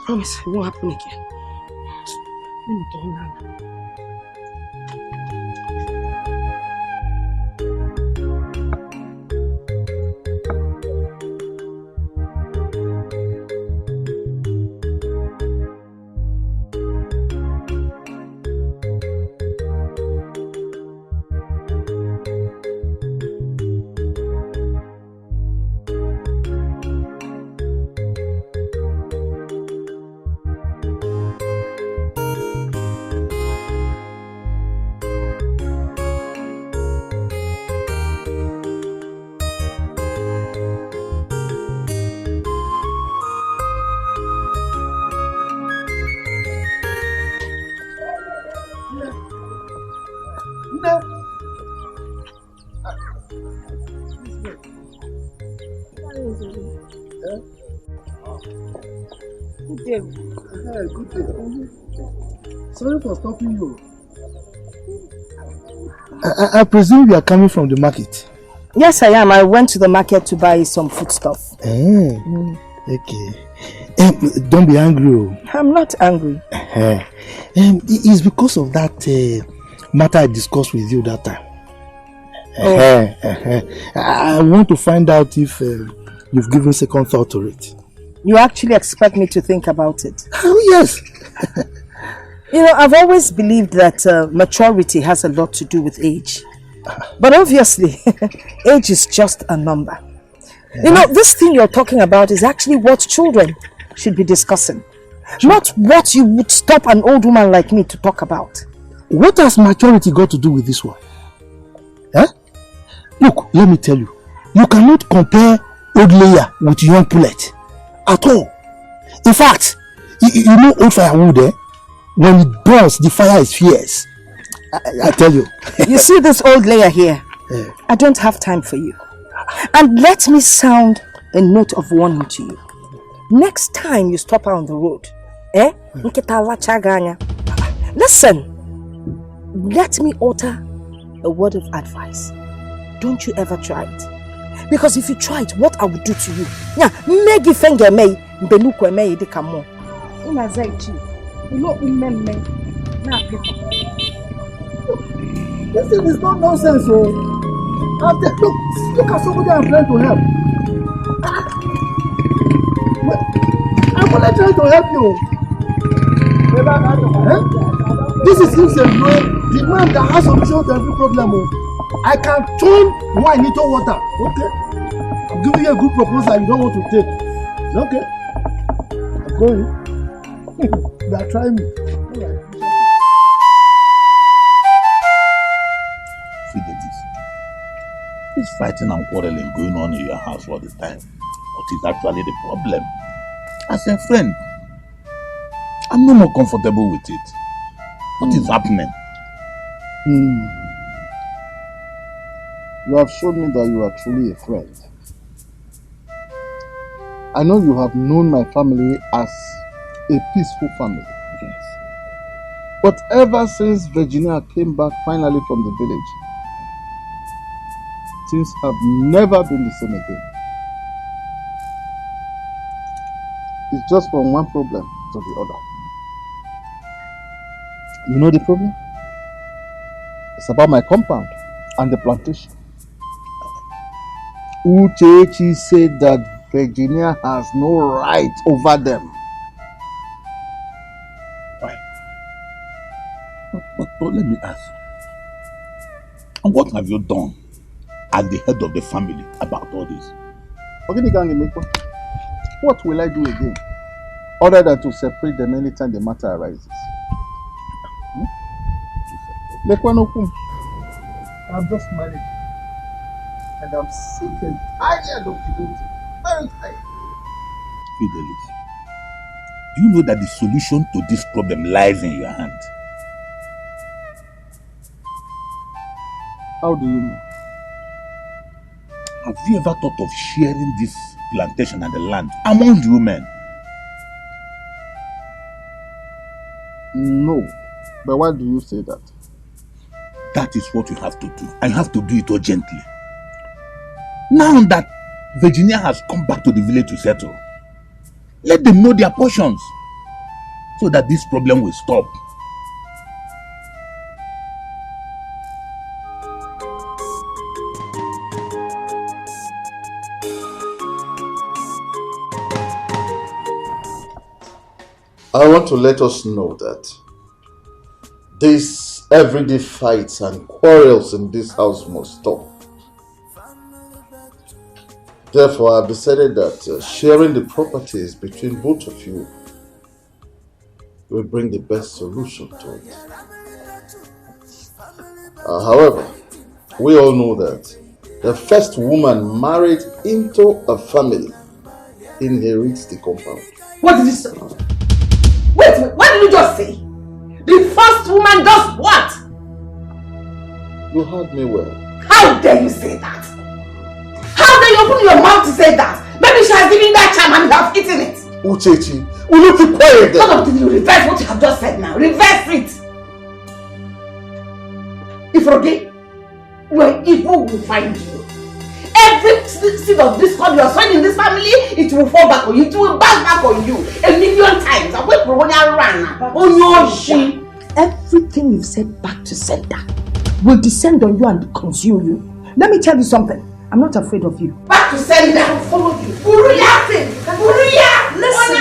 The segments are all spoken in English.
promise it won't happen again. Let me turn around. Good day. Sorry for stopping you. I presume you are coming from the market? Yes, I am. I went to the market to buy some foodstuff. Okay. Don't be angry. I'm not angry. It's because of that matter I discussed with you that time. I want to find out if you've given second thought to it. You actually expect me to think about it? Oh, yes. You know, I've always believed that maturity has a lot to do with age. But obviously, age is just a number. You know, this thing you're talking about is actually what children should be discussing. Not what you would stop an old woman like me to talk about. What has maturity got to do with this one? Look, let me tell you. You cannot compare old layer with young pullet. At all. In fact, you know old firewood, when it burns, the fire is fierce. I tell you. You see this old layer here? I don't have time for you. And let me sound a note of warning to you. Next time you stop her on the road, listen, let me utter a word of advice. Don't you ever try it. Because if you try it, what I will do to you? Yeah, make it finger me, beluko me de kamo. Ina zaichi. You know me. This thing is not nonsense, oh. Look at somebody I'm trying to help. I'm only trying to help you. This is himself, the man that has solution to every problem. I can turn wine into water. Okay? I'm giving you a good proposal you don't want to take. It's okay. I'm going. You are trying me. Fidelis, this fighting and quarreling going on in your house all the time. What is actually the problem? As a friend, I'm no more comfortable with it. What is happening? You have shown me that you are truly a friend. I know you have known my family as a peaceful family. Yes. But ever since Virginia came back finally from the village, things have never been the same again. It's just from one problem to the other. You know the problem? It's about my compound and the plantation. Uchechi said that Virginia has no right over them. Why? But let me ask. And what have you done as the head of the family about all this? What will I do again? Other than to separate them anytime the matter arises. I'm just married. And I'm sick and tired of the whole thing. Very tired. Fidelis, do you know that the solution to this problem lies in your hand? How do you know? Have you ever thought of sharing this plantation and the land among the women? No. But why do you say that? That is what you have to do. And you have to do it urgently. Now that Virginia has come back to the village to settle, let them know their portions. so that this problem will stop. I want to let us know that these everyday fights and quarrels in this house must stop. Therefore, I've decided that sharing the properties between both of you will bring the best solution to it. However, we all know that the first woman married into a family inherits the compound. What did you say? Wait, what did you just say? The first woman does what? You heard me well. How dare you say that? How dare you open your mouth to say that? Maybe she has given that charm and you have eaten it. Uchechi, will you keep quiet then? How did you reverse what you have just said now? Reverse it. If okay, your evil will find you. Every seed of discord you are sowing in this family, it will fall back on you. It will bounce back on you 1,000,000 times. I wait for when you run. Oh no, she. Everything you've said back to sender will descend on you and consume you. Let me tell you something. I'm not afraid of you. Back to sender. I will follow you. Uriya thing. Uriya. Listen.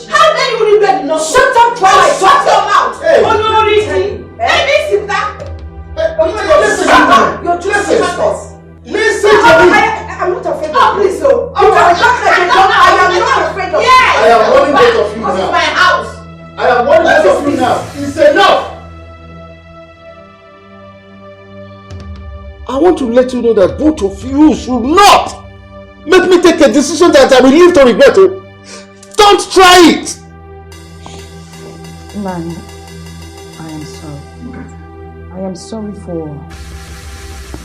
How dare you regret not? Shut up, boy. Shut your mouth. Hey. Oh no, Hey, sit down. Listen, you're just listen to me. I'm not afraid of you. Please, so. I am not afraid of you. Yes. I am warning both of you This is now. my house. I am warning both of you now. It's enough. I want to let you know that both of you should not make me take a decision that I will live to regret. Don't try it. Man, I am sorry. I am sorry for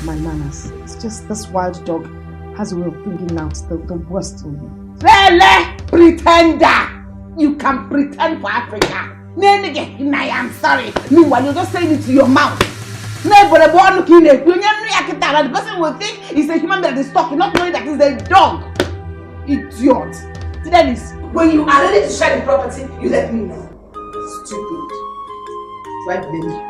my manners. It's just this wild dog has a way of bringing out the worst in you. Lele, pretender! You can pretend for Africa. I am sorry. Meanwhile, you're just saying it to your mouth. The person will think it's a human that is talking, not knowing that it's a dog. Idiot. See, that is when you are ready to share the property, you let me know. Stupid. Do I blame you?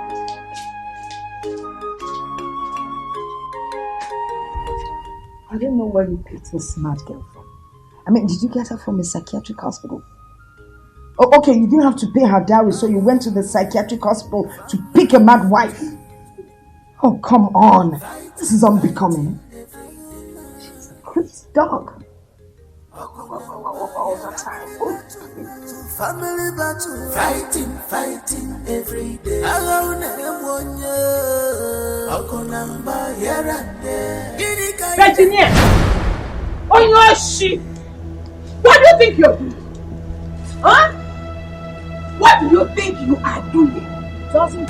I don't know where you picked this smart girl from. I mean, did you get her from a psychiatric hospital? Oh, okay, you didn't have to pay her dowry, so you went to the psychiatric hospital to pick a mad wife. Oh, come on. This is unbecoming. She's a crazy dog. All the time. Family battle, fighting every day. Alone here and there. Virginia! On your shit! What do you think you're doing? Huh? What do you think you are doing? Doesn't it?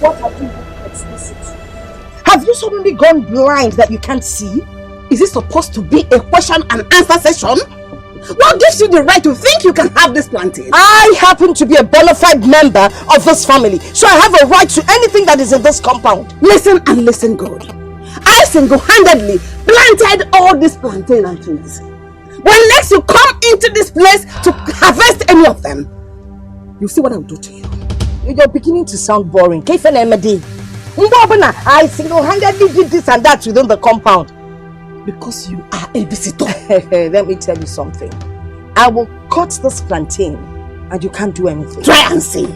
What are you explicit? Have you suddenly gone blind that you can't see? Is it supposed to be a question and answer session? What gives you the right to think you can have this planting? I happen to be a bona fide member of this family, so I have a right to anything that is in this compound. Listen and listen good. I single-handedly planted all these plantain trees. When next you come into this place to harvest any of them, you see what I will do to you. You're beginning to sound boring. I single-handedly did this and that within the compound. Because you are a visitor. Let me tell you something. I will cut this plantain and you can't do anything. Try and see.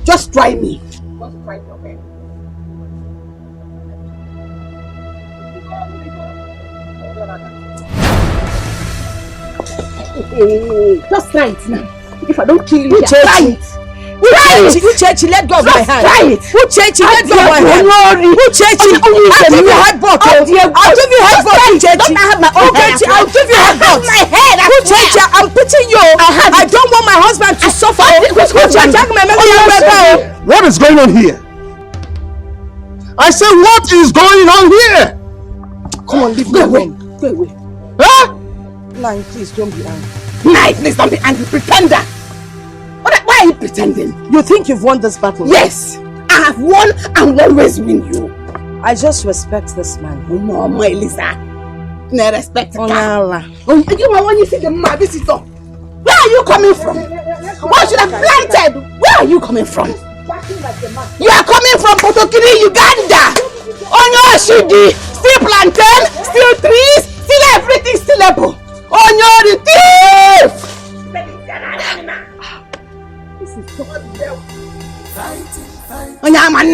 Just try me. Just try your best. Just try it now. If I don't kill you, try it. Uchechi, let go of my hand. Try it. Uchechi, let go of my hand. Uchechi, I'll give you headbutt. I'll give you headbutt, Uchechi. Uchechi, I'll give you headbutt. My head. Uchechi, I'm putting you. I don't want my husband to suffer. What is going on here? I said, what is going on here? Come on, leave me alone. Go away. Huh? Nine, please don't be angry. Nine, please don't be angry, pretender. Why are you pretending? You think you've won this battle? Yes, I have won and will always win you. I just respect this man. No, my Elisa. No respect. Onala. When you see the man visitor, where are you coming from? Why should have planted? Where are you coming from? You are coming from Potokini, Uganda. On your shidi, still plantain, still trees, still everything, still apple. On your thief! This is so on your man,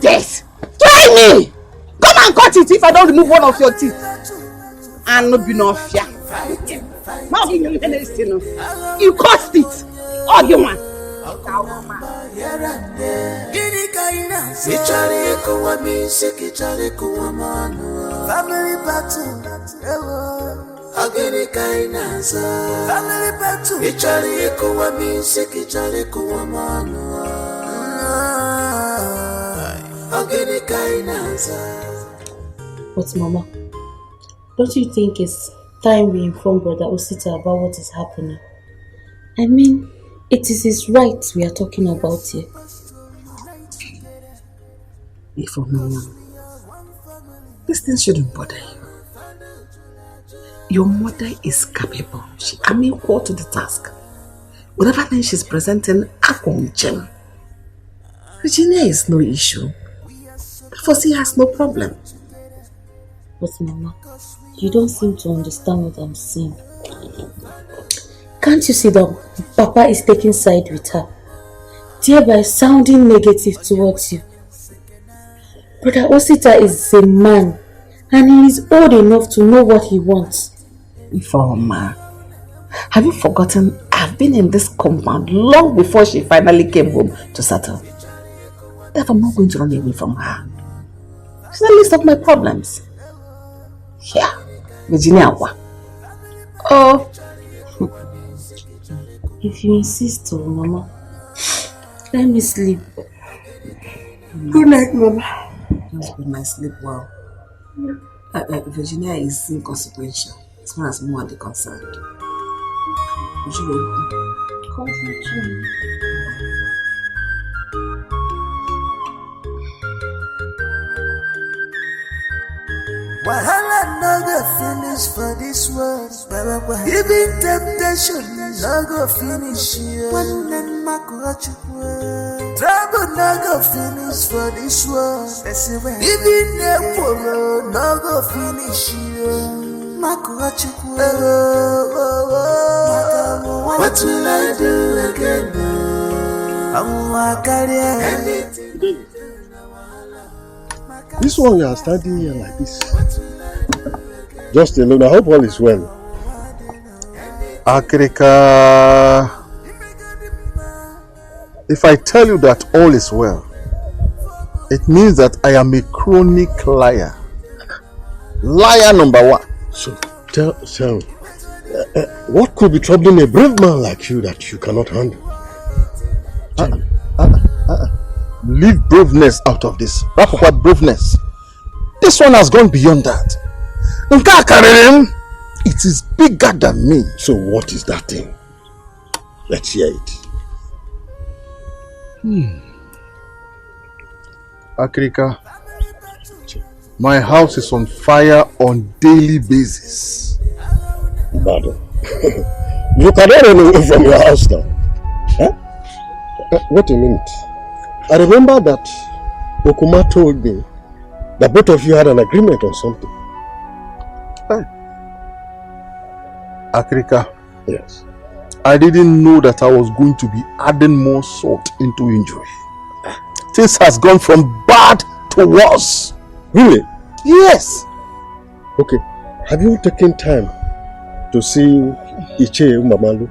this. Try me! Come and cut it if I don't remove one of your teeth. And not be no fear. You caused it. All you want. Family battle. Family battle. But Mama, don't you think it's time we inform Brother Osita about what is happening? I mean, it is his rights we are talking about here. Mama, this thing shouldn't bother you. Your mother is capable. She can equal to the task. Whatever thing she's presenting, Akonjem. Virginia is no issue. Fossey has no problem. But Mama, you don't seem to understand what I'm saying. Can't you see that Papa is taking side with her, thereby sounding negative towards you? Brother Osita is a man, and he is old enough to know what he wants. Ifeoma, have you forgotten I've been in this compound long before she finally came home to settle? Therefore, I'm not going to run away from her. She's the least of my problems. Yeah, Virginia. Oh, if you insist, Mama, let me sleep. Good night, Mama. Just good night, sleep well. Virginia is inconsequential as far as more are concerned. Would you Comfort you. Wahala no go finish for this world. Even temptation no go finish here. Trouble no go finish for this world. Even the poor no go finish here. What will I do again? This one you are standing here like this. Just alone. I hope all is well. Akrika, if I tell you that all is well, it means that I am a chronic liar. Liar number one. So, tell what could be troubling a brave man like you that you cannot handle? Leave braveness out of this. Wrap up what braveness. This one has gone beyond that. It is bigger than me. So what is that thing? Let's hear it. Akrika, my house is on fire on daily basis. Bado. You cannot run away from your house now. Huh? Wait a minute. I remember that Okuma told me that both of you had an agreement on something. Hey. Akrika. Yes. I didn't know that I was going to be adding more salt into Enjoy. This has gone from bad to worse. Really? Yes. Okay. Have you taken time to see Iche Umamalu?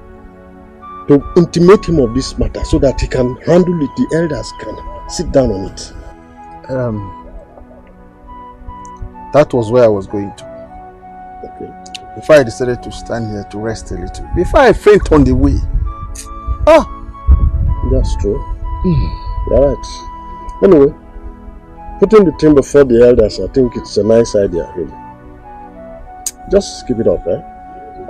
To intimate him of this matter so that he can handle it, the elders can sit down on it. That was where I was going to. Okay. Before I decided to stand here to rest a little. Before I faint on the way. That's true. You're right. Anyway, putting the thing before the elders, I think it's a nice idea, really. Just keep it up, eh?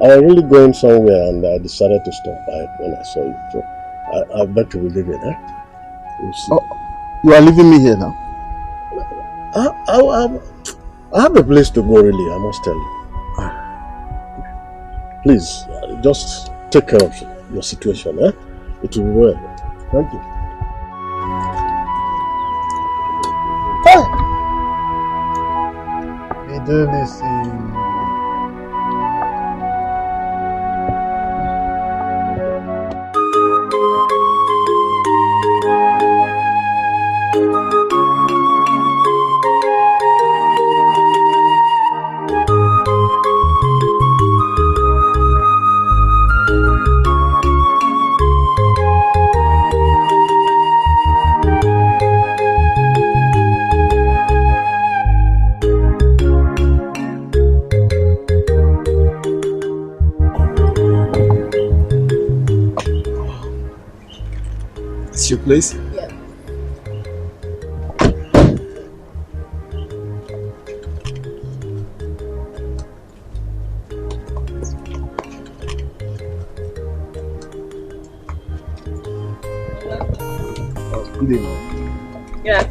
I was really going somewhere and I decided to stop by when I saw you. So I bet you will leave it, eh? We'll see. Oh, you are leaving me here now? I have a place to go, really, I must tell you. Please, just take care of your situation, eh? It will be well. Thank you. Hey! Fidelity. Your place? Yeah. Good evening. Yes.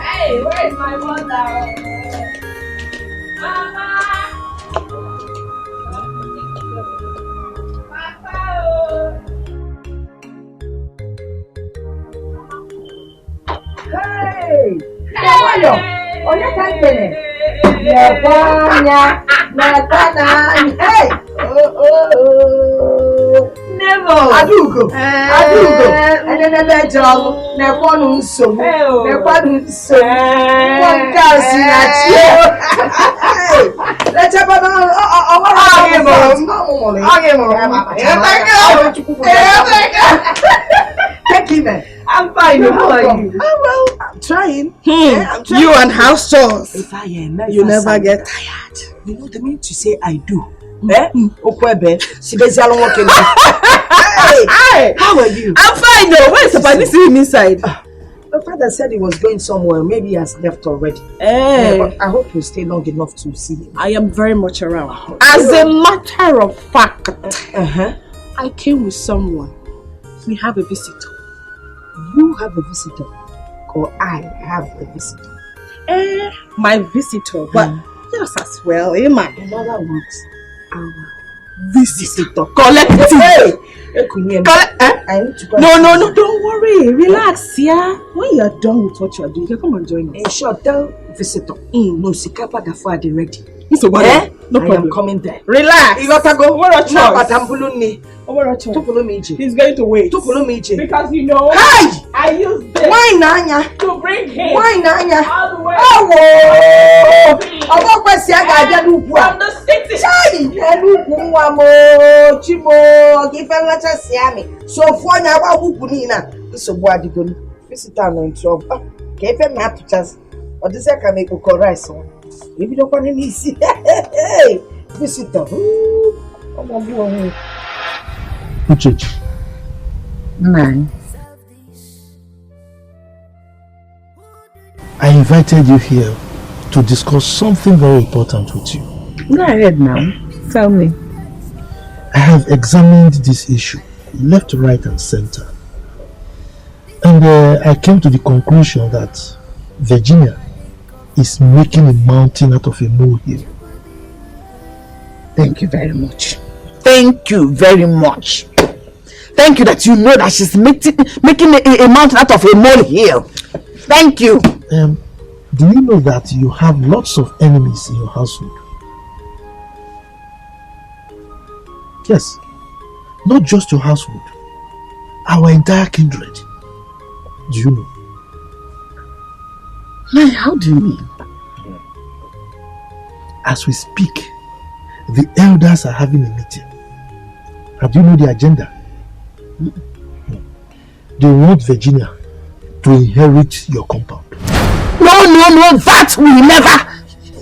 Hey, where's my mother? Mama! Hey! Hey! Onye ka nkene? Nekwanya! Hey! Never! Adugo! Adugo! Enenebe job! Nekwanu nsogbu! Nekwanu nsogbu! Nwankazi na chie! Let's have a I'm fine. How are you? Oh, well, I'm trying. I'm trying. You and house chores. If I am, You never get tired. You know the mean to say I do. Eh? Okwebe. Sibesialo working. Hey! How are you? I'm fine though. Where's the party? See him inside. My father said he was going somewhere. Maybe he has left already. Hey. But I hope you stay long enough to see him. I am very much around. As a matter of fact, I came with someone. We have a visitor. You have a visitor, or I have a visitor? My visitor, but yes as well, man. In other words, our Visitor. Collective. Hey! I need to go. No, don't worry. Relax, yeah. When you're done with what you're doing, you can come and join us. In short, tell visitor. No, Sikapa Gafa are ready. So what? No problem. I am coming there. Relax. You gotta go. What a choice. He's going to wait. Because you know, I used this Why Nanya? to bring him Why Nanya? all the way Oh, from the city. So for now, who this is what you going visitor no trouble. Kefe me pictures. Or this I can make a rice on. If you don't want to see, hey, visitor. Uchechi. Man. I invited you here to discuss something very important with you. Go ahead now. Tell me. I have examined this issue, left, right, and center. And I came to the conclusion that Virginia is making a mountain out of a molehill. Thank you very much. Thank you very much. Thank you that you know that she's making a mountain out of a molehill. Thank you. Do you know that you have lots of enemies in your household? Yes. Not just your household. Our entire kindred. Do you know? Man, how do you mean? As we speak, the elders are having a meeting. And do you know the agenda? They want Virginia to inherit your compound. No, that will never.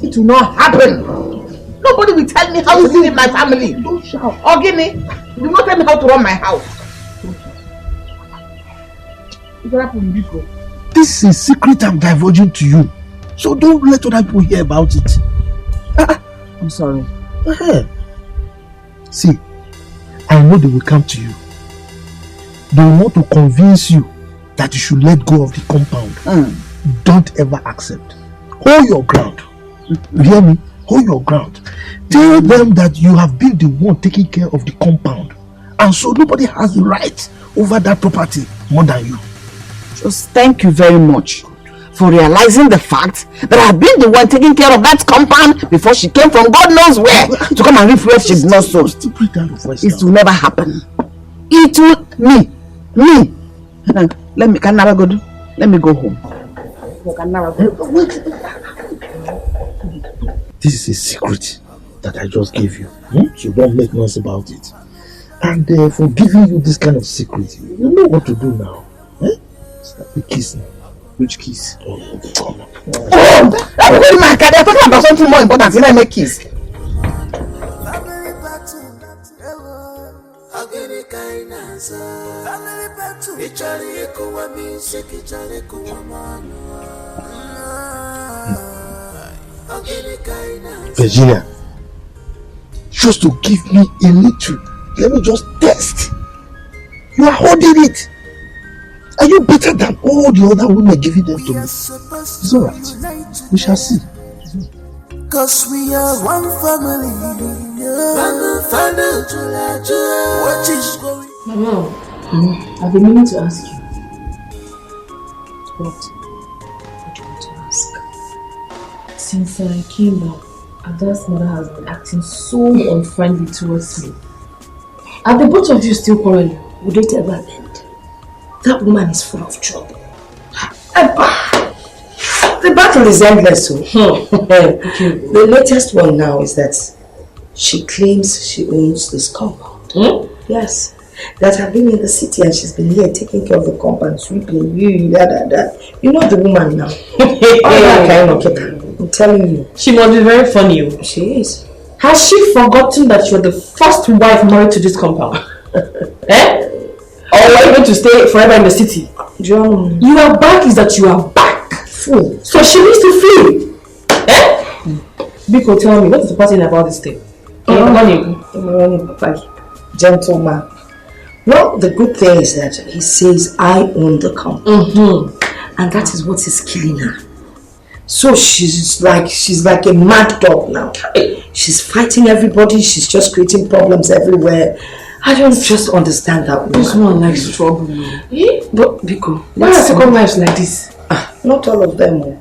It will not happen. Nobody will tell me how to live in my family. Don't shout. Ogini, do not tell me how to run my house. This is a secret I'm divulging to you. So don't let other people hear about it. I'm sorry. See, I know they will come to you. They want to convince you that you should let go of the compound. don't ever accept. Hold your ground. You hear me? Hold your ground. Tell them that you have been the one taking care of the compound, and so nobody has the right over that property more than you. Just thank you very much for realizing the fact that I've been the one taking care of that compound before she came from God knows where to come and reap where she did not sow. It will never happen. It will me. Let me go home. This is a secret that I just gave you. So don't make noise about it. And for giving you this kind of secret, you know what to do now. Start the kiss now. Which kiss? I'm going my car. They're talking about something more important than a kiss. Virginia, just to give me a little, let me just test. You are holding it. Are you better than all the other women giving them to me? It's alright. We shall see. Cause we are one family. What is going on? Mama, I've been meaning to ask you. What do you want to ask? Since I came back, Ada's mother has been acting so unfriendly towards me. Are the both of you still quarreling? Would it ever end? That woman is full of trouble. The battle is endless. The latest one now is that she claims she owns this compound. Yes. That I've been in the city and she's been here taking care of the compound, sweeping, you know the woman now. I'm telling you. She must be very funny. She is. Has she forgotten that you're the first wife married to this compound? Eh? Or are you going to stay forever in the city? John. You are back is that you are back. Fool. So she needs to flee. Eh? Biko, tell me, what is the pattern about this thing? Gentleman. Well, the good thing is that he says I own the compound. And that is what is killing her. So she's like a mad dog now. She's fighting everybody, she's just creating problems everywhere. I don't just understand that woman. This one likes trouble. But Biko, why are second wives like this? Not all of them,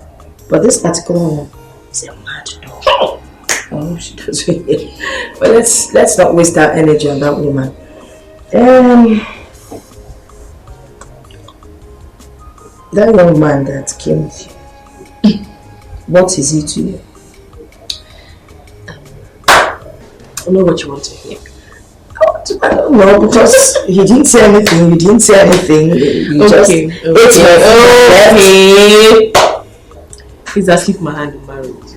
but this particular one is a mad dog. Oh, she does it. But let's not waste our energy on that woman. That young man that came with you, what is he to you? I know what you want to hear. I don't know, because he didn't say anything, you didn't say anything. Okay. He's asking for my hand in marriage.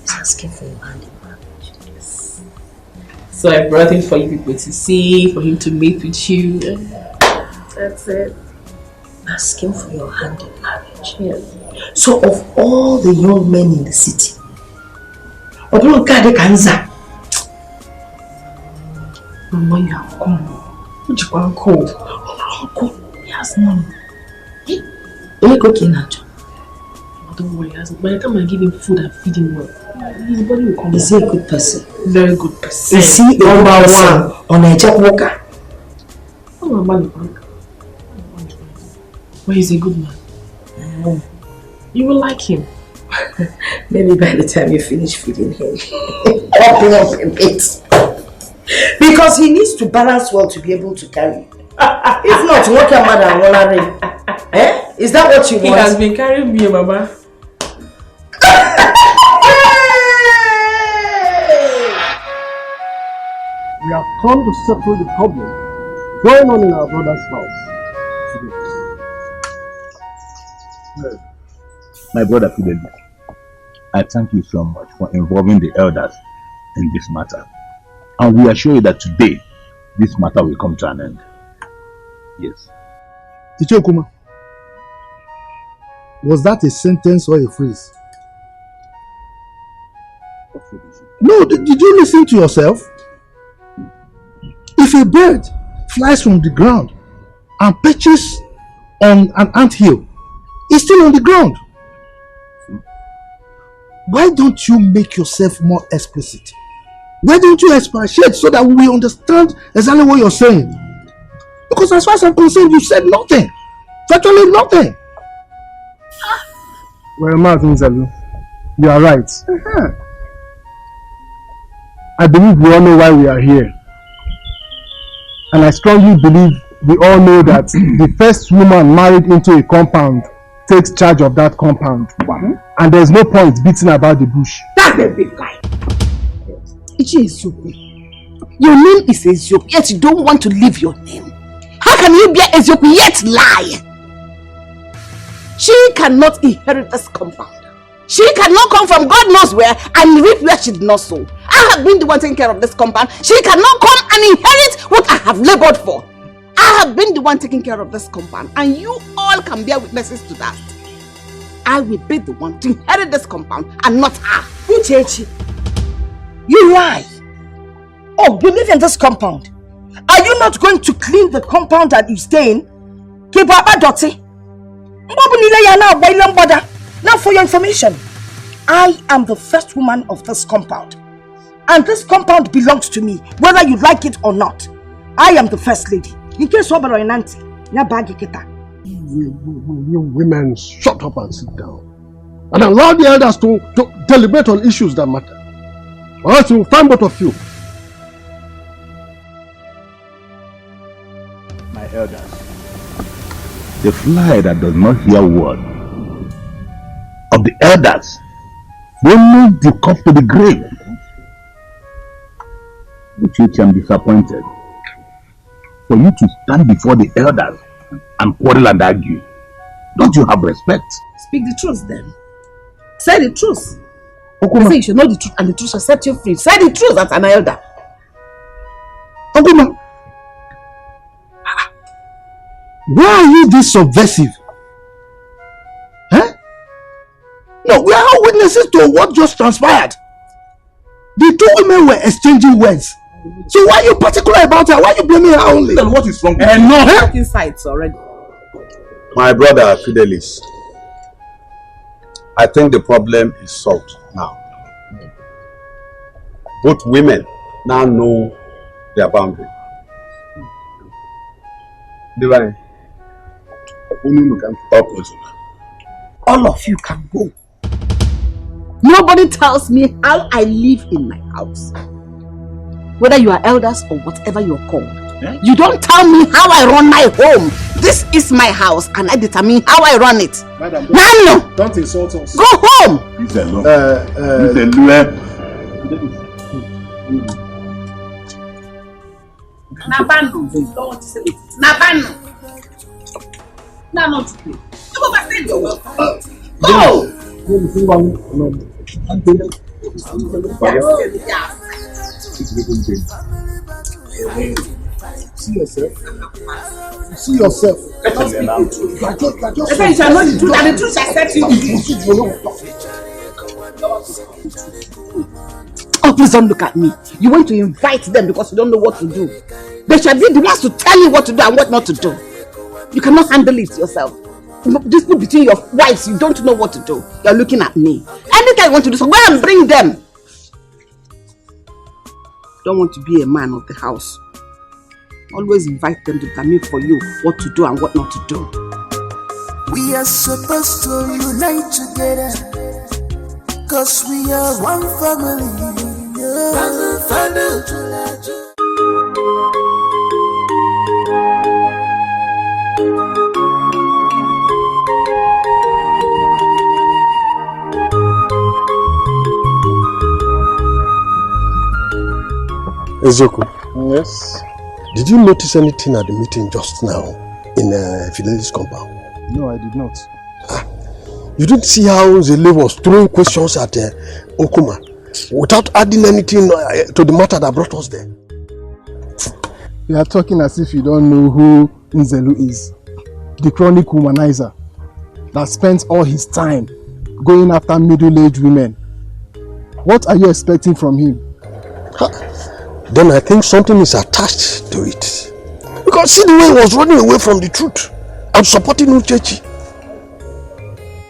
He's asking for your hand in marriage. Yes. So I brought him for you people to see, for him to meet with you. That's it. Asking for your hand in marriage. Yes. So of all the young men in the city, Mama, you have come. What you want to call? He has money. Don't worry, by the time I give him food and feed him well, his body will come. Is he a good person? Very good person. Is he a number one on a job worker? Oh, my man. But he's a good man. You will like him. Maybe by the time you finish feeding him, up a bit. Because he needs to balance well to be able to carry. If not, what can Madam Wolari? Is that what you want? He has been carrying me, Mama. We have come to settle the problem going on in our brother's house today. My brother Fidel, I thank you so much for involving the elders in this matter. And we assure you that today, this matter will come to an end. Yes. Ichokuma, was that a sentence or a phrase? No, did you listen to yourself? If a bird flies from the ground and perches on an anthill, is still on the ground. Why don't you make yourself more explicit? Why don't you expatiate so that we understand exactly what you're saying? Because as far as I'm concerned, you said nothing. Virtually nothing. Well, Martin Zalu, you are right. I believe we all know why we are here. And I strongly believe we all know that the first woman married into a compound takes charge of that compound. And there's no point beating about the bush. That's a big lie. Your name is Ezioku, yet you don't want to leave your name. How can you be Ezioku yet lie? She cannot inherit this compound. She cannot come from God knows where and reap where she did not sow. I have been the one taking care of this compound. She cannot come and inherit what I have labored for. I have been the one taking care of this compound, and you all can bear witnesses to that. I will be the one to inherit this compound and not her. Uchechi, you lie. Oh, you live in this compound. Are you not going to clean the compound that you stay in? Now for your information, I am the first woman of this compound. And this compound belongs to me, whether you like it or not. I am the first lady. In case you women, shut up and sit down. And allow the elders to deliberate on issues that matter. Or else you will find both of you. My elders, the fly that does not hear word of the elders will move the cup to the grave. Which I'm disappointed for you to stand before the elders and quarrel and argue. Don't you have respect? Speak the truth then. Say the truth. Okuma. Say you should know the truth and the truth shall set you free. Say the truth as an elder. Okuma, why are you this subversive? Huh? No, we are all witnesses to what just transpired. The two women were exchanging words. So why are you particular about her? Why are you blaming her only? Then what is wrong? No, talking sides already. My brother Fidelis, I think the problem is solved now. Both women now know their boundary. Divine, all of you can go. Nobody tells me how I live in my house. Whether you are elders or whatever you're called. You don't tell me how I run my home. This is my house and I determine how I run it. Madam, no. Don't insult us. Go home. Nabano. Don't say it. Nabano. Not to you. Go back to your welcome. Go. See yourself. See yourself. You shall know the truth and the truth shall set you free. Oh, please don't look at me. You want to invite them because you don't know what to do. They shall be the ones to tell you what to do and what not to do. You cannot handle it yourself. Dispute between your wives, you don't know what to do. You're looking at me. Anything I want to do, so go and bring them. Don't want to be a man of the house. Always invite them to tell me for you what to do and what not to do. We are supposed to unite together, 'cause we are one family. Ezioku. Yes? Did you notice anything at the meeting just now in Fidelis' compound? No, I did not. You didn't see how Zele was throwing questions at Okuma without adding anything to the matter that brought us there? You are talking as if you don't know who Nzelu is. The chronic womanizer that spends all his time going after middle-aged women. What are you expecting from him? Then I think something is attached to it. Because see the way he was running away from the truth and supporting Uchechi.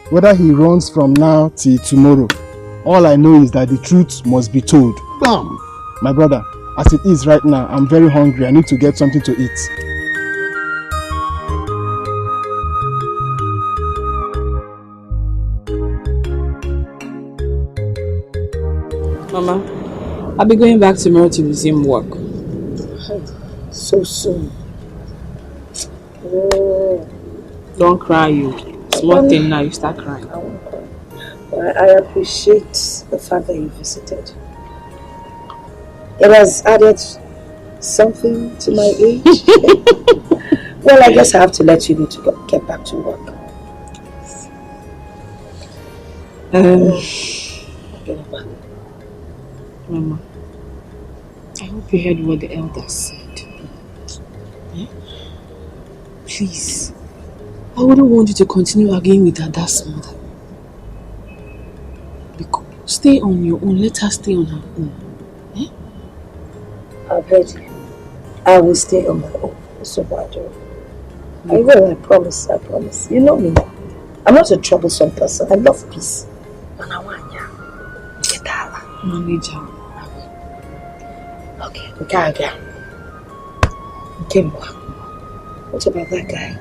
Whether he runs from now till tomorrow, all I know is that the truth must be told. Bam! My brother, as it is right now, I'm very hungry. I need to get something to eat. Mama, I'll be going back tomorrow to resume work. So soon. Oh. Don't cry, you. Small thing now, you start crying. I appreciate the fact that you visited. It has added something to my age. Well, I guess I have to let you know to get back to work. Mama, I hope you heard what the elders said. Yeah? Please, I wouldn't want you to continue arguing with Ada's mother. Because stay on your own, let her stay on her own. Eh? I've heard you. I will stay on my own. So bad. I will, I promise, I promise. You know me. I'm not a troublesome person. I love peace. Manage her. Okay, the guy again. Kimba. What about that guy?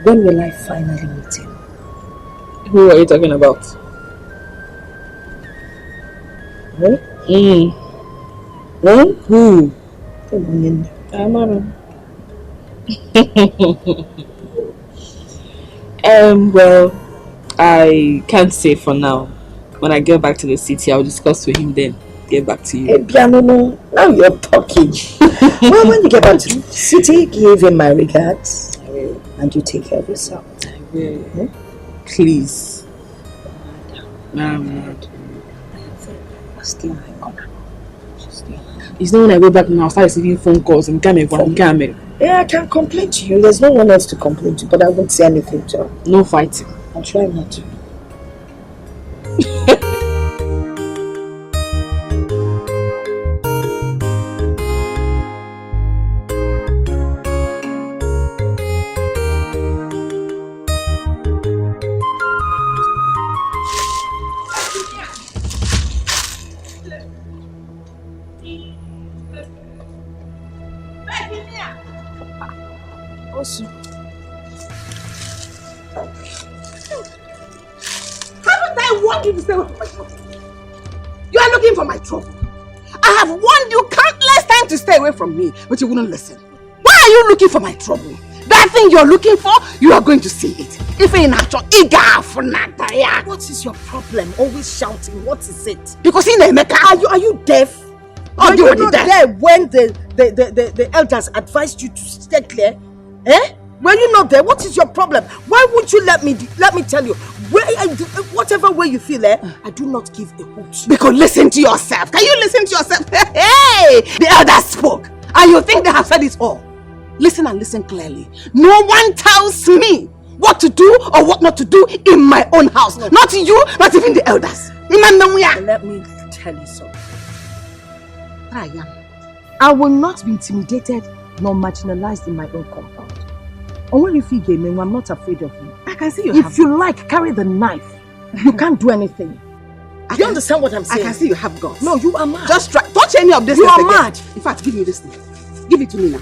When will I finally meet him? Who are you talking about? Who? Who? Well, I can't say for now. When I get back to the city, I'll discuss with him then. Get back to you. Hey, Piano, now you're talking. Well, when you get back to the city, give him my regards. I will. And you take care of yourself. I will. Hmm? Please. Stay on my corner. It's not when I go back now, I'll start receiving phone calls and come. Yeah, I can complain to you. There's no one else to complain to, but I won't say anything to her. No fighting. I'll try not to. I have warned you countless times to stay away from me, but you wouldn't listen. Why are you looking for my trouble? That thing you're looking for, you are going to see it. If in actual What is your problem? Always shouting. What is it? Because in Emeka, are you deaf? Are you not deaf? there when the elders advised you to stay clear? Eh? Were you not there? What is your problem? Why won't you let me tell you? Whatever way you feel, I do not give a hoot. Because listen to yourself. Can you listen to yourself? Hey! The elders spoke. And you think they have said it all. Listen and listen clearly. No one tells me what to do or what not to do in my own house. No. Not you, not even the elders. Let me tell you something. I will not be intimidated nor marginalized in my own compound. And when you feel gaming, I'm not afraid of you. I can see you. If you like, carry the knife. You can't do anything. Do you understand what I'm saying? I can see you have guts. No, you are mad. Just try. Touch any of this. You are mad. In fact, give me this thing. Give it to me now.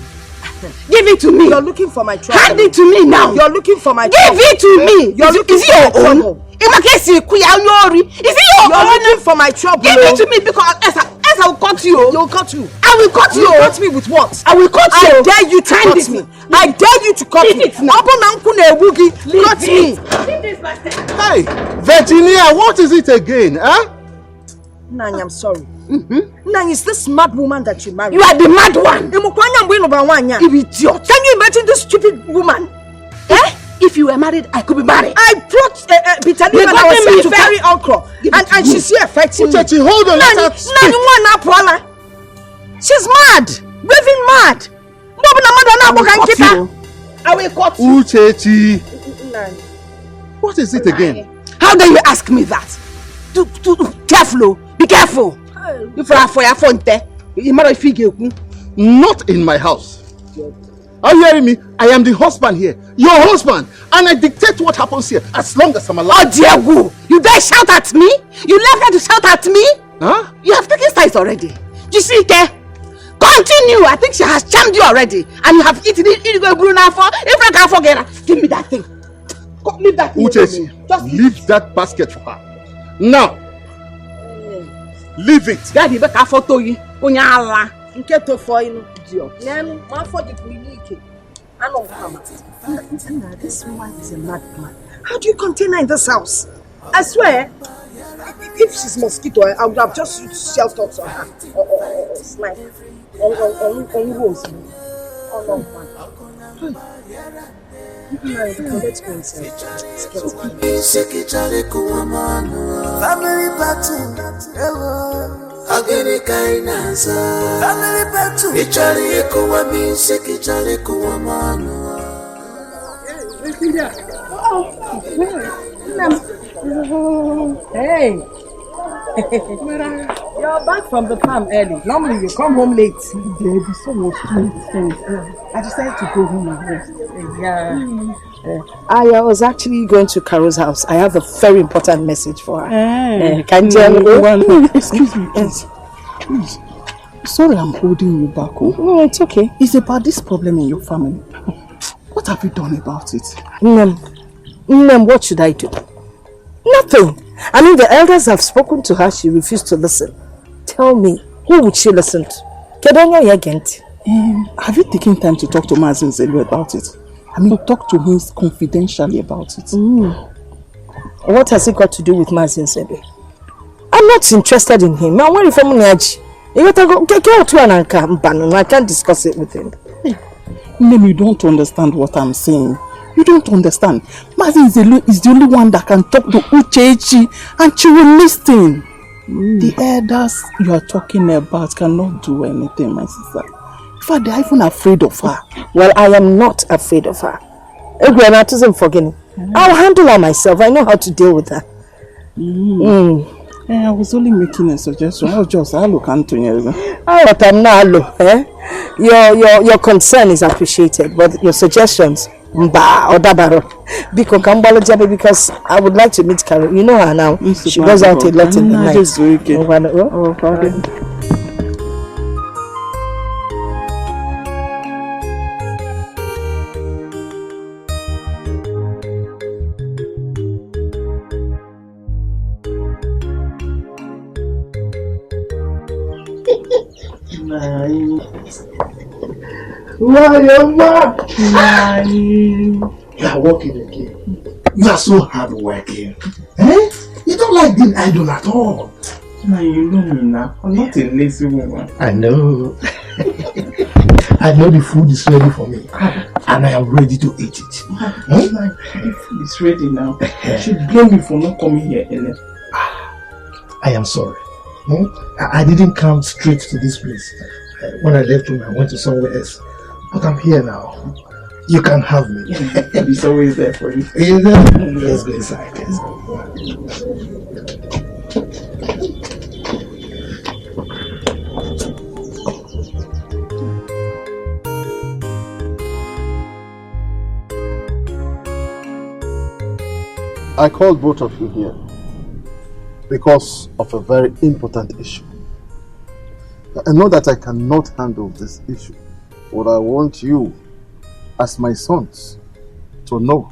Give it to me. You're looking for my trouble. Hand it to me now. You're looking for my trouble. Give it to me. Is it your own? Is it your own? You're looking for my trouble. Give it to me because else I will cut you. You'll cut you. I will cut you. You'll cut me with what? I will cut you. I dare you to cut me. I dare you to cut me. Cut me. Hey, Virginia, what is it again? Huh? Nanya, I'm sorry. Nanya, is this mad woman that you married? You are the mad one. You idiot. Can you imagine this stupid woman? Eh? If you were married, I could be married. I brought Peter when I was here to bury uncle. And she's here fighting me. Hold on, let her speak. She's mad. Raving mad. I will cut you. Uchechi. What is it again? How dare you ask me that? Careful. Be careful. Not in my house. Are you hearing me? I am the husband here. Your husband. and I dictate what happens here as long as I'm alive. Oh, Diego, you dare shout at me? You left her to shout at me? Huh? You have taken sides already. You see, Ike? Continue. I think she has charmed you already. And you have eaten it. If I can't forget her, give me that thing. Leave that thing. Uchechi, leave that basket for her. Now. Leave it. Daddy, be careful to you. Unyala. Nketo for you, idiot. Nenu, ma for the Quinike. I know Mama. This woman is a madman. How do you contain her in this house? I swear, if she's mosquito, I would have just used shell thoughts on her or snipe on rose. Oh no, man. Let's go inside. Family battle. Agene kainaza. Family battle. Ichari ekuwa mise kichari kuwa manu. Hey. You're back from the farm early. Normally you come home late. Baby, so much to I decided to go home and rest. Yeah. I was actually going to Carol's house. I have a very important message for her. Can you excuse me, please. Please. Sorry I'm holding you back. No, it's okay. It's about this problem in your family. What have you done about it? What should I do? Nothing. I mean, the elders have spoken to her. She refused to listen. Tell me, who would she listen to? Have you taken time to talk to Mazin Zelu about it? I mean, talk to him confidentially about it. What has it got to do with Mazin Zelu? I'm not interested in him. I'm worried from Nyaji. I can't discuss it with him. You don't understand what I'm saying. You don't understand. Mazin Zelu is the only one that can talk to Uchechi and she will listen. The elders you are talking about cannot do anything, my sister. In fact, they are even afraid of her. Well, I am not afraid of her. I'll handle her myself. I know how to deal with her. I was only making a suggestion. I was just look into you. Your concern is appreciated, but your suggestions, because I would like to meet Carol. You know her now. She goes out a lot in the night. You are working again. You are so hard working. Eh? You don't like being idle at all. Now you know me now. I'm not a lazy woman. I know. I know the food is ready for me. And I am ready to eat it. The food is ready now. You should blame me for not coming here earlier. I am sorry. I didn't come straight to this place. When I left home, I went to somewhere else. But I'm here now. You can have me. He's always there for you. Let's go inside. Let's go. I called both of you here because of a very important issue. I know that I cannot handle this issue, but I want you, as my sons, to know.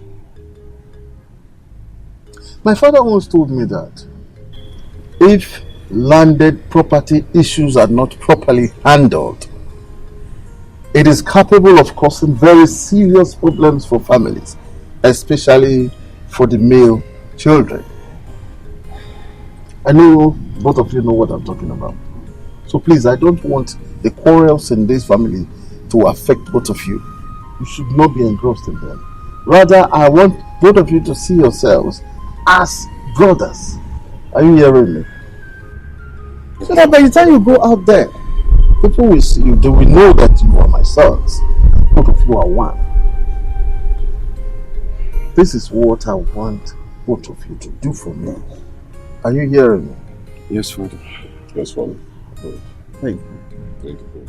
My father once told me that if landed property issues are not properly handled, it is capable of causing very serious problems for families, especially for the male children. I know both of you know what I'm talking about. So please, I don't want the quarrels in this family to affect both of you. You should not be engrossed in them. Rather, I want both of you to see yourselves as brothers. Are you hearing me? So that by the time you go out there, people will see you. They will know that you are my sons. Both of you are one. This is what I want both of you to do for me. Are you hearing me? Yes, Father. Yes, Father. Thank you. Thank you.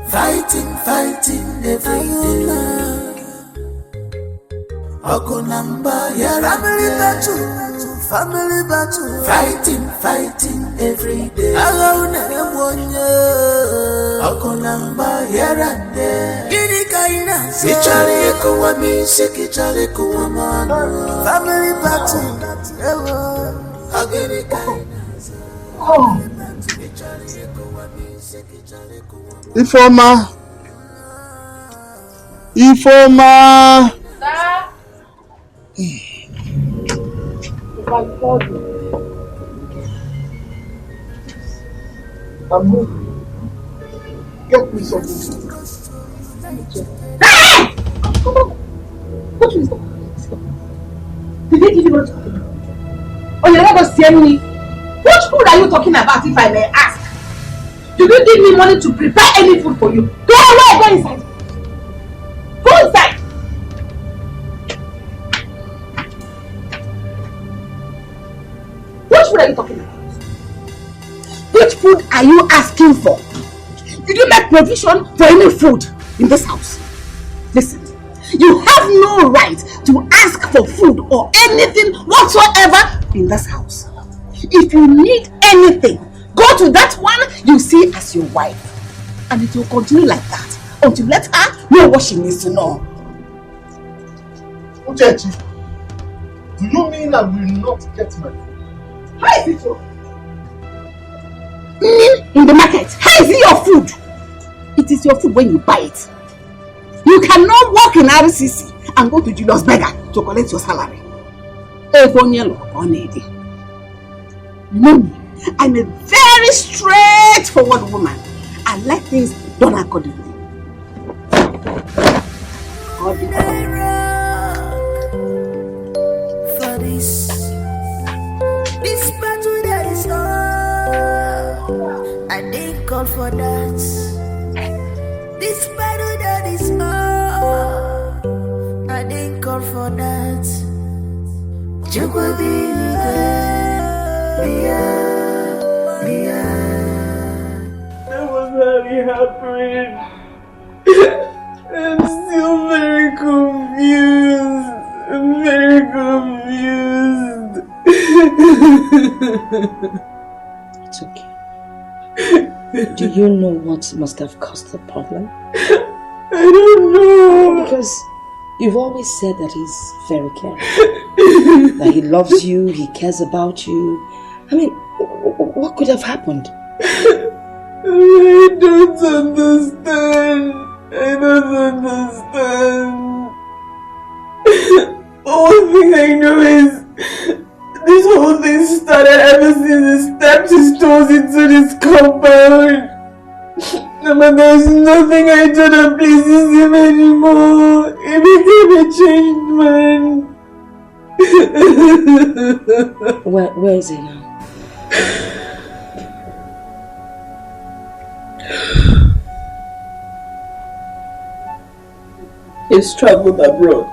Fighting every day. Family battle, fighting every day. Okonamba here and there. Gini kaina, kichari kuwa music, kichari kuwa man. Family battle, agini kaina. Ifoma. I'm moving. Get me something. Hey! Come on. What is that? Did they give you what? Oh, you're not going to see me. What food are you talking about, if I may ask? Did you give me money to prepare any food for you? Go away, go inside. Go inside. What food are you talking about? Which food are you asking for? Did you make provision for any food in this house? Listen, you have no right to ask for food or anything whatsoever in this house. If you need anything, go to that one you see as your wife. And it will continue like that until you let her know what she needs to know. Uchechi, do you mean I will not get my food? How is it so? In the market, how is it your food? It is your food when you buy it. You cannot walk in RCC and go to Julius Berger to collect your salary. You know me, I'm a very straightforward woman. I like things done accordingly. For this battle there is all. I didn't call for that. This battle that is all. I didn't call for that. I was very happy. I'm still very confused. I'm very confused. It's okay. Do you know what must have caused the problem? I don't know. Because you've always said that he's very caring. That he loves you, he cares about you. I mean, what could have happened? I don't understand. I don't understand. All thing I know is this whole thing started ever since he stepped his toes into this compound. But there's nothing I do that pleases him anymore. He became a changed man. Where is he now? He's traveled abroad.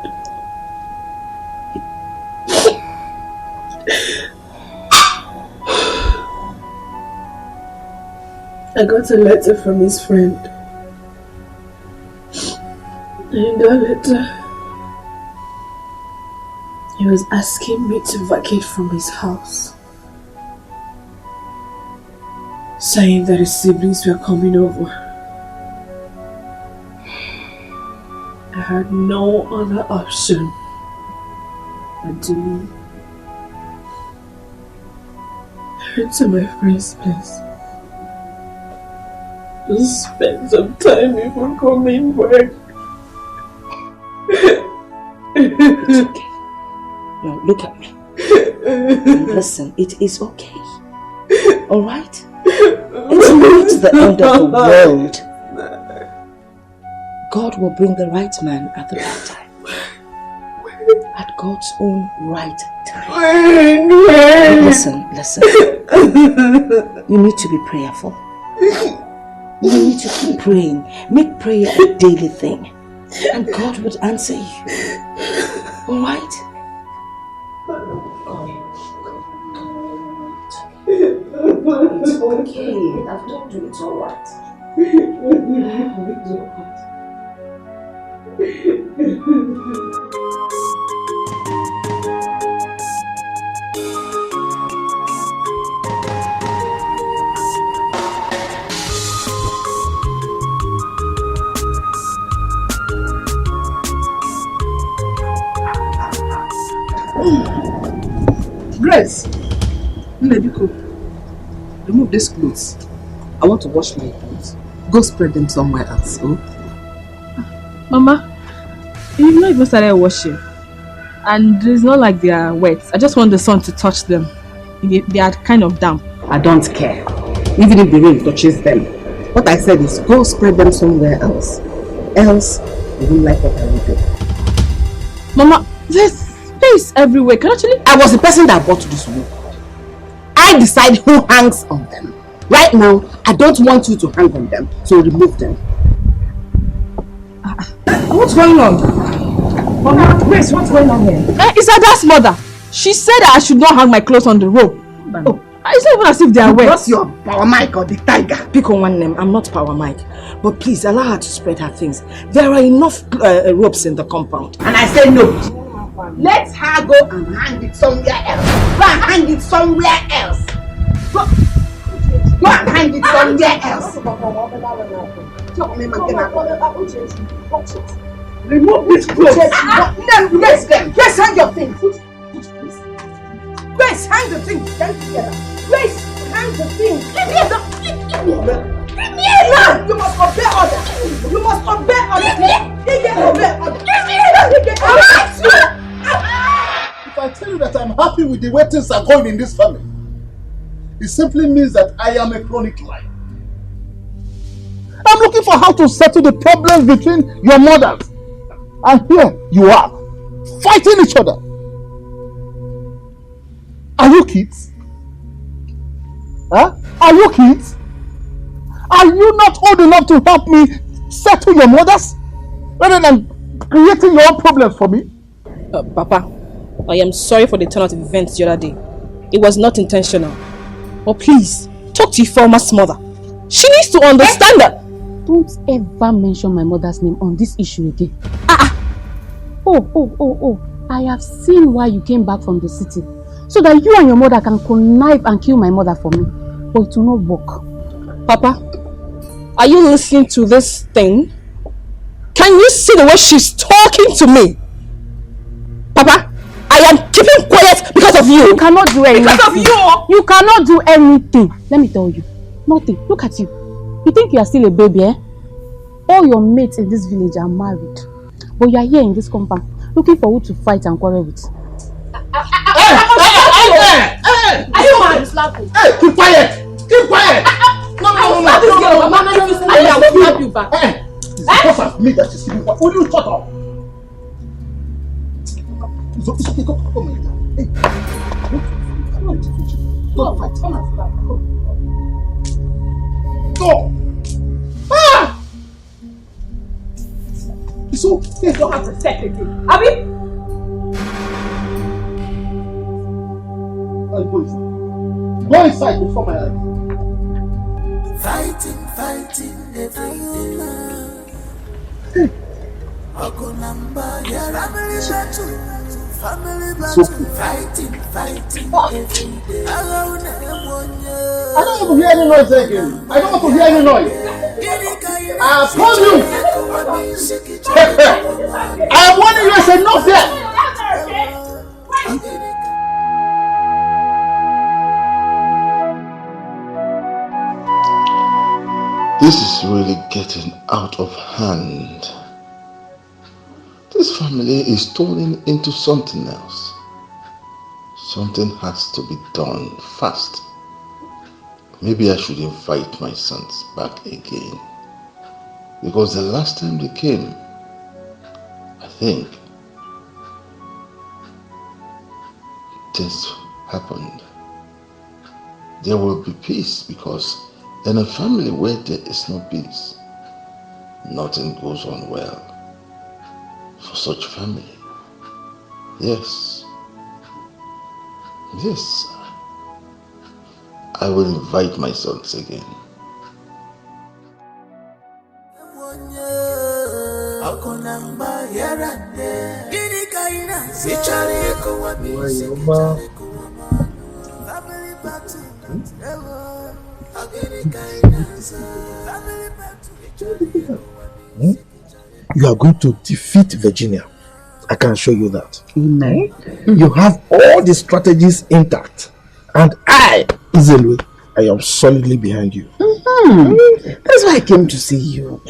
I got a letter from his friend. In that letter, he was asking me to vacate from his house, saying that his siblings were coming over. I had no other option than to leave. I went to my friend's place to spend some time before coming back. It's okay. No, look at me. Listen, it is okay. Alright? It's not the end of the world. God will bring the right man at the right time. At God's own right time. Listen. You need to be prayerful. You need to keep praying. Make prayer a daily thing. And God would answer you. Alright? It's okay. I've told you it's alright. Grace, Nebiko, remove these clothes. I want to wash my clothes. Go spread them somewhere else. Oh? Mama, you've not even started washing. And it's not like they are wet. I just want the sun to touch them. They are kind of damp. I don't care. Even if the rain touches them. What I said is go spread them somewhere else. Else, you won't like what I will do. Mama, there's space everywhere. I was the person that bought this room. I decide who hangs on them. Right now, I don't want you to hang on them, so remove them. What's going on? Mama, Grace, what's going on here? It's Ada's mother. She said that I should not hang my clothes on the rope. Oh, it's not even as if they are wet. What's your Power Mike or the tiger? Pick on one name. I'm not Power Mike. But please, allow her to spread her things. There are enough ropes in the compound. And I said no. Let her go and hang it somewhere else. Go and hang it somewhere else. Go and hang it somewhere else. Remove these clothes. Grace, Grace, hang your things. Grace, hang the things. Stand together. Grace, hang the things. Leave me alone. Leave me alone. You must obey order. You must obey order. Leave me alone. Leave me alone. If I tell you that I'm happy with the way things are going in this family, it simply means that I am a chronic liar. I'm looking for how to settle the problems between your mothers. And here you are, fighting each other. Are you kids? Huh? Are you kids? Are you not old enough to help me settle your mothers? Rather than creating your own problems for me? Papa, I am sorry for the turn out of events the other day. It was not intentional. But please, talk to your former mother. She needs to understand that. Don't ever mention my mother's name on this issue again. Oh. I have seen why you came back from the city. So that you and your mother can connive and kill my mother for me. But it will not work. Papa, are you listening to this thing? Can you see the way she's talking to me? Papa, I am keeping quiet because of you. You cannot do anything. Because of you. You cannot do anything. Let me tell you. Nothing. Look at you. You think you are still a baby, eh? All your mates in this village are married. But you are here in this compound, looking for who to fight and quarrel with. Hey! Are you mad? Hey, keep quiet! Keep quiet! No. I will slap you back. Hey, it's because of me that she's keeping quiet. Will you shut up? It's okay, come here. Hey, don't fight. Go! So, you don't have to set again. Abi? Go inside before my eyes. Fighting every day. Family battle. Fighting every day. I don't want to hear any noise again. I don't want to hear any noise. I have told you. I am warning you, it's enough there. This is really getting out of hand. This family is turning into something else. Something has to be done fast. Maybe I should invite my sons back again. Because the last time they came, I think this happened. There will be peace, because in a family where there is no peace, nothing goes on well for such family. Yes, I will invite my sons again. You are going to defeat Virginia. I I can show you that. Amen. You have all the strategies intact. And I am solidly behind you. That's why I came to see you.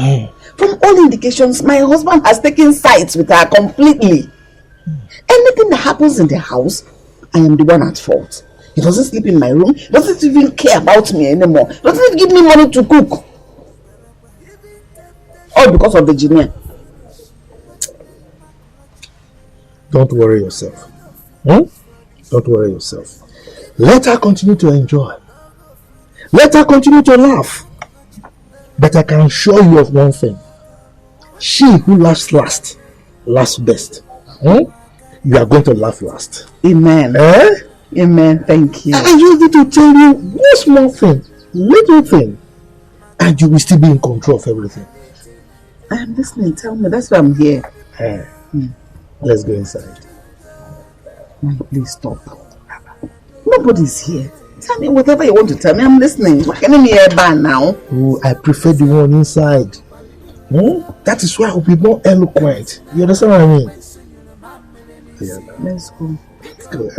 From all indications, my husband has taken sides with her completely. Anything that happens in the house, I am the one at fault. He doesn't sleep in my room, doesn't even care about me anymore, doesn't even give me money to cook. All because of Virginia. Don't worry yourself. Don't worry yourself. Let her continue to enjoy. Let her continue to laugh. But I can assure you of one thing. She who laughs last, laughs best. You are going to laugh last. Amen. Amen. Thank you. I just need to tell you one small thing, little thing, and you will still be in control of everything. I am listening. Tell me. That's why I'm here. Let's go inside. Please stop. Nobody's here. Tell me whatever you want to tell me. I'm listening. Why can't I hear bad now? Oh, I prefer the one inside. That is why I will be more eloquent. You understand what I mean? Yeah. Let's go. Let's go.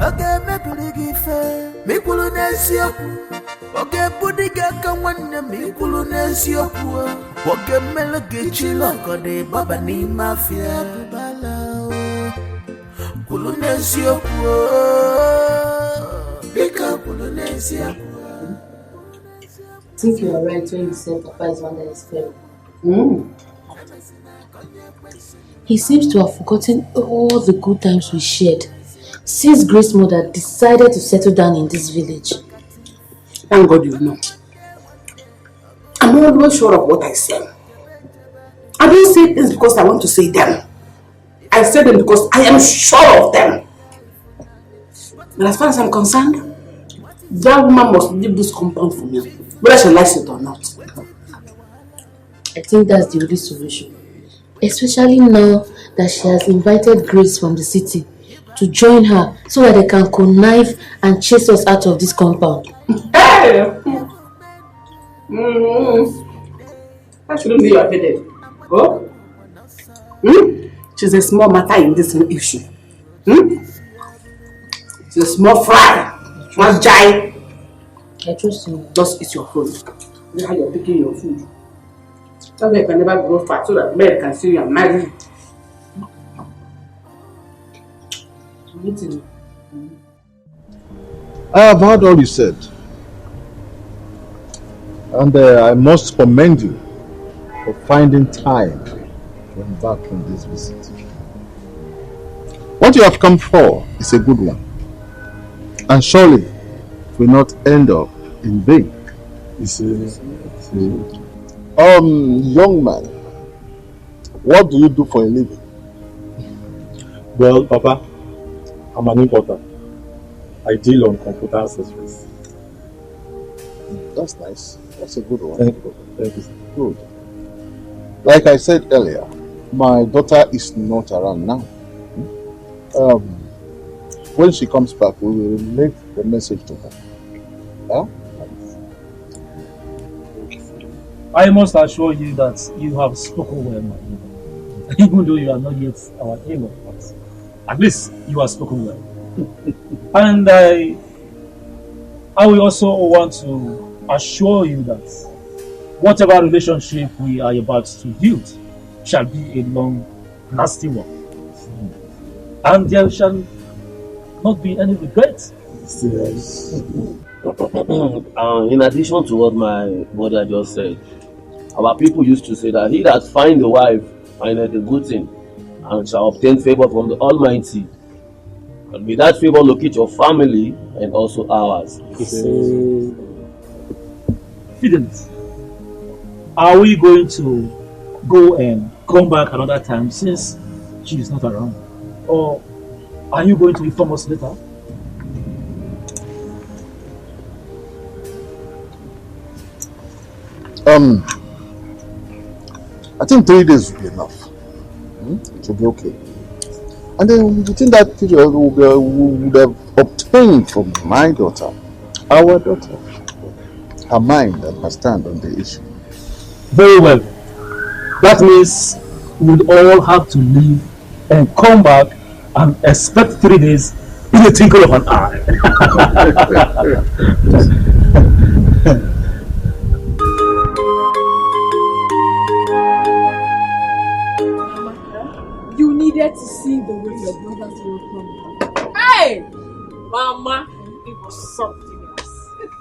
I think you are right when you said Papa is one that is fair. He seems to have forgotten all the good times we shared since Grace's mother decided to settle down in this village. Thank God you know. I'm always sure of what I say. I don't say things because I want to say them. I say them because I am sure of them. But as far as I'm concerned, that woman must leave this compound for me, whether she likes it or not. I think that's the only solution. Especially now that she has invited Grace from the city to join her so that they can connive and chase us out of this compound. Hey! That shouldn't be your headache. Oh? She's a small matter in this issue. She's a small fry. Not giant. I trust you. Just eat your food. That's how you're picking your food. That way you can never grow fat so that men can see you and marry you. I have heard all you said. And I must commend you for finding time to embark on this visit. What you have come for is a good one. And surely it will not end up in vain. You see. Young man, what do you do for a living? Well, Papa, I'm an importer. I deal on computer accessories. That's nice. That's a good one. Thank you. Thank you. Good. Like I said earlier, my daughter is not around now. When she comes back, we will relate the message to her. Huh? I must assure you that you have spoken well, my neighbor. Even though you are not yet our neighbor, but at least you have spoken well. And I will also want to assure you that whatever relationship we are about to build shall be a long-lasting one. And there shall not be any regret. Yes. In addition to what my mother just said, our people used to say that he that finds a wife findeth a good thing and shall obtain favor from the Almighty. And with that favor locate your family and also ours. Fidelis, are we going to go and come back another time since she is not around? Or are you going to inform us later? I think 3 days will be enough. It will be okay. And then within that period, we would have obtained from my daughter, our daughter, her mind and her stand on the issue. Very well. That means we would all have to leave and come back and expect 3 days in a twinkle of an eye. You needed to see the way your brothers were from. Hey! Mama, it was something else.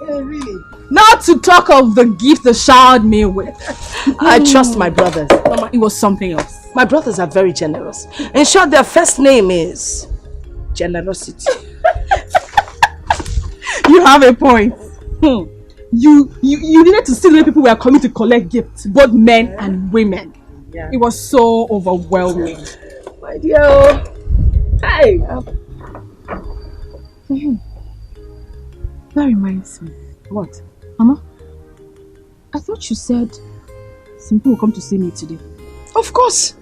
Really? Not to talk of the gift they showered me with. I trust my brothers. Mama, it was something else. My brothers are very generous. In short, their first name is generosity. You have a point. You needed to see the way people were coming to collect gifts, both men and women. Yeah. It was so overwhelming. My dear. Hey. That reminds me. What? Mama, I thought you said some people will come to see me today. Of course.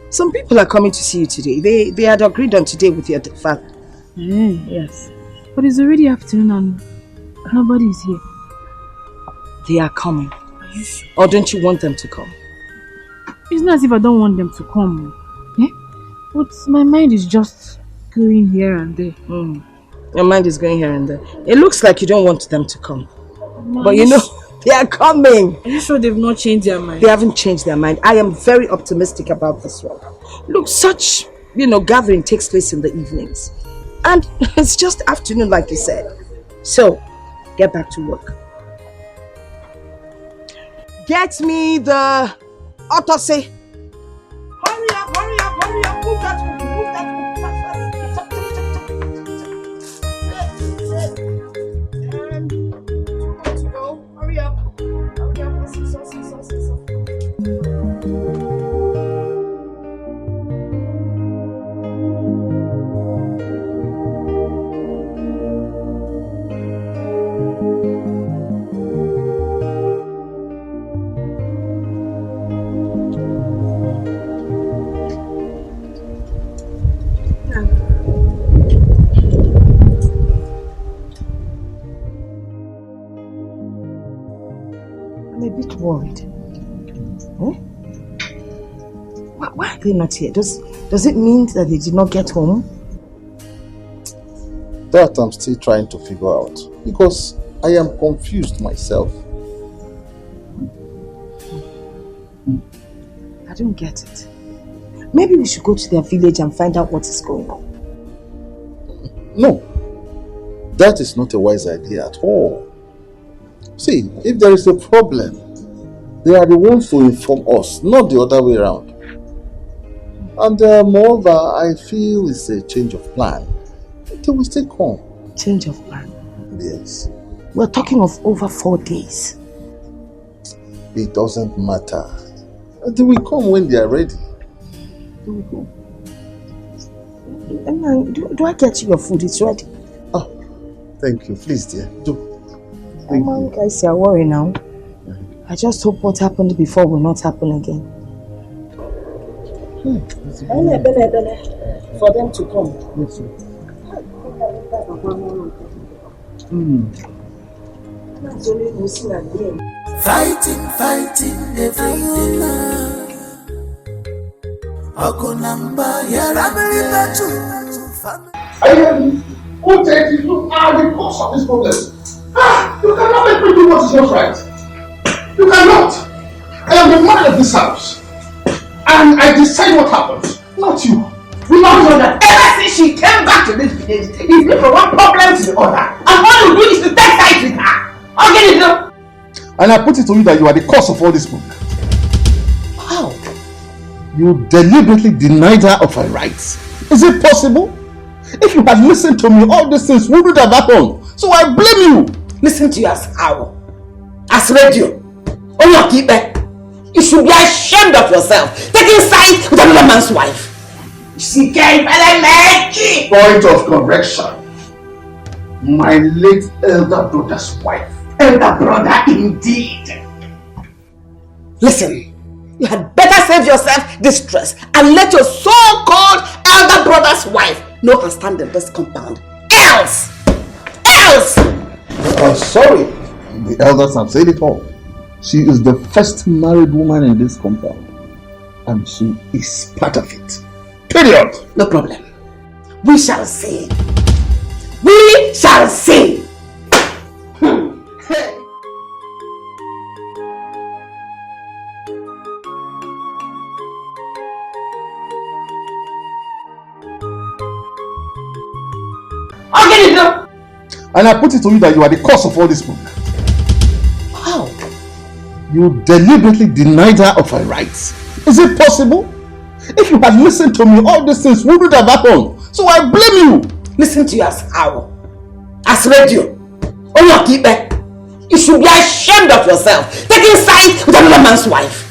Some people are coming to see you today. They had agreed on today with your father. Yes. But it's already afternoon and nobody is here. They are coming. Or don't you want them to come? It's not as if I don't want them to come. Yeah? But my mind is just going here and there. Your mind is going here and there. It looks like you don't want them to come. Mom, but you know, they are coming. Are you sure they've not changed their mind? They haven't changed their mind. I am very optimistic about this one. Look, such, gathering takes place in the evenings. And it's just afternoon, like you said. So, get back to work. Get me the autopsy. Hurry up, hurry up, hurry up. Move that one, move that one. And 2 more to go. Hurry up. Hurry up. I'm a bit worried. Why are they not here? Does it mean that they did not get home? That I'm still trying to figure out, because I am confused myself. I don't get it. Maybe we should go to their village and find out what is going on. No, that is not a wise idea at all. See, if there is a problem, they are the ones to inform us, not the other way around. And moreover, I feel it's a change of plan. They will stay calm. Change of plan? Yes. We're talking of over 4 days. It doesn't matter. They will come when they are ready. They will come. Do I get you your food? It's ready. Oh, thank you. Please, dear. Do. Come on, guys, you're worried now. I just hope what happened before will not happen again. For them to come. Yes, sir. Fighting every day. Who takes you are the cause of this problem? You cannot make me do what is not right. You cannot. I am the man of this house. And I decide what happens, not you. We all know that ever since she came back to this village, it's been from one problem to the other. And all you do is to take sides with her. I'll get it now. And I put it to you that you are the cause of all this problem. How? You deliberately denied her of her rights. Is it possible? If you had listened to me, all these things wouldn't have happened. So I blame you. Listen to you as how? As radio. Oh, you keep it. You should be ashamed of yourself. Taking sides with another man's wife. She can't make Point of correction. My late elder brother's wife. Elder brother indeed. Listen, you had better save yourself this stress and let your so-called elder brother's wife know and stand in this compound. Else! Sorry. The elders have said it all. She is the first married woman in this compound. and she is part of it. Period. No problem. We shall see. We shall see. And I put it to you that you are the cause of all this problem. How? You deliberately denied her of her rights. Is it possible? If you had listened to me, all these things wouldn't have happened. So I blame you. Listen to you as how? As radio. Oh, your keeper. You should be ashamed of yourself. Taking sides with another man's wife.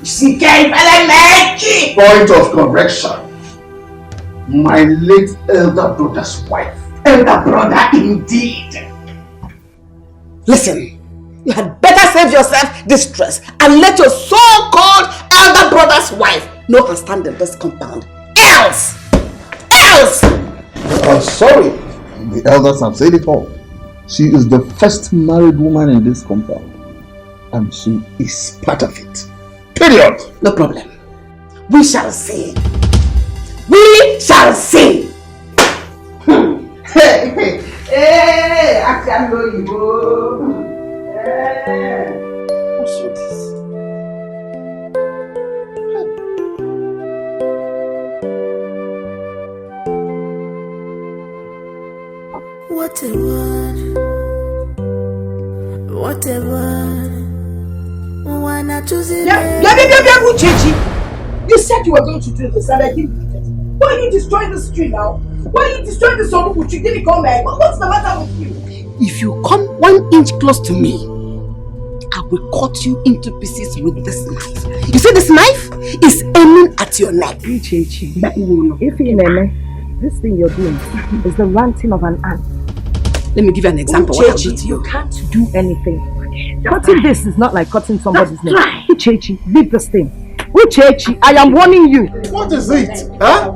She came and Point of correction. My late elder brother's wife. Elder brother indeed. Listen, you had better save yourself this stress and let your so-called elder brother's wife know and stand in this compound. Else! Sorry. The elders have said it all. She is the first married woman in this compound. And she is part of it. Period. No problem. We shall see. We shall see. Hey, I can know you. What's this? What a word. What a word. Wanna choose it. You said you were going to do this and I didn't do it. Why are you destroying the street now? Why are you destroying the song which you didn't come back? What's the matter with you? If you come 1 inch close to me, I will cut you into pieces with this knife. You see this knife is aiming at your neck. If you know, this thing you're doing is the ranting of an ant. Let me give you an example. What I did to you. You can't do anything. Cutting this is not like cutting somebody's neck. Uchechi, leave this thing. Uchechi, I am warning you. What is it? Huh?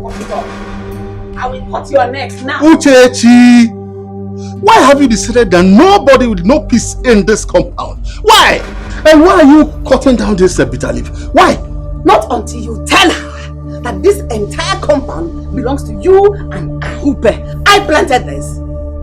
I will cut your neck now. Uchechi, why have you decided that nobody with no peace in this compound? Why? And why are you cutting down this bitter leaf? Why? Not until you tell her that this entire compound belongs to you and I. I planted this.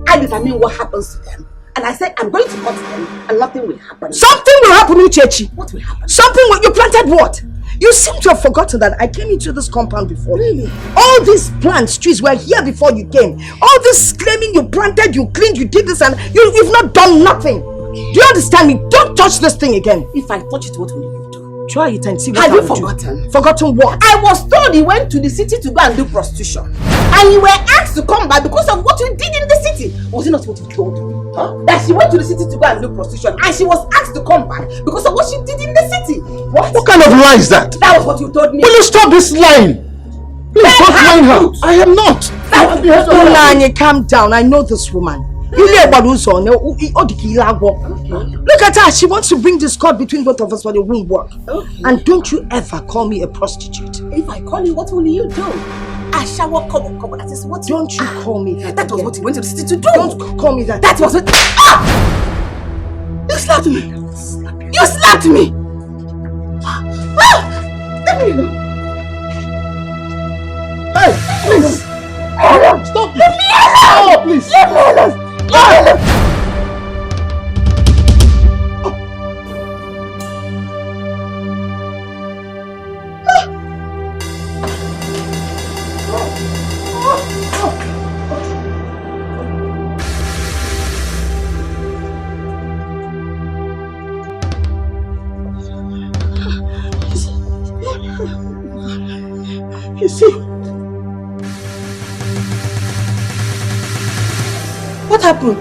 I determine what happens to them. And I said I'm going to cut them and nothing will happen. Something will happen, Uchechi. What will happen? Something will. You planted what? You seem to have forgotten that I came into this compound before. Really? All these plants, trees were here before you came. All this claiming you planted, you cleaned, you did this and you've not done nothing. Do you understand me? Don't touch this thing again. If I touch it, what will you do? Try it and see what Have I you will forgotten? do. Forgotten what? I was told he went to the city to go and do prostitution. And you were asked to come back because of what you did in the city. Was it not what you told me? Huh? That she went to the city to go and do prostitution and she was asked to come back because of what she did in the city. What? What kind of lie is that? That was what you told me. Will you stop this lying? Please don't lie her. I am not. Unanye, calm down. I know this woman. Look at her. She wants to bring discord between both of us, but it won't work. And don't you ever call me a prostitute. If I call you, what will you do? I shower cover. That is what you... Don't you call me that. That was what you went to the city to do. Don't call me that. That was what... Ah! You slapped me. You slapped me. Ah! Let me know. Hey, please. Stop. Leave me alone. Oh, please. Leave me alone. You see? What happened?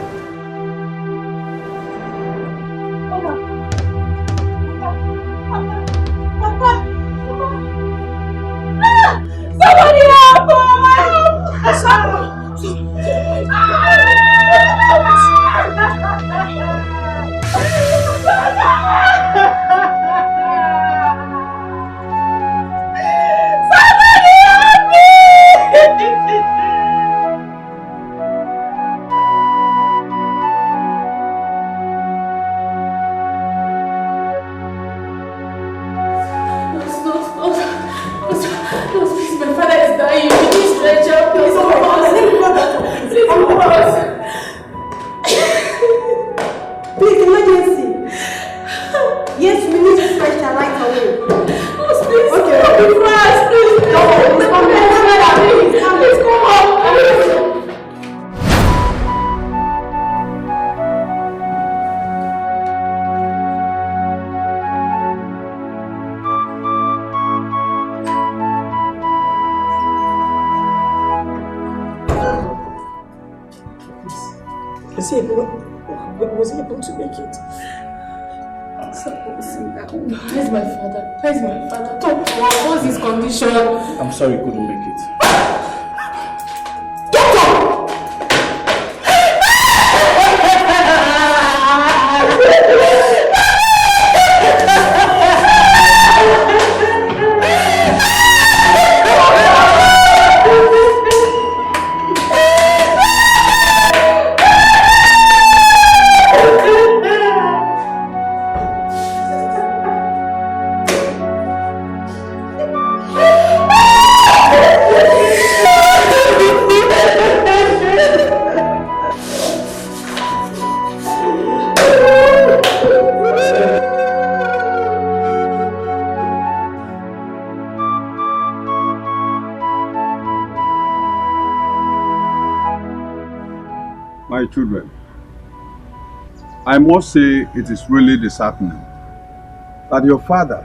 Somebody help! Was he able to make it? Where's my father? Where's my father? Talk to us. What's his condition? I'm sorry he couldn't make it. My children, I must say it is really disheartening that your father,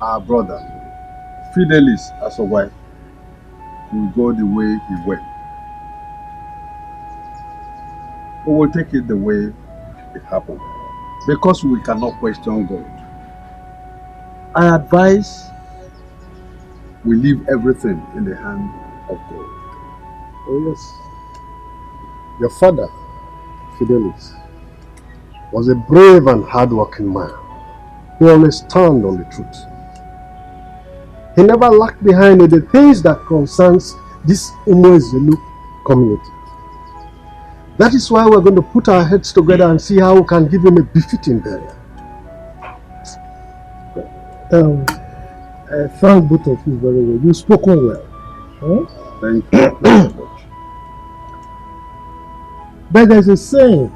our brother, Fidelis as a wife, will go the way he went. We will take it the way it happened, because we cannot question God. I advise we leave everything in the hand of God. Oh yes. Your father, Fidelis, was a brave and hard-working man who always stand on the truth. He never lagged behind in the things that concerns this Umwezelu community. That is why we're going to put our heads together and see how we can give him a befitting burial. I thank both of you very well. You've spoken well. Huh? Thank you very much. But there's a saying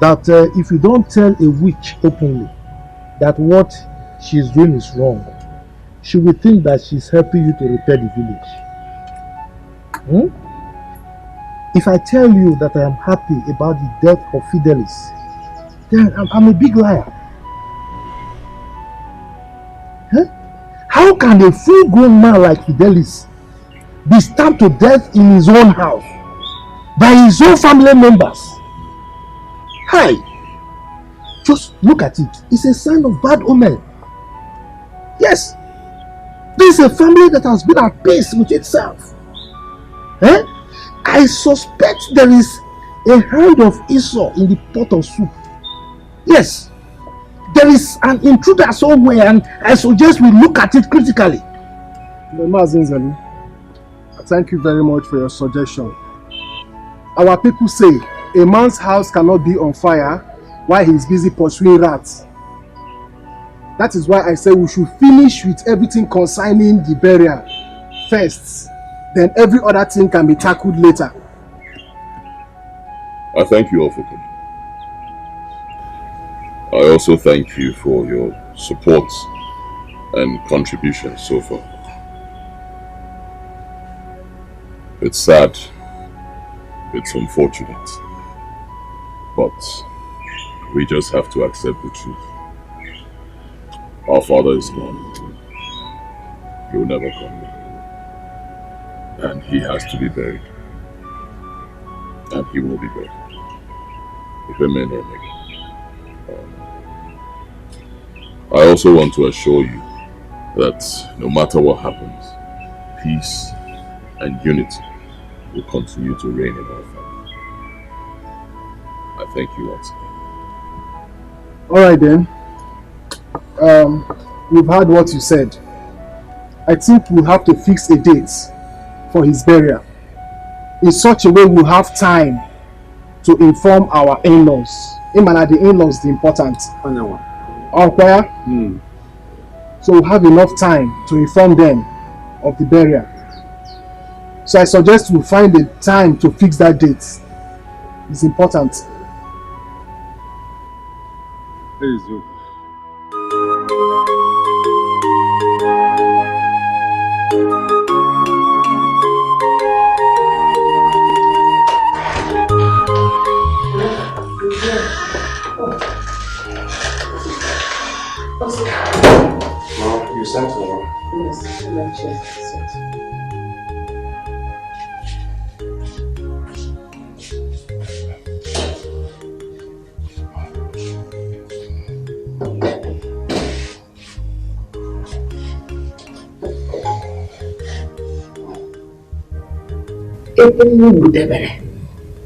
that if you don't tell a witch openly that what she's doing is wrong, she will think that she's helping you to repair the village. If I tell you that I am happy about the death of Fidelis, then I'm a big liar. How can a full-grown man like Fidelis be stabbed to death in his own house by his own family members? Hi! Just look at it. It's a sign of bad omen. Yes. This is a family that has been at peace with itself. I suspect there is a hand of Esau in the pot of soup. Yes. There is an intruder somewhere, and I suggest we look at it critically. Mazinzali, thank you very much for your suggestion. Our people say a man's house cannot be on fire while he is busy pursuing rats. That is why I say we should finish with everything concerning the burial first. Then every other thing can be tackled later. I thank you all for coming. I also thank you for your support and contributions so far. It's sad, it's unfortunate, but we just have to accept the truth. Our father is gone. He will never come back. And he has to be buried. And he will be buried. If a man or a I also want to assure you that no matter what happens, peace and unity will continue to reign in our family. I thank you once again. Alright then. We've heard what you said. I think we'll have to fix a date for his burial. In such a way we'll have time to inform our in-laws. The in-laws the important. So we'll have enough time to inform them of the burial. So I suggest we find a time to fix that date. It's important. Please do. You sent for her? Yes,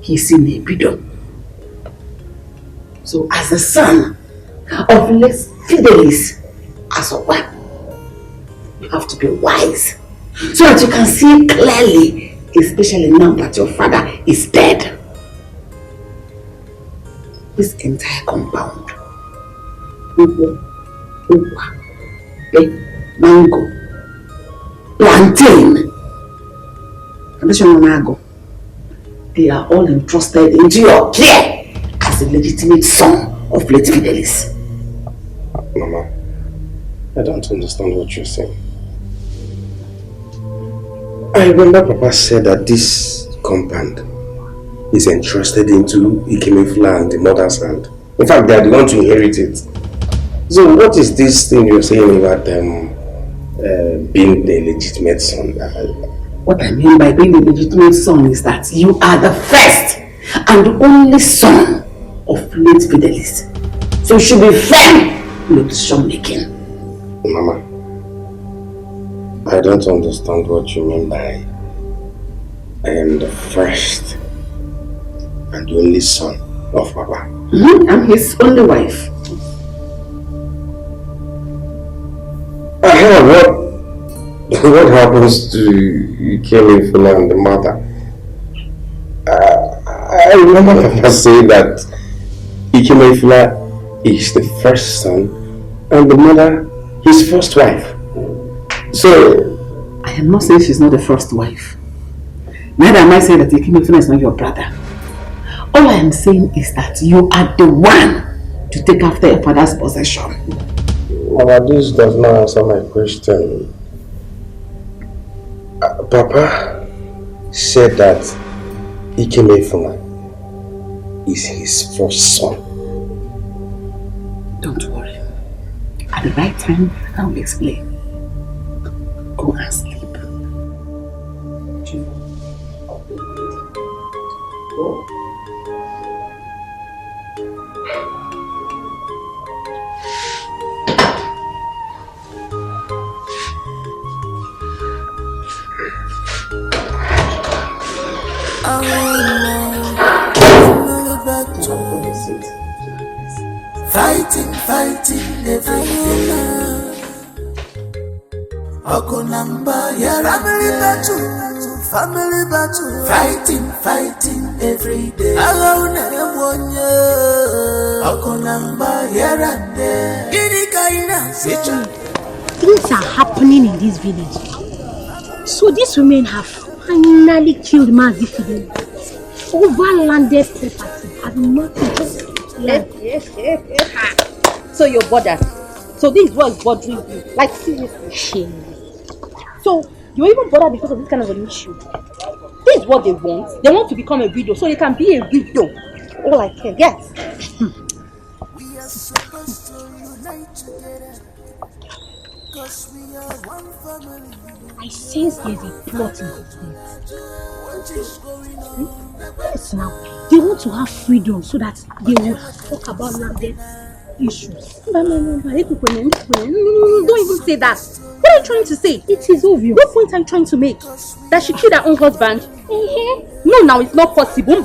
he's in a bidon. So as the son of less Fidelis as a one, you have to be wise so that you can see clearly, especially now that your father is dead. This entire compound, mango, plantain, and this one, they are all entrusted into your care as a legitimate son of late Fidelis. Mama, I don't understand what you're saying. I remember Papa said that this compound is entrusted into Ikemefula and the mother's hand. In fact, they are the ones to inherit it. So what is this thing you're saying about being the legitimate son? What I mean by being the legitimate son is that you are the first and the only son of late Fidelis. So you should be firm in your decision making. Mama, I don't understand what you mean by I am the first and the only son of Papa. I'm his only wife. What happens to Ikemefula and the mother? I remember Papa saying that Ikemefula is the first son and the mother his first wife. So I am not saying she's not the first wife. Neither am I saying that Ikemefula is not your brother. All I am saying is that you are the one to take after your father's possession. Mama, this does not answer my question. Papa said that Ikemefula is his first son. Don't worry. At the right time, I will explain. Go and sleep. Go. Fighting every day. Okonamba, family battle. Fighting every day. Okonamba, here and there. Things are happening in this village. So these women have finally killed Mazi Fidel over landed property. I've not just So you're bothered. So this is what's bothering you. Like seriously. So you're even bothered because of this kind of an issue. This is what they want. They want to become a widow so they can be a widow. All I can get. We are supposed to unite together. Cause we are one family. I sense there's a plot in this. Yes, now they want to have freedom so that they will talk about landed issues. No, don't even say that. What are you trying to say? It is obvious. What point are you trying to make? That she killed her own husband? No, now it's not possible.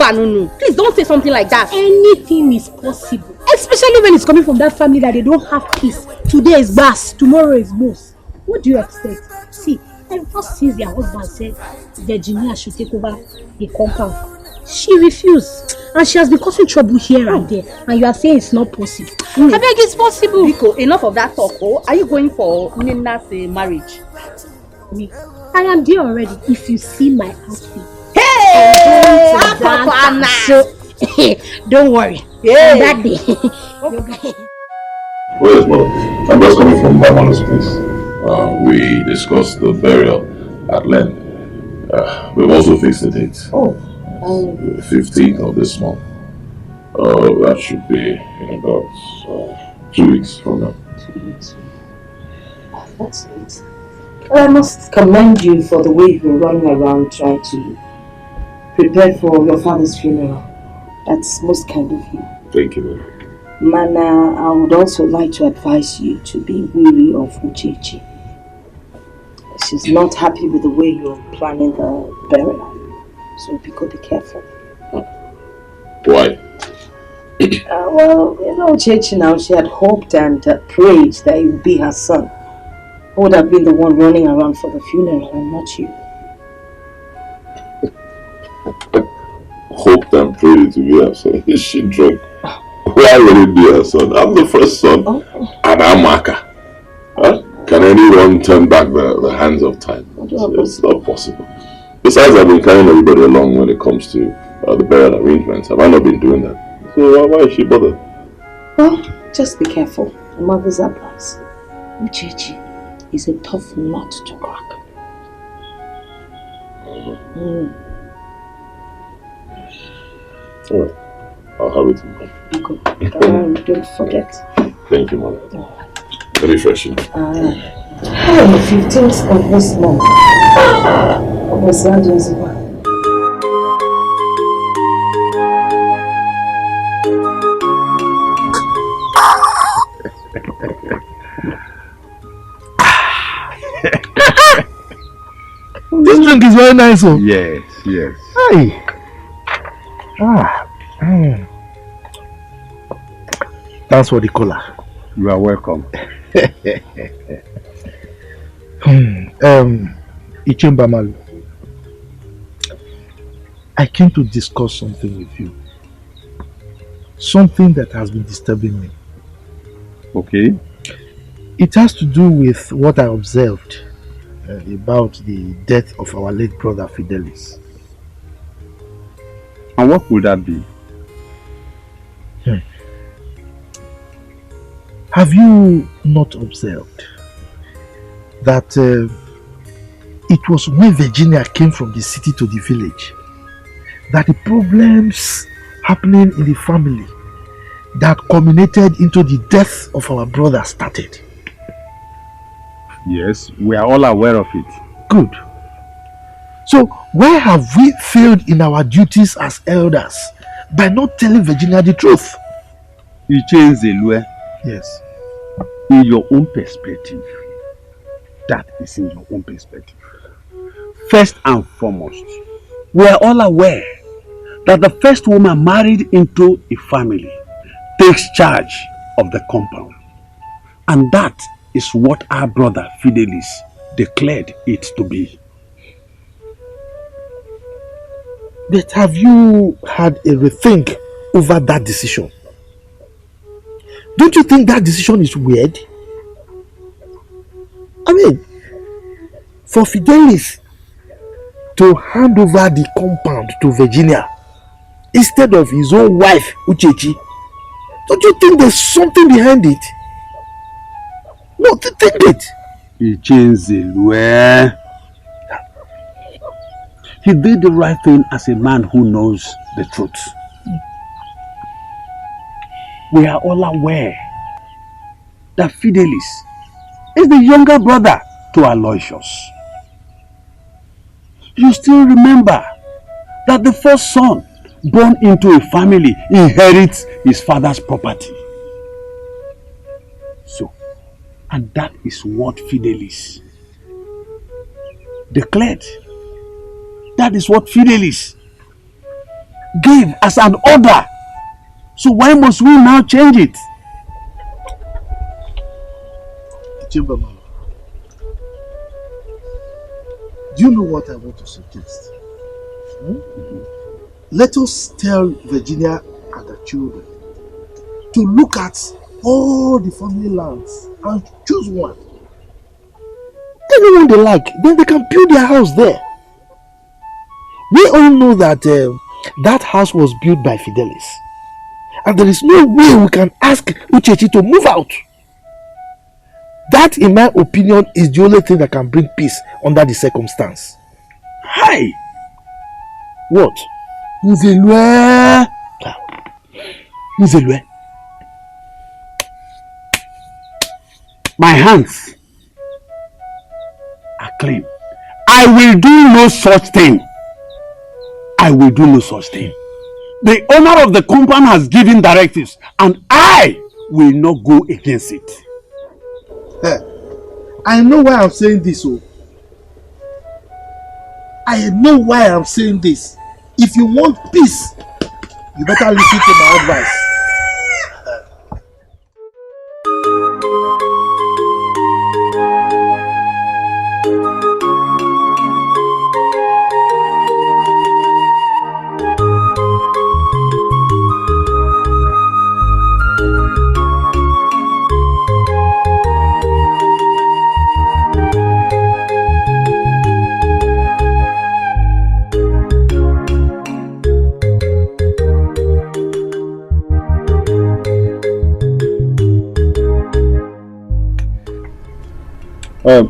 Please don't say something like that. Anything is possible. Especially when it's coming from that family that they don't have peace. Today is Bass, tomorrow is Moose. What do you expect? See, ever since their husband said Virginia should take over the compound, she refused. And she has been causing trouble here and there. And you are saying it's not possible. I beg, it's possible. Biko, enough of that talk. Oh, are you going for Nina's marriage? Me, I am there already. If you see my outfit. Hey! So, don't worry. Yeah. That day. Well, yes, mother. I'm just coming from my mother's place. We discussed the burial at length. We've also fixed the date. The 15th of this month. That should be in about 2 weeks from now. 2 weeks. That's it. I must commend you for the way you've been running around trying to prepare for your father's funeral. That's most kind of you. Thank you, ma'am. Mana, I would also like to advise you to be wary of Uchechi. She's not happy with the way you're planning the burial. So Biko, be careful. Why? Well, you know, Chechi now, she had hoped and prayed that he would be her son. Who would have been the one running around for the funeral and not you. Hoped and prayed to be her son. Is she drunk? Why would it be her son? I'm the first son. And I'm Aka. Huh? Can anyone turn back the hands of time? It's not possible. Besides, I've been carrying everybody along when it comes to the burial arrangements. Have I not been doing that? So why is she bothered? Well, just be careful. The mother's advice. Uchechi is a tough nut to crack. Alright. I'll have it in mind. Don't forget. Thank you, Mother. Very refreshing. 15th of this month. This drink is very nice. Oh. Yes, yes. Hi. Thanks for the cola. You are welcome. Ichembamalu, I came to discuss something with you. Something that has been disturbing me. Okay. It has to do with what I observed about the death of our late brother Fidelis. And what would that be? Have you not observed that it was when Virginia came from the city to the village that the problems happening in the family that culminated into the death of our brother started? Yes, we are all aware of it. Good. So why have we failed in our duties as elders by not telling Virginia the truth? You change the law. Yes. In your own perspective. That is in your own perspective. First and foremost, we are all aware that the first woman married into a family takes charge of the compound. And that is what our brother Fidelis declared it to be. But have you had a rethink over that decision? Don't you think that decision is weird? I mean, for Fidelis to hand over the compound to Virginia instead of his own wife, Uchechi, don't you think there's something behind it? No, think it. He changed the law. He did the right thing as a man who knows the truth. We are all aware that Fidelis is the younger brother to Aloysius. You still remember that the first son born into a family inherits his father's property. So, and that is what Fidelis declared. That is what Fidelis gave as an order. So why must we now change it? Chamberlain, do you know what I want to suggest? Let us tell Virginia and the children to look at all the family lands and choose one. Anyone they like, then they can build their house there. We all know that that house was built by Fidelis. And there is no way we can ask Uchechi to move out. That, in my opinion, is the only thing that can bring peace under the circumstance. Hi! What? Nzelwe! Nzelwe. My hands are clean. I will do no such thing. I will do no such thing. The owner of the compound has given directives and I will not go against it. I know why I'm saying this. I know why I'm saying this. If you want peace, you better listen to my advice.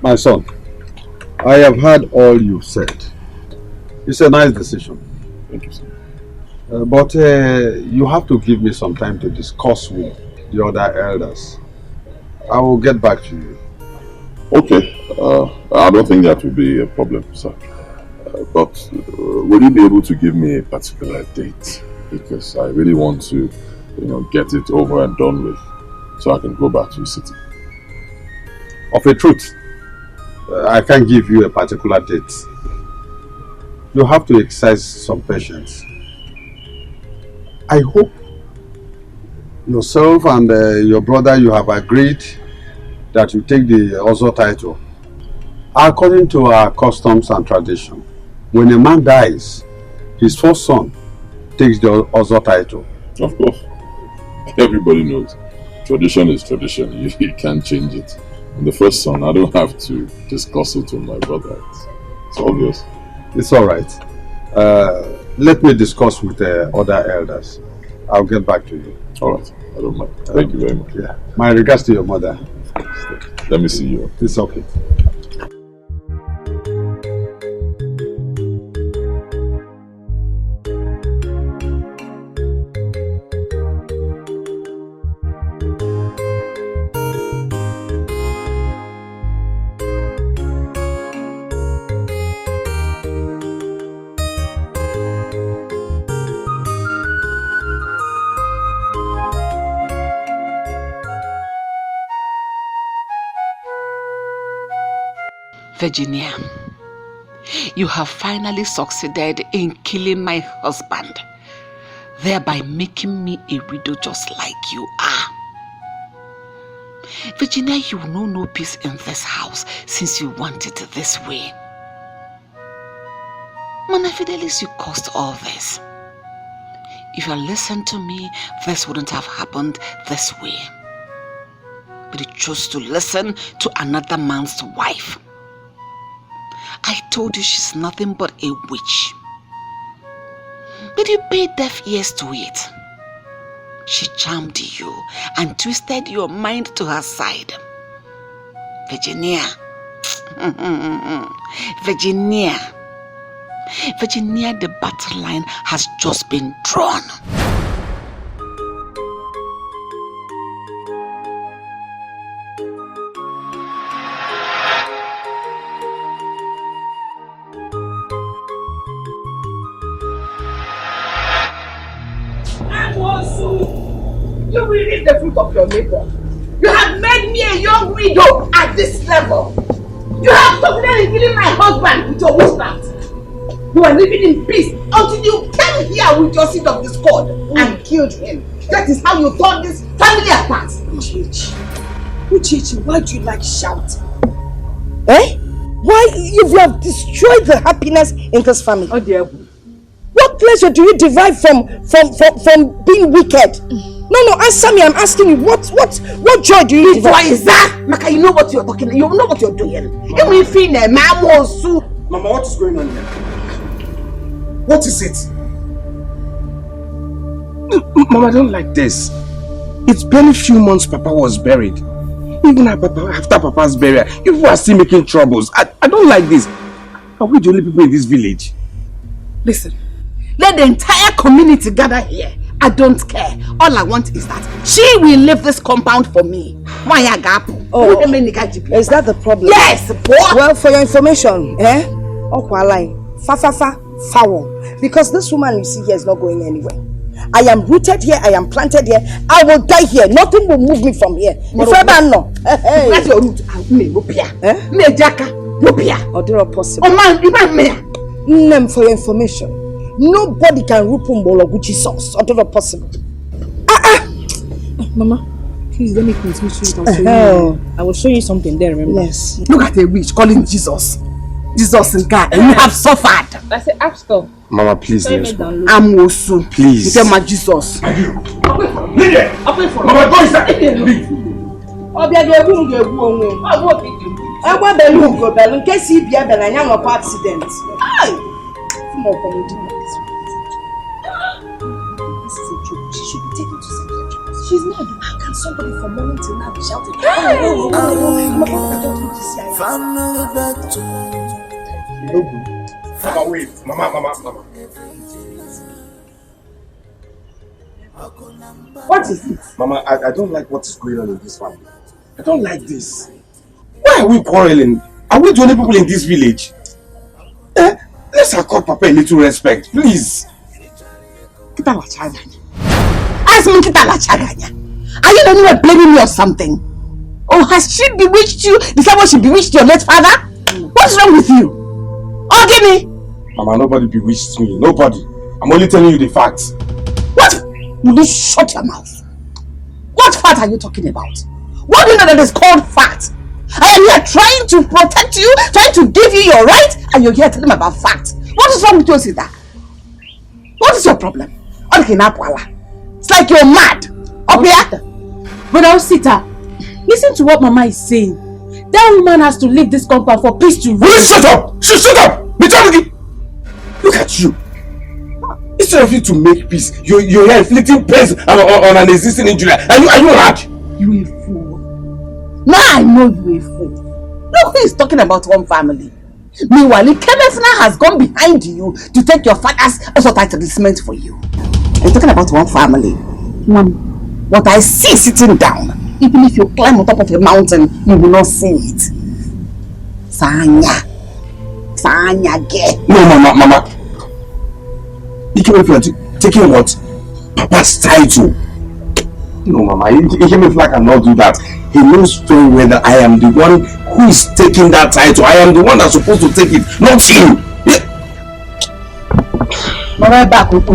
My son, I have heard all you said. It's a nice decision. Thank you, sir. But you have to give me some time to discuss with the other elders. I will get back to you. Okay. I don't think that will be a problem, sir. But will you be able to give me a particular date? Because I really want to, get it over and done with, so I can go back to the city. Of a truth, I can't give you a particular date. You have to exercise some patience. I hope yourself and your brother, you have agreed that you take the Ozo title. According to our customs and tradition, when a man dies, his first son takes the Ozo title. Of course. Everybody knows. Tradition is tradition. You can't change it. And the first son, I don't have to discuss it with my brother. It's obvious. It's all right. Let me discuss with the other elders. I'll get back to you. All right. I don't mind. Thank you very much. Yeah. My regards to your mother. Let me see you. It's okay. Virginia, you have finally succeeded in killing my husband, thereby making me a widow just like you are. Virginia, you will know no peace in this house since you want it this way. Mana Fidelis, you caused all this. If you had listened to me, this wouldn't have happened this way. But you chose to listen to another man's wife. I told you she's nothing but a witch. But you paid deaf ears to it. She charmed you and twisted your mind to her side. Virginia. Virginia, the battle line has just been drawn. You will reap the fruit of your labor. You have made me a young widow at this level. You have succeeded in killing my husband with your witchcraft. You are living in peace until you came here with your seed of discord and killed him. That is how you tore this family apart. Uchechi, why do you like shouting? Eh? Why you have destroyed the happiness in this family? Oh dear. What pleasure do you derive from being wicked? No, answer me. I'm asking you. What joy do you derive? Why is that? Maka, you know what you're talking. You know what you're doing. Mama, what is going on here? What is it? Mama, I don't like this. It's barely few months Papa was buried. Even after Papa's burial, you are still making troubles. I don't like this. Are we the only people in this village? Listen, let the entire community gather here. I don't care. All I want is that she will leave this compound for me. Why I gap? Oh, is that the problem? Yes. Well, for your information, foul. Because this woman you see here is not going anywhere. I am rooted here. I am planted here. I will die here. Nothing will move me from here. If ever no. That's your root. Me Jaka. Or possible. Oh man, for your information, Nobody can rope Mbologuchi sauce. Not ever possible. Mama, please let me continue to I will show you something there, remember? Yes. Look at the witch calling Jesus. Jesus in God. And you have suffered. I said, ask her. Mama, please, let's go. I'm also. Please. You tell my Jesus. Mama, go inside. In case he be a accident. This is a joke. She should be taken to psychiatrist. She's not. How can somebody from morning till now be shouting? Family battle. Mama, wait. Mama. What is it? Mama, I don't like what is going on in this family. I don't like this. Why are we quarreling? Are we the only people in this village? Let's accord Papa a little respect, please. Are you anywhere blaming me or something? Or has she bewitched you the same way she bewitched your late father? What's wrong with you? Oh, give me! Mama, nobody bewitched me. Nobody. I'm only telling you the facts. What? Will you shut your mouth? What fact are you talking about? What do you know that is called fact? I am here trying to protect you, trying to give you your right, and you're here telling me about fact. What is wrong with you, Sita? What is your problem? It's like you're mad. Up here? But Osita, listen to what Mama is saying. That woman has to leave this compound for peace to reign. Will you shut up? Shut up! Look at you. Instead of you to make peace, you're here inflicting pain on an existing injury. Are you mad? You a fool. Now I know you a fool. Look who is talking about one family. Meanwhile, Kemefna has gone behind you to take your father's advertisement for you. You're talking about one family. What I see sitting down, even if you climb on top of a mountain, you will not see it. Sanya ge. No, Mama. Ikemefla taking what? Papa's title. No, Mama. Ikemefla cannot do that. He knows very well that I am the one who is taking that title. I am the one that's supposed to take it, not him. Mama, back with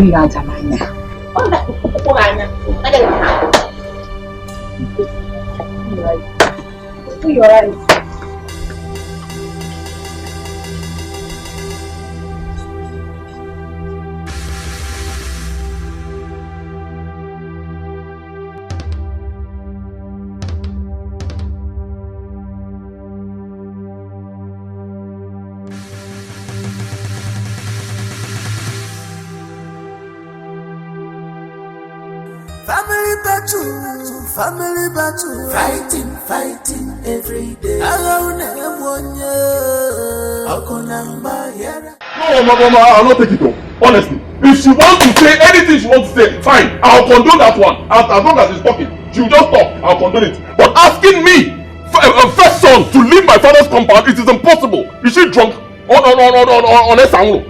your eyes. Family battle, fighting every day. No, Mama, I'll not take it home. Honestly, if she wants to say anything she wants to say, fine, I'll condone that one. As long as she's talking, she'll just talk. I'll condone it. But asking me, first son, to leave my father's compound, it is impossible. Is she drunk? On Escalating?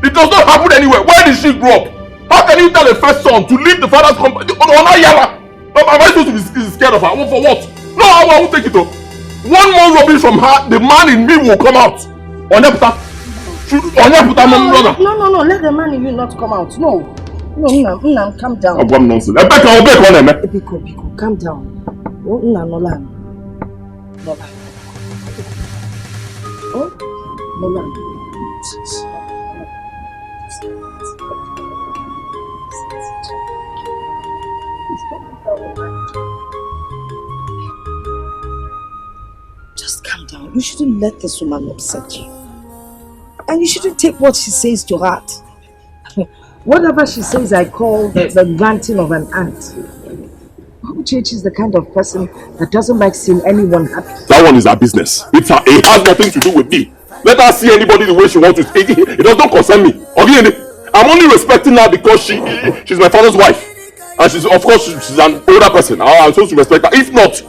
It does not happen anywhere. Where did she grow up? How can you tell a first son to leave the father's compound? Am I supposed to be scared of her? For what? No, I won't take it though. One more rubbish from her, the man in me will come out. No, let the man in you not come out. No, calm down. I'm nonsense. Biko, calm down. Nolan. Just calm down. You shouldn't let this woman upset you. And you shouldn't take what she says to heart. Whatever she says, I call the ranting of an ant. Uchechi is the kind of person that doesn't like seeing anyone happy. That one is her business. It has nothing to do with me. Let her see anybody the way she wants to. It does not concern me. I'm only respecting her because she's my father's wife. And she's an older person. I'm supposed to respect her. If not,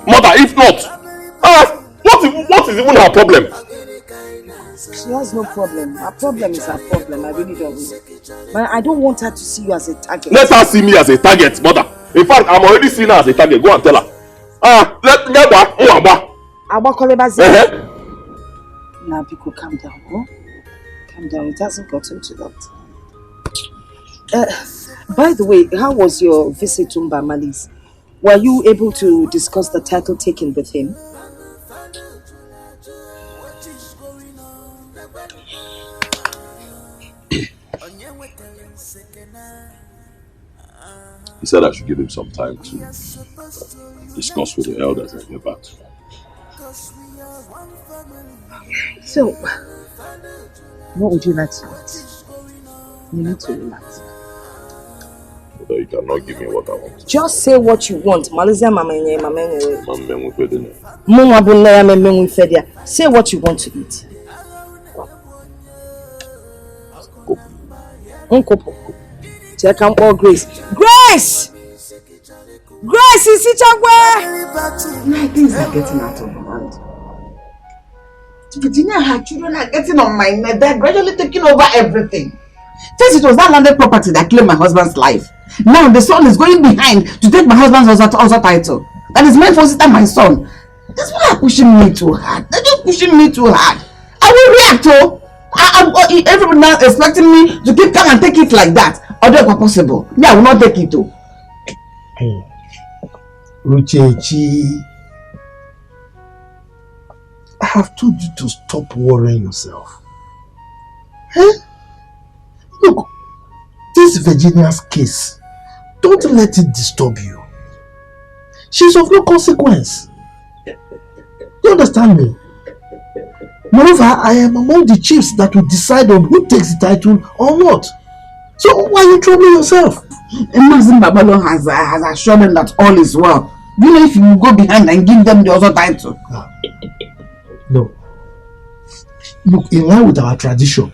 what is even her problem? She has no problem. Her problem is her problem. I really don't know. But I don't want her to see you as a target. Let her see me as a target, mother. In fact, I'm already seeing her as a target. Go and tell her. Now, people, calm down. Calm down. It hasn't gotten to that. By the way, how was your visit to Mbamali's? Were you able to discuss the title taken with him? He said I should give him some time to discuss with the elders and get back to him. So, what would you like to eat? You need to relax. But you cannot give me what I want. Just say what you want. Say what you want to eat. Unkopo. Check out all Grace. Grace! Grace is it My things are getting out of hand. Virginia, her children are getting on my neck. They're gradually taking over everything. First, it was that landed property that claimed my husband's life. Now the son is going behind to take my husband's other title. That is meant for sister my son. That's why they're pushing me too hard. They're just pushing me too hard. I will react, oh. Everybody now expecting me to keep calm and take it like that. Although it's possible. Me, I will not take it, oh. Hey, Uchechi, I have told you to stop worrying yourself. Eh? Look, this Virginia's case, don't let it disturb you. She's of no consequence. You understand me? Moreover, I am among the chiefs that will decide on who takes the title or not. So why are you troubling yourself? Mazin Babalo has assured them that all is well. Do you know if you will go behind and give them the other title? No. Look, in line with our tradition,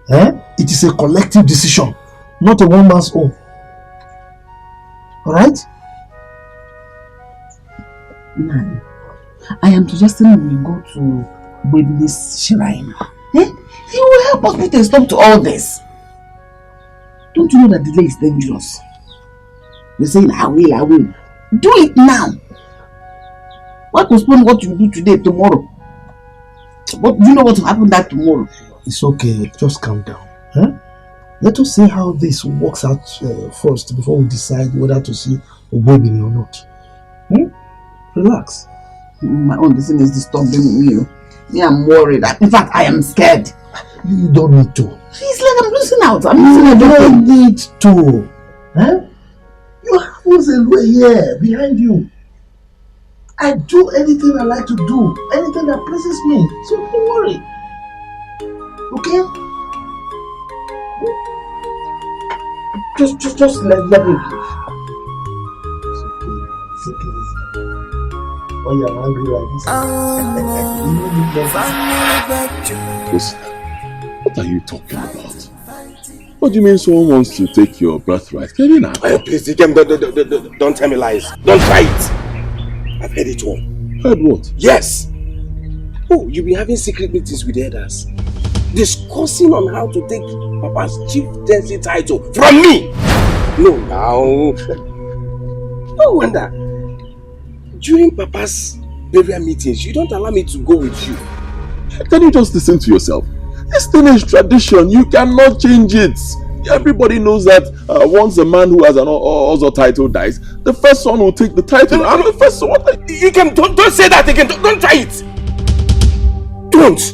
it is a collective decision, not a one man's own. Alright? No. I am suggesting we go to Baby's shrine. He will help us put a stop to all this. Don't you know that delay is dangerous? You're saying, I will. Do it now. Why postpone what you do today, tomorrow? But do you know what will happen that tomorrow? It's okay, just calm down. Let us see how this works out first before we decide whether to see a baby or not. Relax. My own decision is disturbing me. Me, I'm worried. In fact, I am scared. You don't need to. It's like I'm losing out. You don't need to. You have Uzelwe here behind you. I do anything I like to do, anything that pleases me. So don't worry. Okay? Just let me be. It's okay. When you're angry like this, what are you talking about? What do you mean someone wants to take your birthright? Kevin, please, don't tell me lies. Don't try it. I've heard it all. Heard what? Yes. Oh, you've been having secret meetings with the elders, discussing on how to take Papa's chieftaincy title from me. No, now. No wonder. During Papa's burial meetings, you don't allow me to go with you. Can you just listen to yourself? This thing is tradition. You cannot change it. Everybody knows that once a man who has an other title dies, the first son will take the title. I'm the first one. You can don't say that again. Don't try it. Don't.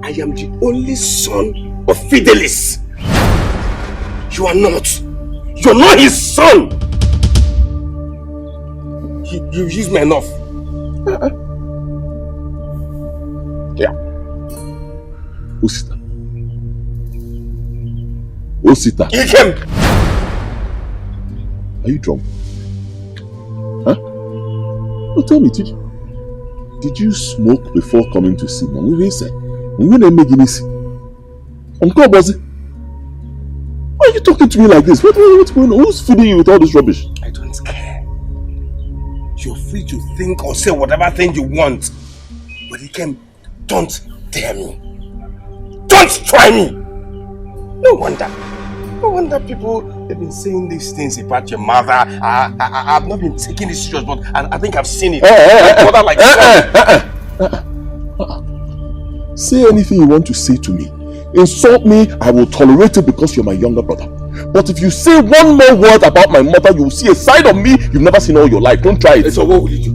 I am the only son of Fidelis. You are not. You're not his son. You used me enough. Yeah. Osita. Osita. Are you drunk? Huh? No, tell me, did you smoke before coming to see me? What said? Why are you talking to me like this? What's going on? Who's feeding you with all this rubbish? I don't care. You're free to think or say whatever thing you want. But don't dare me. Don't try me. No wonder people have been saying these things about your mother. I've not been taking this serious, but I think I've seen it. Say anything you want to say to me. Insult me, I will tolerate it because you're my younger brother. But if you say one more word about my mother, you will see a side of me you've never seen all your life. Don't try it. So what will you do?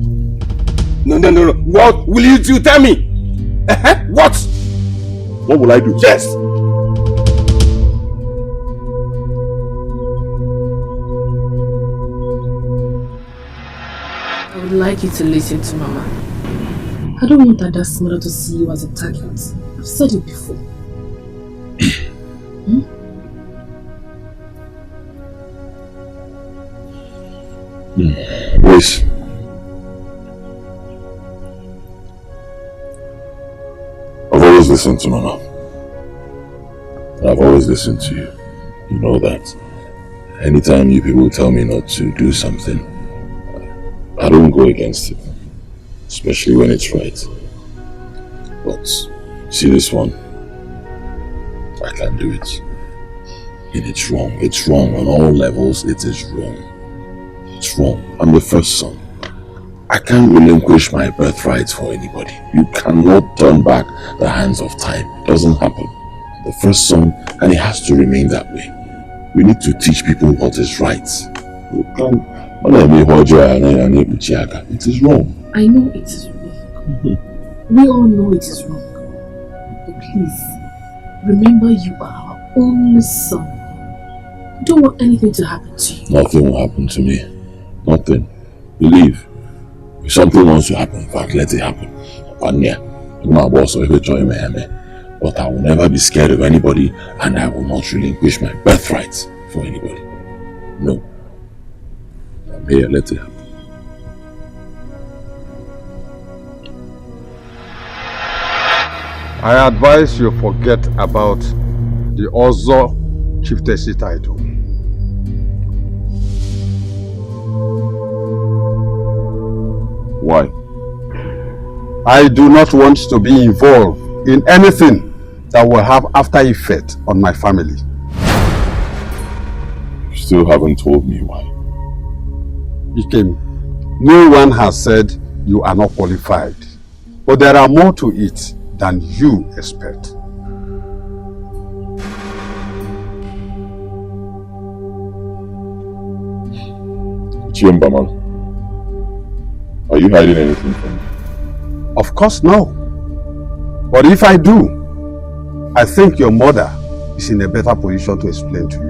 No. What will you do? Tell me. What? What will I do? Yes. I would like you to listen to Mama. I don't want Ada's mother to see you as a target. I've said it before. Grace. I've always listened to Mama. I've always listened to you. You know that. Anytime you people tell me not to do something, I don't go against it. Especially when it's right. But, see this one? I can't do it. And it's wrong. It's wrong on all levels. It is wrong. It's wrong. I'm the first son. I can't relinquish my birthright for anybody. You cannot turn back the hands of time. It doesn't happen. The first son, and it has to remain that way. We need to teach people what is right. You can't. It is wrong. I know it is wrong. We all know it is wrong. But please, remember you are our only son. We don't want anything to happen to you. Nothing will happen to me. Nothing. Believe. If something wants to happen, in fact, let it happen. But I will never be scared of anybody, and I will not relinquish my birthright for anybody. No. I'm here, let it happen. I advise you forget about the Ozo chieftaincy title. Why? I do not want to be involved in anything that will have after effect on my family. You still haven't told me why. Ikem, no one has said you are not qualified, but there are more to it than you expect. Chiembaman, are you hiding anything from me? Of course no. But if I do, I think your mother is in a better position to explain to you.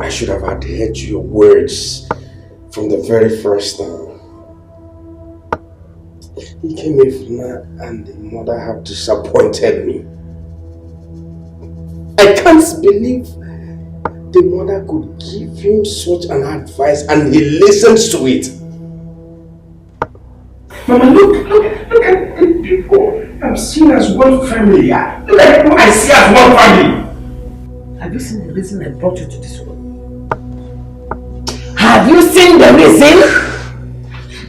I should have adhered to your words from the very first time. He came in and the mother have disappointed me. I can't believe the mother could give him such an advice and he listens to it. Mama, look at the people I'm seeing as one family. Look at who I see as one family. Have you seen the reason I brought you to this world? Have you seen the reason?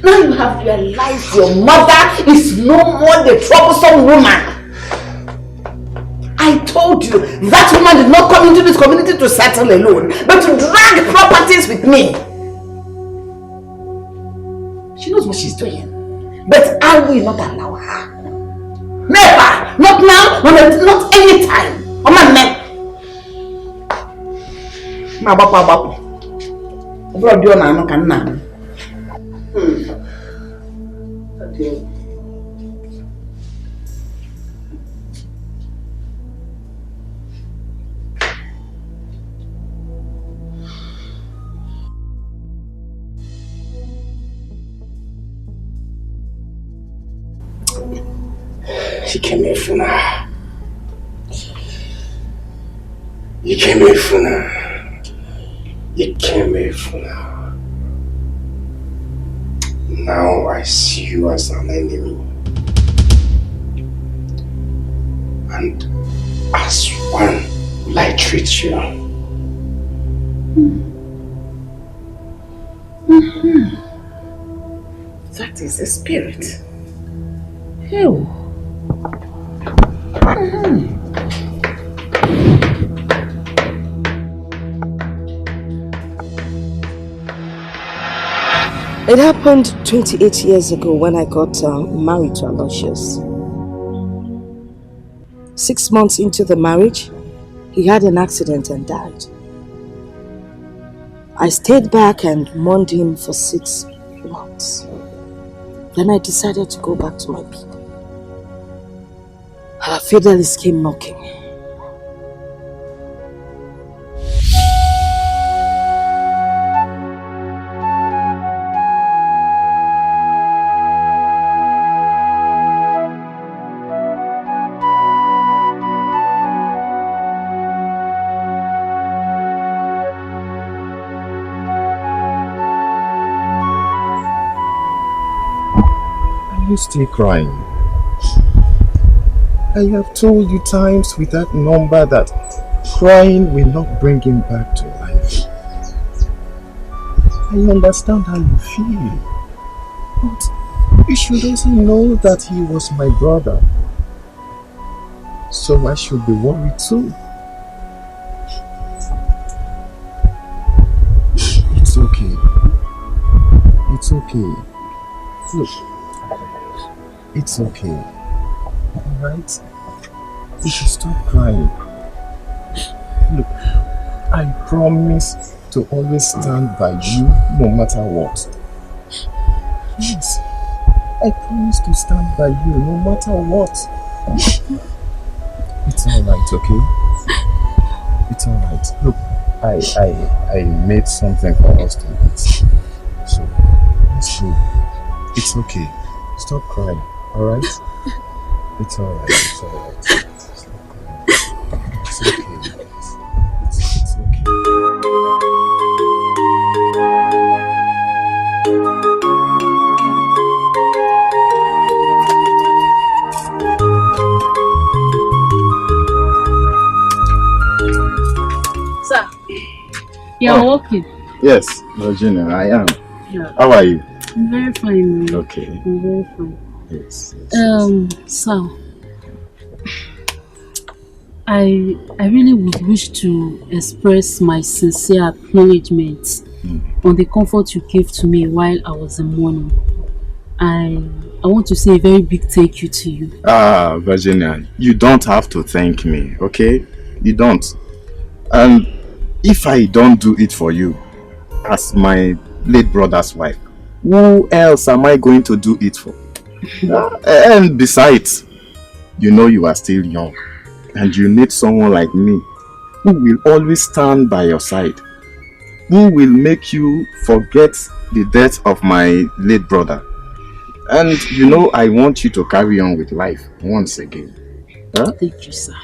Now you have realized your mother is no more the troublesome woman. I told you, that woman did not come into this community to settle alone, but to drag properties with me. She knows what she's doing. But I will not allow her. Never! Not now, not any time. Oh my man. Ma bapa. Bro, do na no kan na. She came here for now. You came here for now. You came here for now. Now I see you as an enemy. And as one will I treat you. That is the spirit. Ew. It happened 28 years ago when I got married to Aloysius. 6 months into the marriage, he had an accident and died. I stayed back and mourned him for 6 months. Then I decided to go back to my people. Fidelis came knocking. Are you still crying? I have told you times with that number that crying will not bring him back to life. I understand how you feel, but you should also know that he was my brother, so I should be worried too. It's okay. It's okay. Look, it's okay. Alright? You should stop crying. Look, I promise to always stand by you no matter what. Yes, I promise to stand by you no matter what. It's alright, okay? It's alright. Look, I made something for us to eat. So, let's go. It's okay. Stop crying, alright? It's alright, it's alright. It's okay. It's okay. Sir, you're walking. Yes, Virginia, I am. Yeah. How are you? I'm very fine. Man. Okay. I'm very fine. Yes. Sir, I really would wish to express my sincere acknowledgement on the comfort you gave to me while I was in mourning. I want to say a very big thank you to you. Virginia, you don't have to thank me, okay? You don't. And if I don't do it for you, as my late brother's wife, who else am I going to do it for? And besides, you know you are still young and you need someone like me who will always stand by your side, who will make you forget the death of my late brother. And you know I want you to carry on with life once again. Huh? Thank you, sir.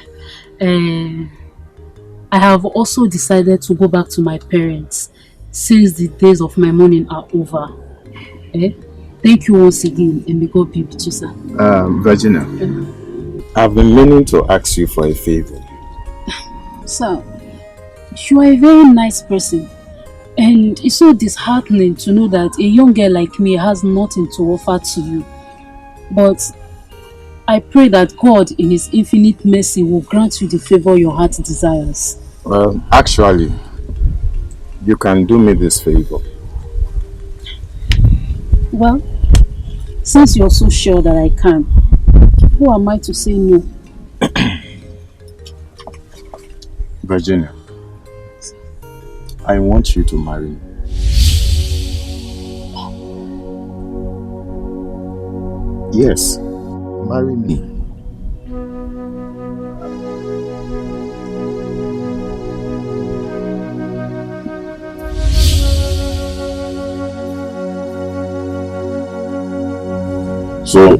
I have also decided to go back to my parents since the days of my mourning are over. Thank you once again, and may God be with you, sir. Virginia, I've been meaning to ask you for a favor. Sir, you are a very nice person, and it's so disheartening to know that a young girl like me has nothing to offer to you. But I pray that God in His infinite mercy will grant you the favor your heart desires. Well, actually, you can do me this favor. Well, since you're so sure that I can, who am I to say no? Virginia, I want you to marry me. Yes, marry me. So,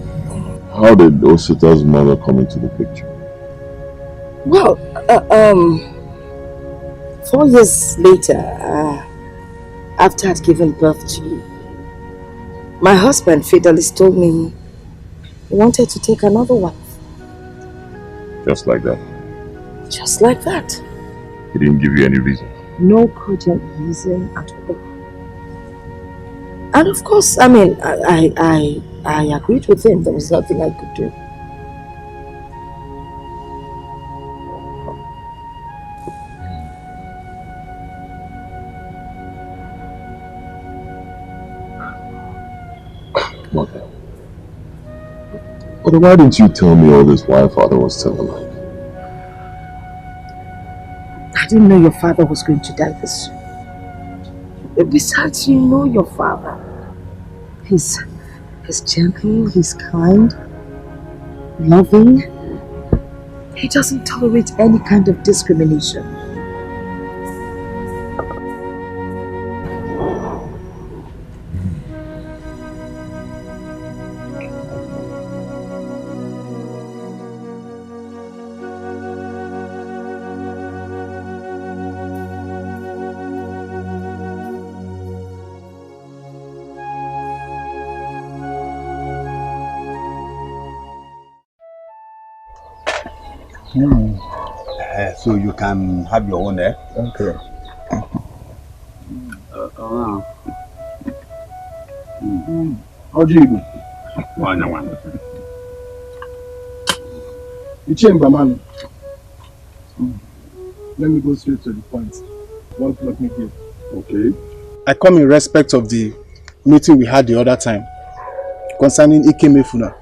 how did Osita's mother come into the picture? Well, 4 years later, after I'd given birth to you, my husband Fidelis told me he wanted to take another wife. Just like that? Just like that. He didn't give you any reason? No cogent reason at all. And of course, I mean, I I agreed with him. There was nothing I could do. Mother, but why didn't you tell me all this while father was still alive? I didn't know your father was going to die this soon. Besides, you know your father. He's gentle, he's kind, loving. He doesn't tolerate any kind of discrimination. So you can have your own, eh? Okay. How do you do? One. You chamber man. Let me go straight to the point. Don't let me give. Okay. I come in respect of the meeting we had the other time concerning Ikemefuna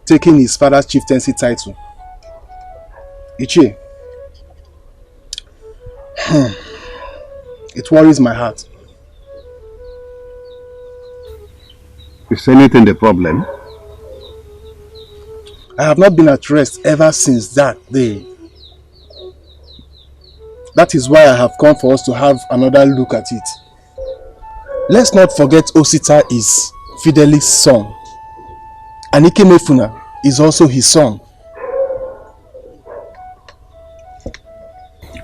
taking his father's chieftaincy title. Ichie, it worries my heart. Is anything the problem? I have not been at rest ever since that day. That is why I have come for us to have another look at it. Let's not forget Osita is Fidelis' son, and Ikemefuna is also his son.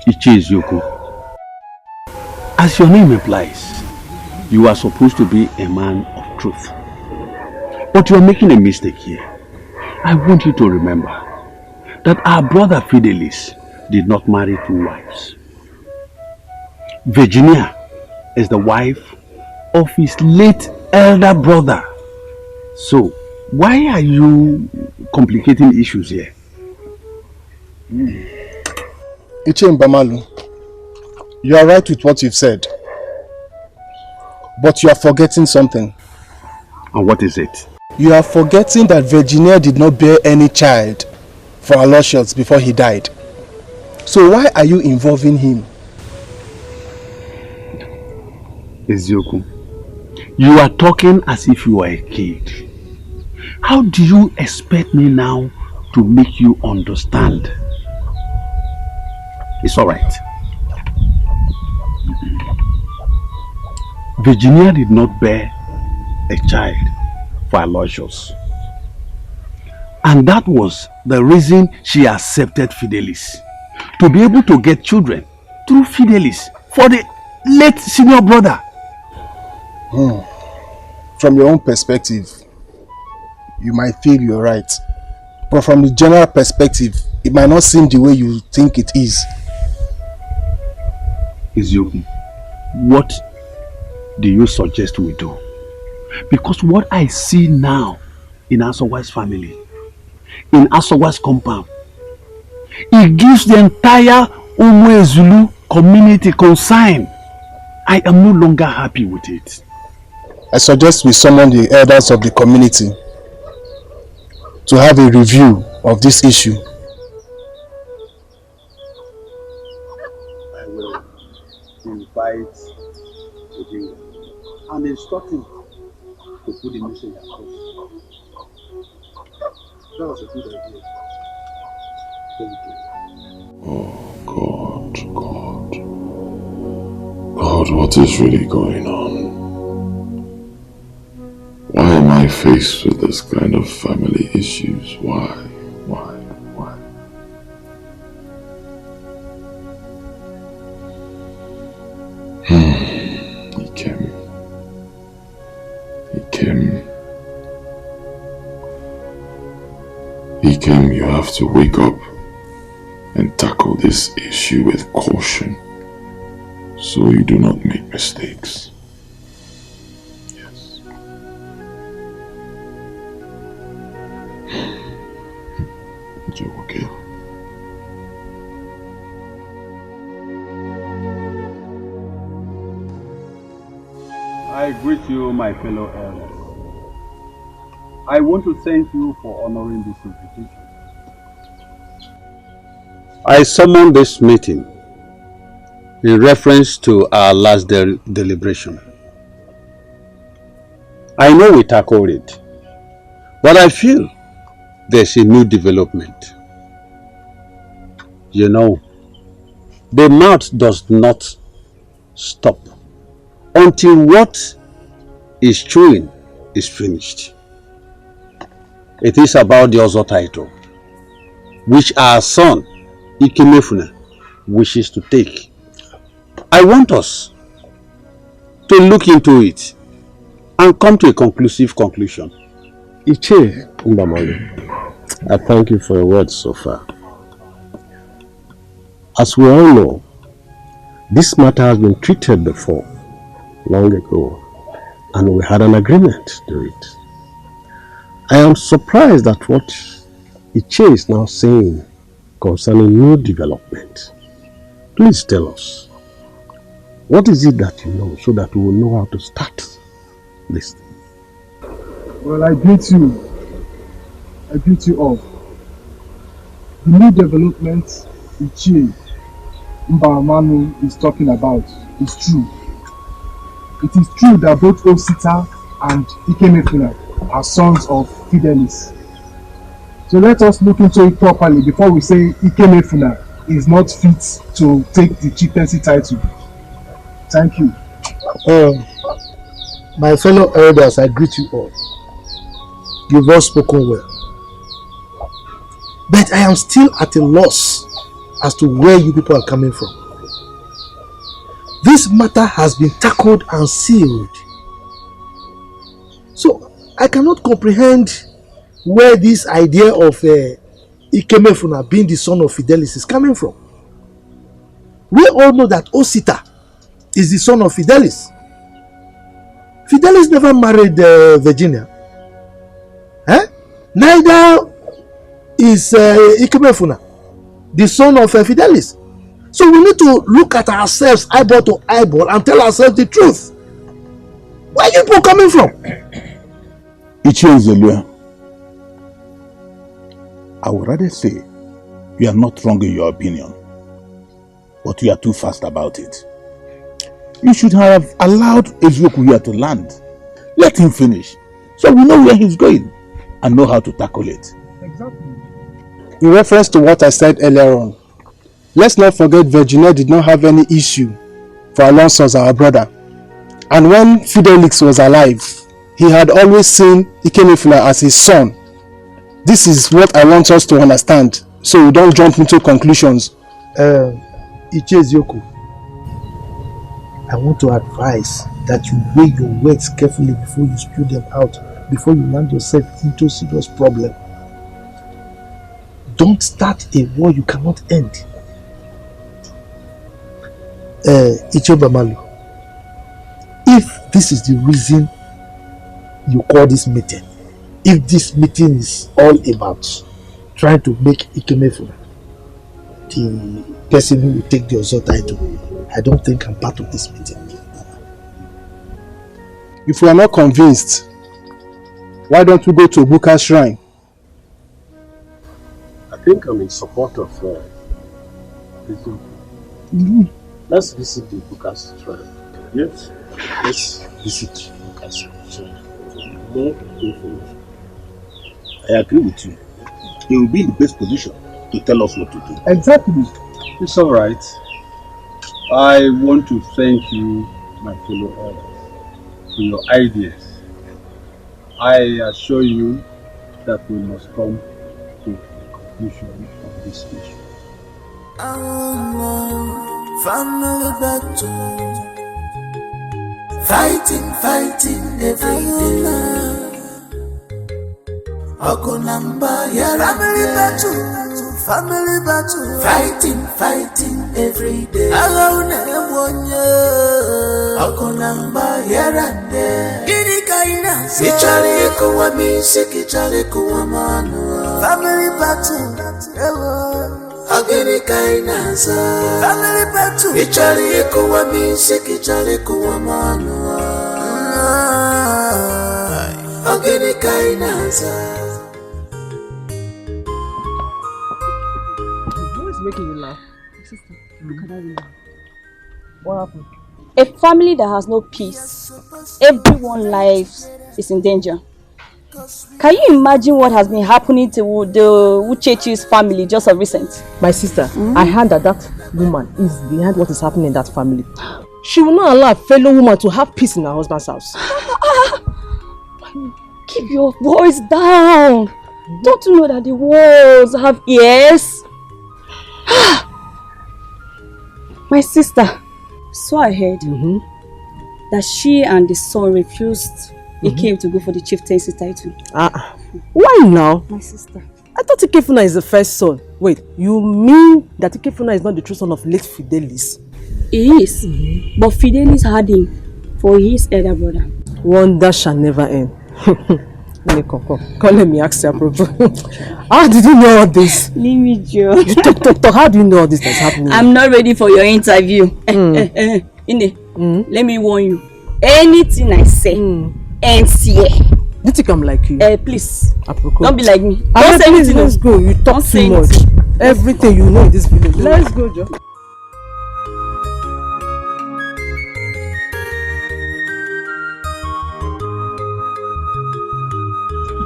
Ichi Eziokwu. As your name implies, you are supposed to be a man of truth. But you are making a mistake here. I want you to remember that our brother Fidelis did not marry 2 wives. Virginia is the wife of his late elder brother. So, why are you complicating issues here? Ichie Mbamalu, you are right with what you've said. But you are forgetting something. And what is it? You are forgetting that Virginia did not bear any child for Aloysius before he died. So why are you involving him? Eziokwu, you are talking as if you are a kid. How do you expect me now to make you understand? It's all right. Virginia did not bear a child for Aloysius. And that was the reason she accepted Fidelis. To be able to get children through Fidelis for the late senior brother. From your own perspective, you might feel you're right. But from the general perspective, it might not seem the way you think it is. Eziokwu, what do you suggest we do? Because what I see now in Asowa's family, in Asowa's compound, it gives the entire Umwe Zulu community concern. I am no longer happy with it. I suggest we summon the elders of the community to have a review of this issue. I will invite the king and instruct him to put the message across. That was a good idea. Thank you. Oh God, what is really going on? Why am I faced with this kind of family issues? Why? Ikem, you have to wake up and tackle this issue with caution so you do not make mistakes. Yes. You okay? I greet you, my fellow elders. I want to thank you for honoring this invitation. I summon this meeting in reference to our last deliberation. I know we tackled it, but I feel there's a new development. You know, the mouth does not stop until what is chewing is finished. It is about the Ozo title, which our son, Ikemefuna, wishes to take. I want us to look into it and come to a conclusive conclusion. Iche Mbamali, I thank you for your words so far. As we all know, this matter has been treated before, long ago, and we had an agreement to do it. I am surprised at what Iche is now saying concerning new development. Please tell us, what is it that you know so that we will know how to start this thing? Well, I greet you. I greet you all. The new development Iche Mbamanu is talking about is true. It is true that both Osita and Ikemefuna are sons of Fidelis. So let us look into it properly before we say Ikemefuna is not fit to take the chieftaincy title. Thank you. My fellow elders, I greet you all. You've all spoken well. But I am still at a loss as to where you people are coming from. This matter has been tackled and sealed. So I cannot comprehend where this idea of Ikemefuna being the son of Fidelis is coming from. We all know that Osita is the son of Fidelis. Fidelis never married Virginia. Neither is Ikemefuna the son of Fidelis. So we need to look at ourselves eyeball to eyeball and tell ourselves the truth. Where are you people coming from? Ichie, I would rather say you are not wrong in your opinion, but you are too fast about it. You should have allowed Ezioku here to land. Let him finish, so we know where he's going and know how to tackle it. Exactly. In reference to what I said earlier on, let's not forget Virginia did not have any issue for Alonso as our brother. And when Fidelix was alive, he had always seen Ikemefuna as his son. This is what I want us to understand, so we don't jump into conclusions. Iche Ezioku, I want to advise that you weigh your words carefully before you spew them out, before you land yourself into a serious problem. Don't start a war you cannot end. Iche Mbamali, if this is the reason you call this meeting, if this meeting is all about trying to make Ikemefuna the person who will take the Ozo title, I don't think I'm part of this meeting. If we are not convinced, why don't we go to Obuka's shrine? I think I'm in support of this. Let's visit the Bukas shrine. Yes, let's visit Bukas shrine. More information. I agree with you. He will be in the best position to tell us what to do. Exactly. It's all right. I want to thank you, my fellow elders, for your ideas. I assure you that we must come to a conclusion of this issue. Family battle, fighting every day. Family battle, fighting every day. Okonamba here and there. Gini kaina Ichari kuwa misiki chari kuwa manu. Family battle, agini kainaza. Family battle, ichari kuwa misiki chari kuwa manu. Agini kainaza. Who is making you laugh? Sister, look at that window. What happened? A family that has no peace, everyone's life is in danger. Can you imagine what has been happening to the Uchechi's family just of recent? My sister, I heard that woman is behind what is happening in that family. She will not allow a fellow woman to have peace in her husband's house. Keep your voice down. Don't you know that the walls have ears? My sister, so I heard that she and the son refused Ikem to go for the chieftaincy title. Why now? My sister. I thought Ikefuna is the first son. Wait, you mean that Ikefuna is not the true son of late Fidelis? He is, but Fidelis had him for his elder brother. Wonder shall never end. Come, let me ask you approval. How did you know all this? Leave me, Joe. You talk. How do you know all this that's happening? I'm not ready for your interview. Ine, let me warn you. Anything I say, ends here. Do you think I'm like you? Please. Apropos. Don't be like me. Don't say anything. Let's go. You talk too much. Everything you know in this village. Let's go, Joe.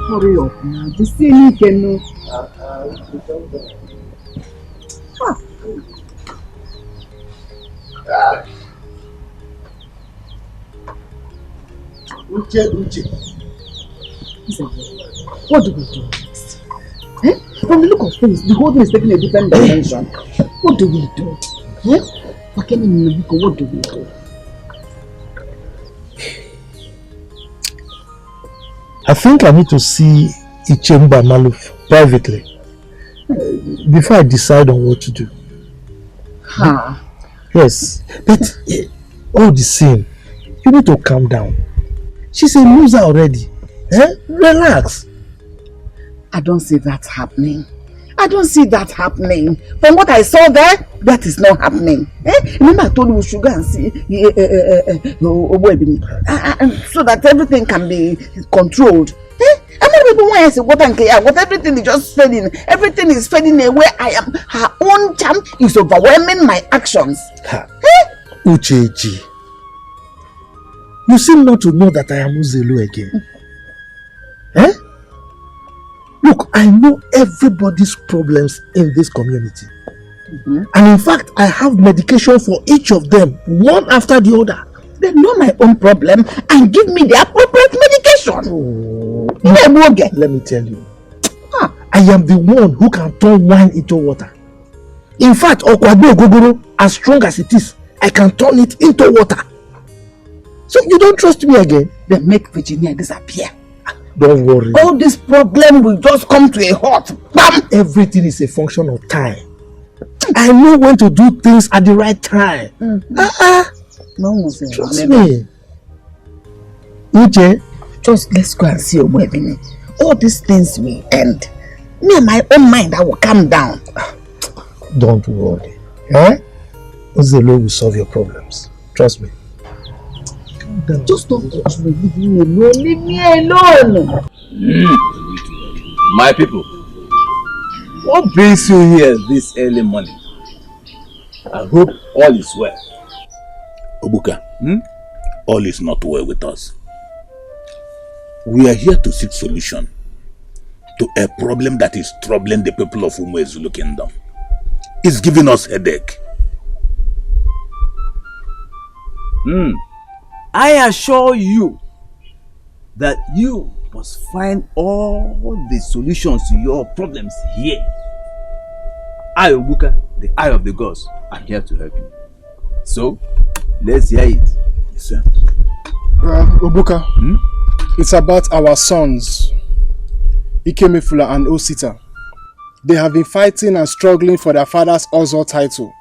Hurry up now. Just say you can know. Uche. What do we do next? From the look of things, the whole thing is taking a different dimension. What do we do? What do we do? I think I need to see Ichemba Maluf privately before I decide on what to do. Yes, but all the same, you need to calm down. She's a loser already. Relax. I don't see that happening. From what I saw there, that is not happening. Remember I told you we should go and see so that everything can be controlled. I'm not even when I say what everything is just fading. Everything is fading away. Her own charm is overwhelming my actions. Uchechi, you seem not to know that I am Uzelu again. Look, I know everybody's problems in this community. And in fact, I have medication for each of them, one after the other. They know my own problem and give me the appropriate medication. Let me tell you, I am the one who can turn wine into water. In fact, Okwado Ogogoro, as strong as it is, I can turn it into water. So you don't trust me again? Then make Virginia disappear. Don't worry. All this problem will just come to a halt. Bam! Everything is a function of time. I know when to do things at the right time. Trust me. Uche, just let's go and see Obwebini. All these things will end. Me and my own mind, I will calm down. Don't worry. Uzelo will solve your problems. Trust me. Just don't touch me. Leave me alone. Leave me alone. My people, what brings you here this early morning? I hope all is well. Obuka, all is not well with us. We are here to seek solution to a problem that is troubling the people of Umwezulu Kingdom. It's giving us headache. I assure you that you must find all the solutions to your problems here. I, Obuka, the eye of the gods, am here to help you. So, let's hear it. Yes, sir. Obuka, it's about our sons, Ikemefula and Osita. They have been fighting and struggling for their father's Ozo title.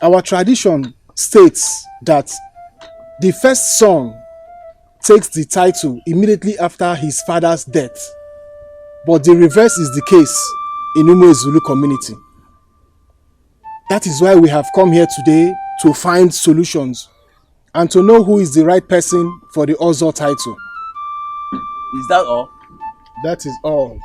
Our tradition states that the first son takes the title immediately after his father's death. But the reverse is the case in Umo Zulu community. That is why we have come here today to find solutions and to know who is the right person for the Ozo title. Is that all? That is all.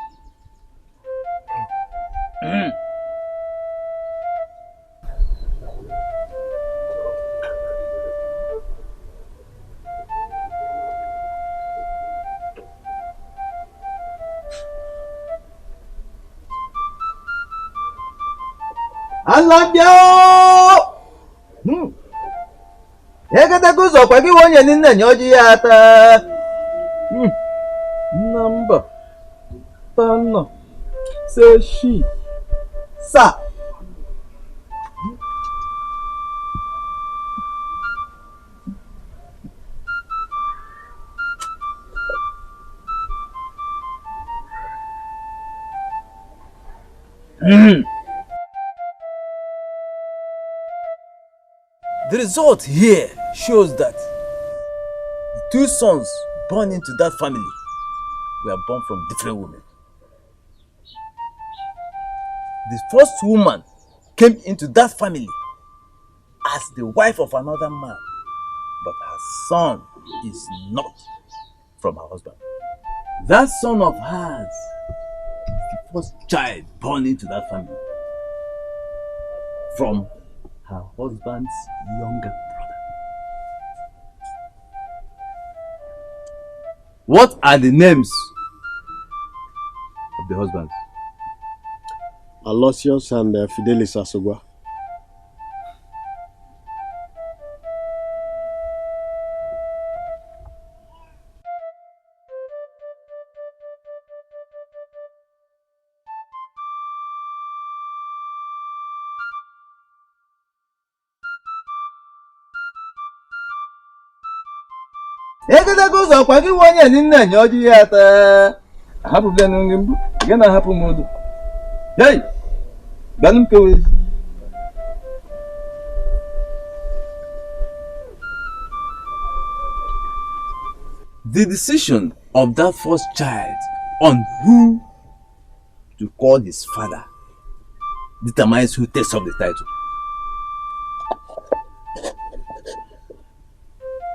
Alabia! Ekata kuzo kwa kiwonye nina nyoji yata. Number. Tano. Seshi. Sa. The result here shows that the two sons born into that family were born from different women. The first woman came into that family as the wife of another man, but her son is not from her husband. That son of hers is the first child born into that family from her husband's younger brother. What are the names of the husbands? Aloysius and Fidelis Asogwa. Ekata kuzo kwa kiwonye nina nyoji yata. Hapu ganu ngimbu, gana hapu modu. Hey! Ganum kewe. The decision of that first child on who to call his father determines who takes up the title.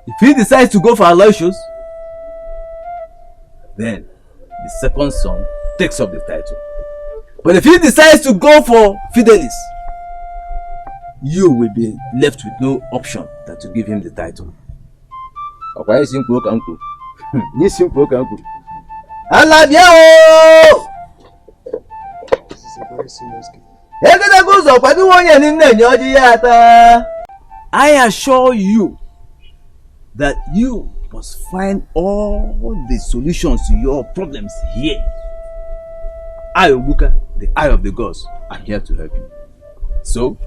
If he decides to go for Aloysius, then the second son takes up the title. But if he decides to go for Fidelis, you will be left with no option than to give him the title. Alabia! This is a very serious case. I assure you that you must find all the solutions to your problems here. I, Obuka, the eye of the gods, am here to help you. So,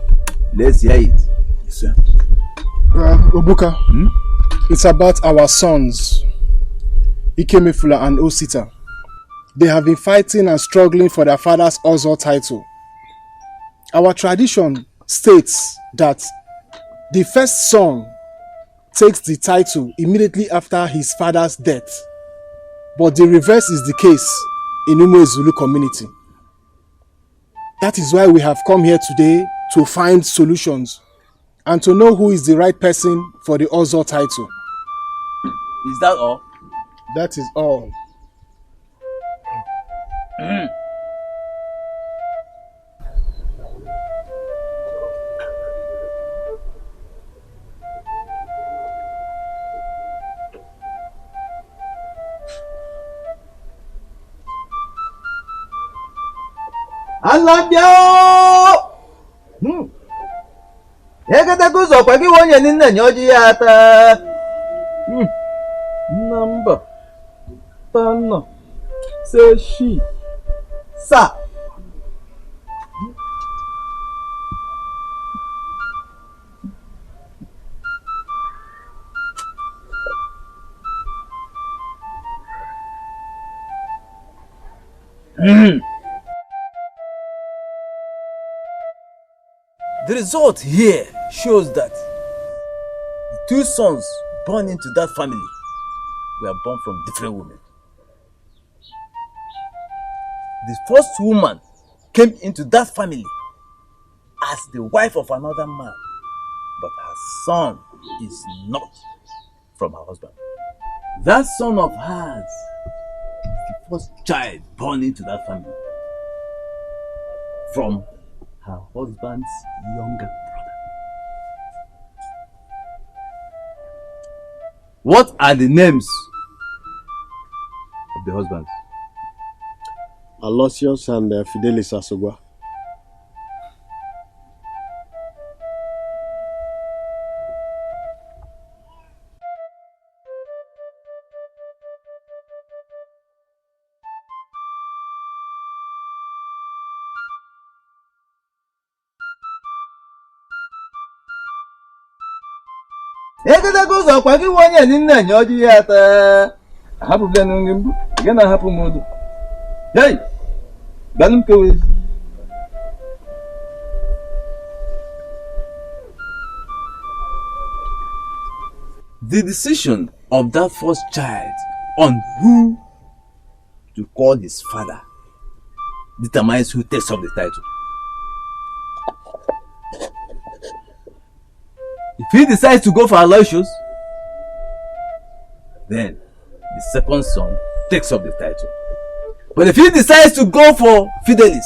let's hear it. Yes, sir. Obuka, it's about our sons, Ikemefula and Osita. They have been fighting and struggling for their father's Ozo title. Our tradition states that the first son takes the title immediately after his father's death. But the reverse is the case in Umo Zulu community. That is why we have come here today to find solutions and to know who is the right person for the Ozo title. Is that all? That is all. Alabia! Ekata kuzo kwa kiwonye nina nyoji yata. Number. Tano. Seshi. Sa. The result here shows that the two sons born into that family were born from different women. The first woman came into that family as the wife of another man, but her son is not from her husband. That son of hers is the first child born into that family from her husband's younger brother. What are the names of the husbands? Aloysius and Fidelis Asogwa. Egadago ụzọ kwa gị nwa onye nne enye ọjị ya taa. Ahapụbịa n'nri mbụ, ị na-ahapụ m ụdụ. Hey! Gbanụ m kewe. The decision of that first child on who to call his father determines who takes up the title. If he decides to go for Aloysius, then the second son takes up the title. But if he decides to go for Fidelis,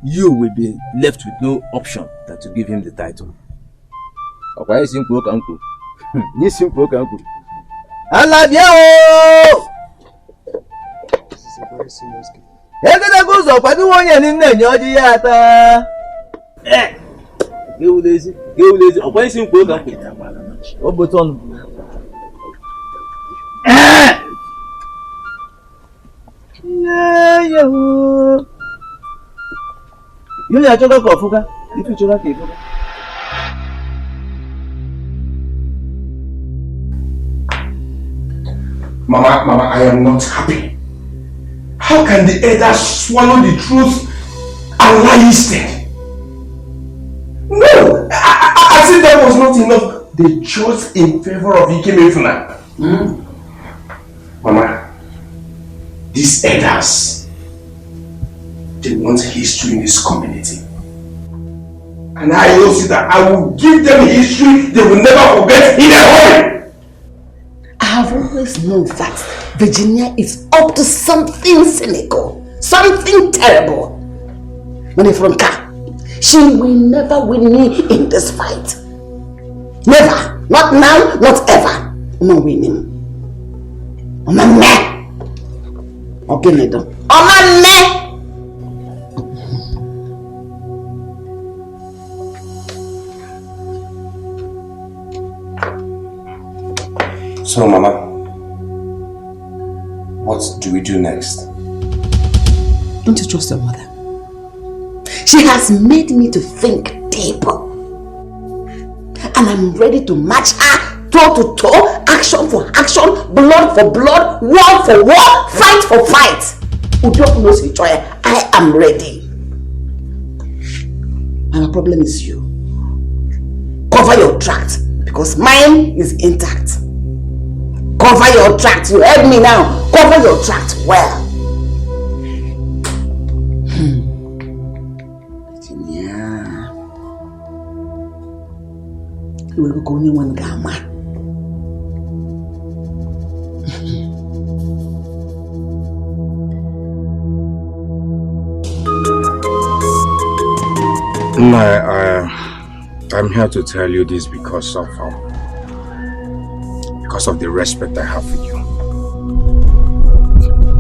you will be left with no option than to give him the title. Okay, simple uncle. This simple uncle. I love you. This is a very serious case. Egada goes up. I don't want you in there. Get lazy. Okay, simple uncle. What button? Yeah. You need a chocolate coffee. If you chocolate. Mama, I am not happy. How can the elders swallow the truth and lie instead? No! As if that was not enough, they chose in favor of Ikemefuna. Mama, these elders, they want history in this community. And I know that I will give them history they will never forget in a hurry. I have always known that Virginia is up to something cynical, something terrible. Monifronka, she will never win me in this fight. Never. Not now, not ever. I'm not winning. I'm a man. Okay, Nedo. I'm a man. So, Mama, what do we do next? Don't you trust your mother? She has made me to think deeper. And I'm ready to match her toe to toe, action for action, blood for blood, war for war, fight for fight. Udok knows each other. I am ready. And the problem is you. Cover your tract because mine is intact. Cover your tract. You heard me now. Cover your tract well. Virginia. You will go only one gamma. I'm here to tell you this because of the respect I have for you.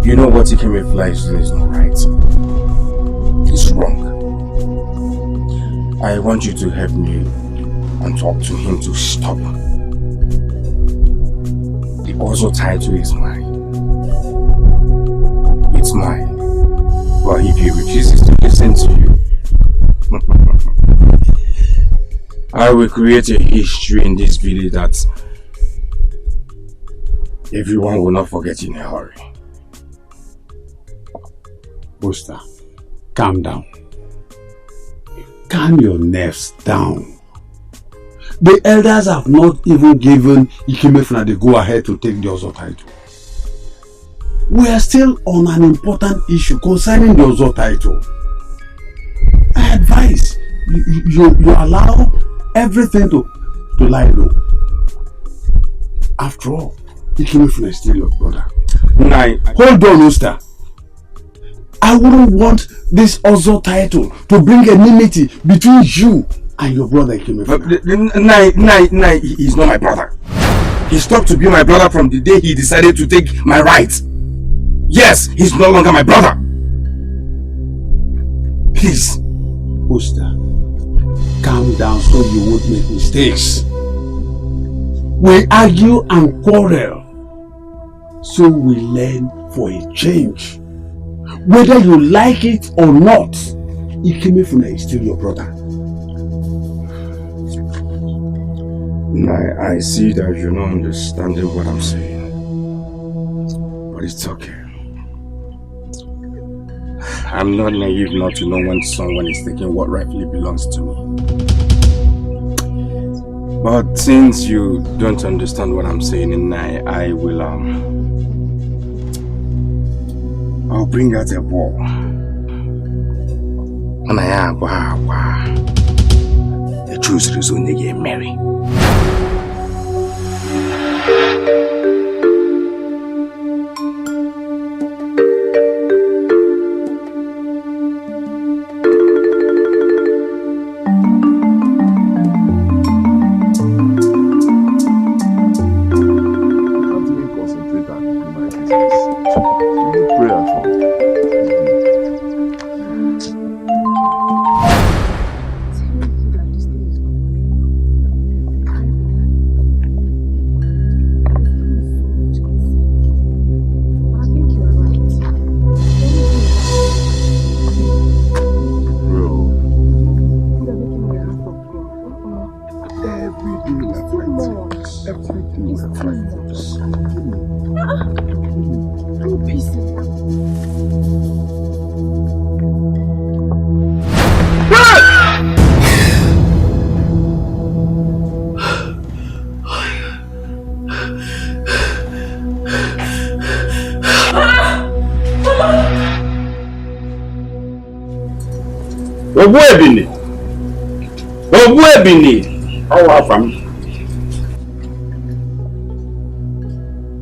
You know what Ikemefuna is doing is not right. It's wrong. I want you to help me and talk to him to stop. The Ozo title is mine. It's mine. But if he refuses to listen to you, I will create a history in this village that everyone will not forget in a hurry. Buster, calm down. Calm your nerves down. The elders have not even given Ikemefuna the go-ahead to take the Ozo title. We are still on an important issue concerning the Ozo title. I advise you allow everything to lie low. After all, Ikemefuna is still your brother. Hold on, Oster. I wouldn't want this Ozo title to bring enmity between you and your brother Ikemefuna. He's not my brother. He stopped to be my brother from the day he decided to take my rights. Yes, he's no longer my brother. Please. Oster, calm down so you won't make mistakes. We argue and quarrel, so we learn for a change. Whether you like it or not, Ikemefuna is still your brother. I see that you're not understanding what I'm saying. But it's okay. I'm not naive not to know when someone is taking what rightfully belongs to me. But since you don't understand what I'm saying, and I will I'll bring out a ball. And the truth is only get married.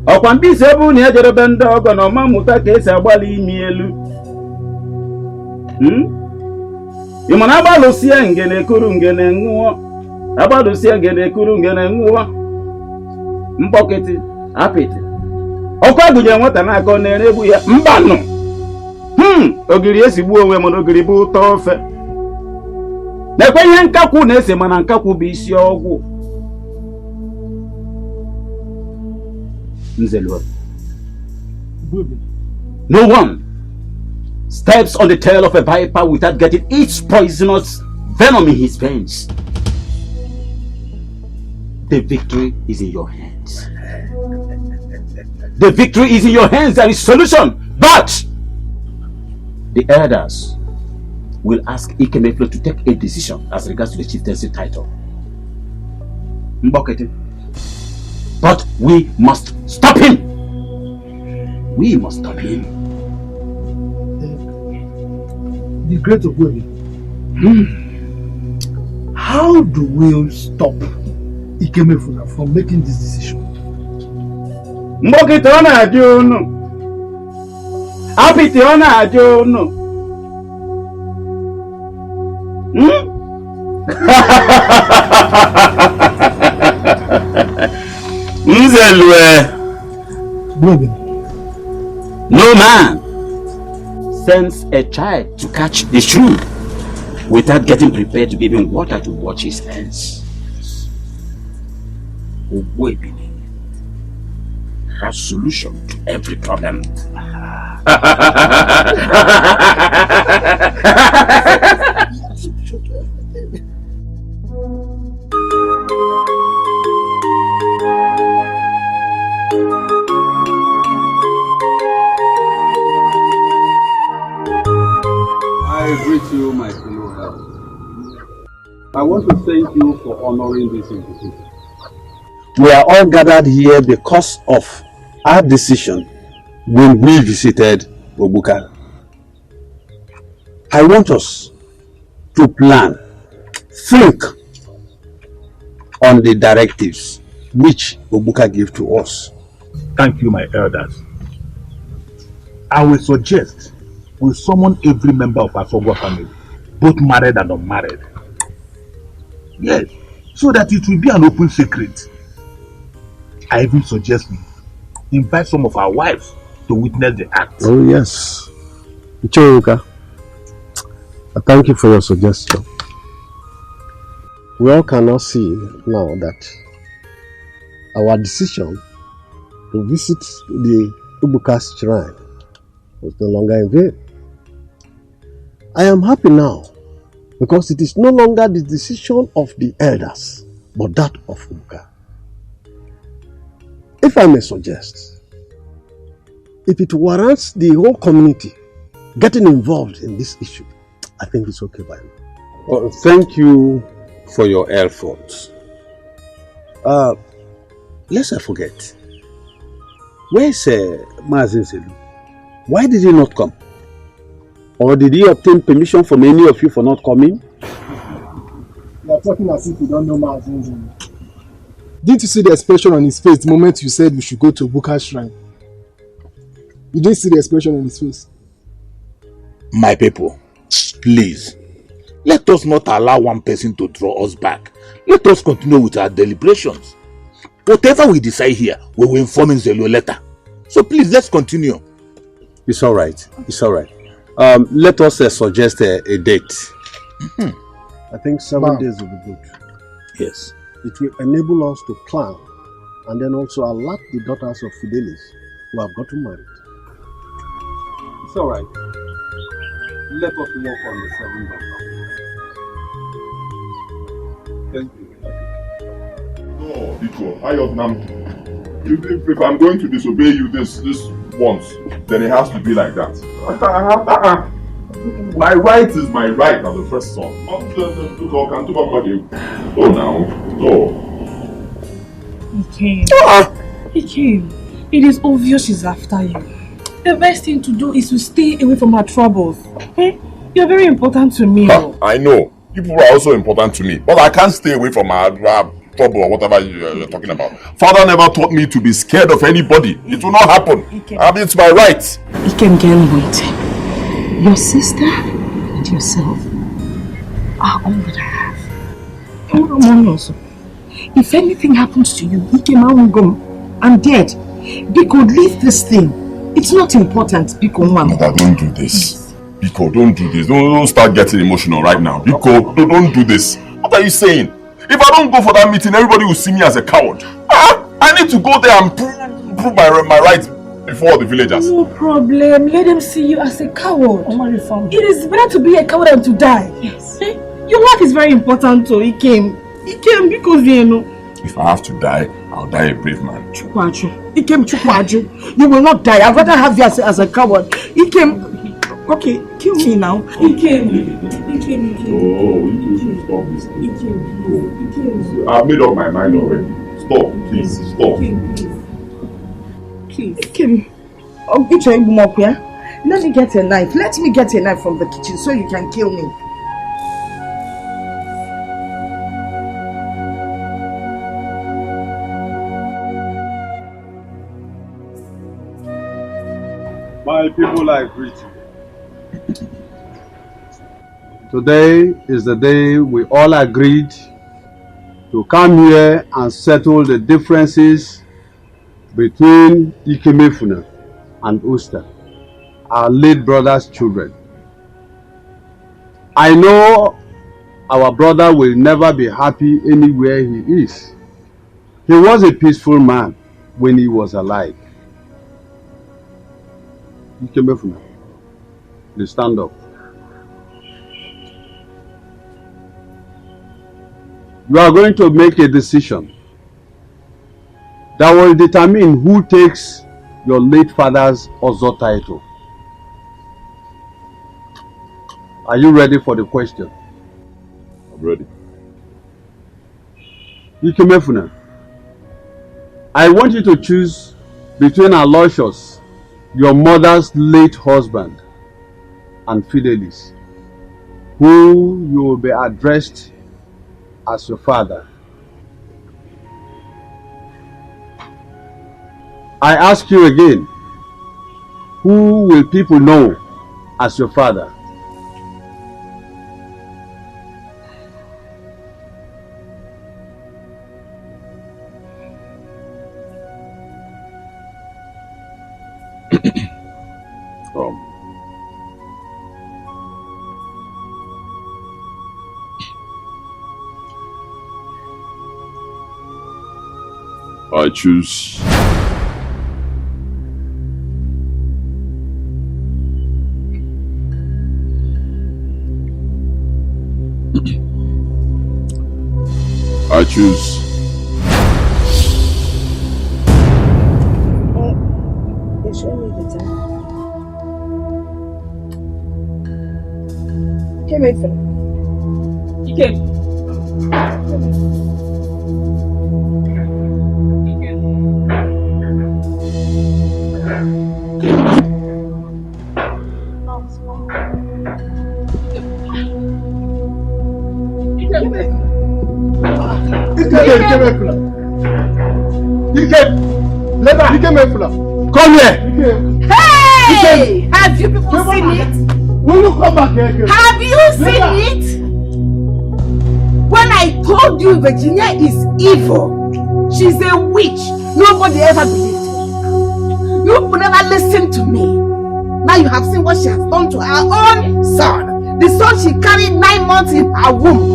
Ọkwa mbisi ebu na ejerebe ndị ọgọ na ọma mmụta ka esi agbali imi elu. Ị ma na agbalụsie ngene kuru ngene ṅụọ, agbalụsie ngene kuru ngene ṅụọ. Mkpọkịtị apịtị. Ọkụ agụnye nwata na-akọ na-eregbu ya mbanụ. Ogiri esigbu onwe mana ogiri bụ ụtọ ofe. Na-ekwe ihe nkakwu na-ese mana nkakwu bụ isi ọgwụ. No one steps on the tail of a viper without getting its poisonous venom in his veins. The victory is in your hands. The victory is in your hands. There is solution. But the elders will ask Ikemefuna to take a decision as regards to the chieftaincy title. Mbokete. But we must stop him. We must stop him. The great Ogwemi. How do we stop Ikemefuna from making this decision? Mbokete ona ajono. Apiti ona ajono. No man sends a child to catch the shrew without getting prepared to give him water to wash his hands. Ogwebini has solution to every problem. I greet you, my fellow help. I want to thank you for honoring this invitation. We are all gathered here because of our decision when we visited Obuka. I want us to plan, think on the directives which Obuka gave to us. Thank you, my elders. I will suggest we summon every member of our Sogwa family, both married and unmarried. Yes, so that it will be an open secret. I even suggest we invite some of our wives to witness the act. Oh yes. Ichoruka, I thank you for your suggestion. We all cannot see now that our decision to visit the Ubuka's shrine was no longer in vain. I am happy now because it is no longer the decision of the elders, but that of Ubuka. If I may suggest, if it warrants the whole community getting involved in this issue, I think it's okay by me. Well, thank you for your efforts. Lest I forget, where's Mazin Selu? Why did he not come? Or did he obtain permission from any of you for not coming? You are talking as if you don't know Mazin Selu. Didn't you see the expression on his face the moment you said we should go to Buka's shrine? You didn't see the expression on his face. My people, please, let us not allow one person to draw us back. Let us continue with our deliberations. Whatever we decide here, we will inform Nzelu later. So please, let's continue. It's all right. It's all right. Let us suggest a date. I think 7 days will be good. Yes. It will enable us to plan and then also alert the daughters of Fidelis who have gotten married. It's all right. Let us work on the 7 days. Thank you. No, Biko, I have Namdi. If I'm going to disobey you this once, then it has to be like that. My right is my right as the first son. Oh, now. Oh. He came. It is obvious she's after you. The best thing to do is to stay away from her troubles. Okay? You're very important to me. I know. People are also important to me. But I can't stay away from her trouble or whatever you're talking about. Father never taught me to be scared of anybody. It will not happen. I mean, it's my right. Ikem, gain weight. Your sister and yourself are all that I have. If anything happens to you, I'm dead. Biko, leave this thing. It's not important, Biko. Mother, don't do this. Biko, don't do this. Don't start getting emotional right now. Biko, don't do this. What are you saying? If I don't go for that meeting, everybody will see me as a coward. I need to go there and prove my rights before the villagers. No problem. Let them see you as a coward. It is better to be a coward than to die. Yes. Your life is very important, so he came because If I have to die, I'll die a brave man. Chukwaju. He came Chukwaju. You will not die. I'd rather have you as a coward. He came. Okay, kill me now. He came. Oh, you should stop this thing. I've made up my mind already. Stop, please, stop. Please. Kim, let me get a knife. Let me get a knife from the kitchen so you can kill me. My people, I greet you. Today is the day we all agreed to come here and settle the differences between Ikemefuna and Usta, our late brother's children. I know our brother will never be happy anywhere he is. He was a peaceful man when he was alive. Ikemefuna, please stand up. You are going to make a decision that will determine who takes your late father's Ozo title. Are you ready for the question? I'm ready. Ikemefuna, I want you to choose between Aloysius, your mother's late husband, and Fidelis, who you will be addressed as your father. I ask you again, who will people know as your father? I choose I choose They show me the time. Okay, wait for me. Okay. Come here. Hey! Have you people seen it? Will you come back here? Have you seen it? When I told you Virginia is evil, she's a witch. Nobody ever believed it. You will never listen to me. Now you have seen what she has done to her own son. The son she carried 9 months in her womb.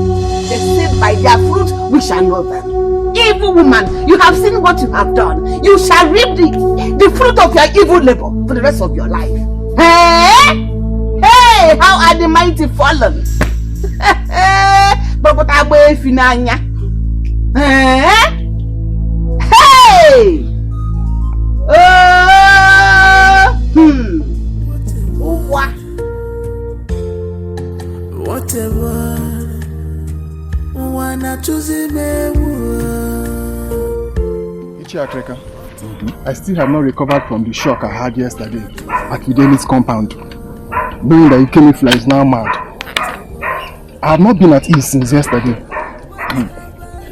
They say by their fruit we shall know them. Evil woman, you have seen what you have done. You shall reap the fruit of your evil labor for the rest of your life. Hey! Hey! How are the mighty fallen? But I will finanya. Hey! Whatever wanna choose Ichiakreka, I still have not recovered from the shock I had yesterday at Fidelis' compound, knowing that Ikemefuna is now mad. I have not been at ease since yesterday.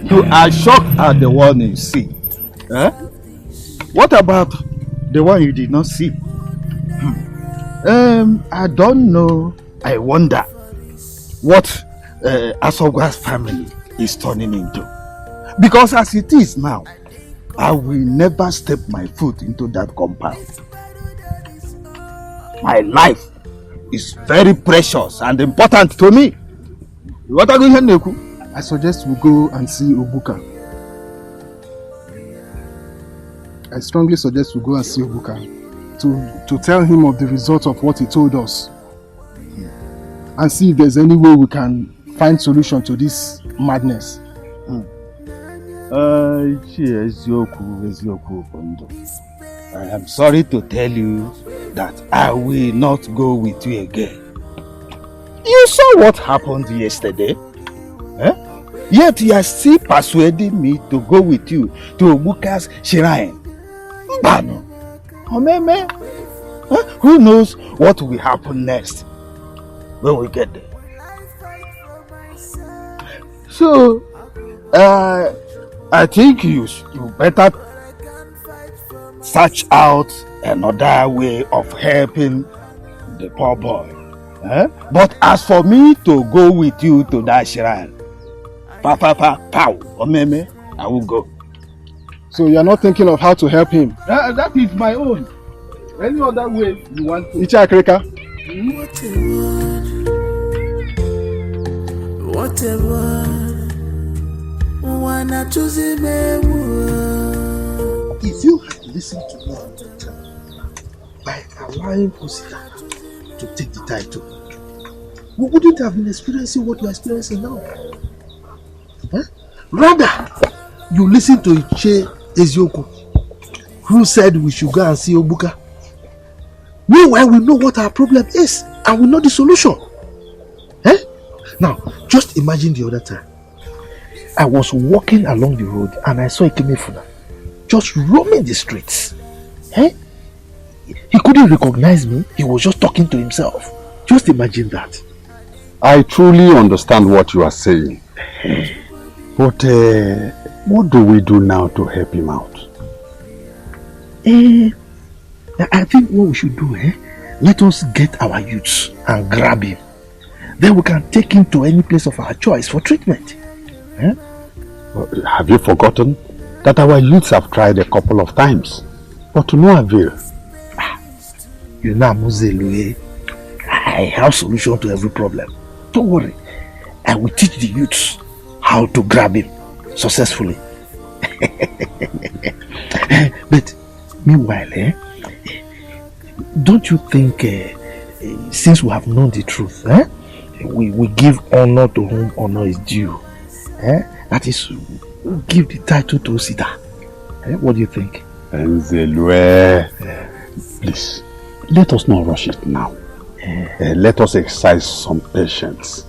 You are shocked at the one you see. Eh? What about the one you did not see? I don't know. I wonder what Asogwa's family is turning into. Because as it is now, I will never step my foot into that compound. My life is very precious and important to me. What are you going to do? I suggest we go and see Obuka. I strongly suggest we go and see Obuka to tell him of the results of what he told us and see if there's any way we can find solution to this madness. I am sorry to tell you that I will not go with you again. You saw what happened yesterday? Eh? Yet you are still persuading me to go with you to Obuka's shrine. Mbano. Omeme. Who knows what will happen next when we get there? So, I think you better search out another way of helping the poor boy. Eh? But as for me to go with you to that shrine, I will go. So you are not thinking of how to help him? That is my own. Any other way you want to? Ichiakreka. Whatever wanna choose If you had listened to me by allowing Osita to take the title, we wouldn't have been experiencing what you're experiencing now. Huh? Rather, you listen to Iche Ezioku, who said we should go and see Obuka. Meanwhile, we know what our problem is and we know the solution. Eh? Now, just imagine the other time. I was walking along the road and I saw Ikemefuna just roaming the streets. Eh? He couldn't recognize me. He was just talking to himself. Just imagine that. I truly understand what you are saying. But what do we do now to help him out? I think what we should do, let us get our youths and grab him. Then we can take him to any place of our choice for treatment. Have you forgotten that our youths have tried a couple of times, but to no avail? You know, Muzelu, I have solution to every problem. Don't worry. I will teach the youths how to grab him successfully. But meanwhile, don't you think, since we have known the truth, we give honor to whom honor is due? That is, we give the title to Osita. What do you think? Nzelwe, please, let us not rush it now. Let us exercise some patience.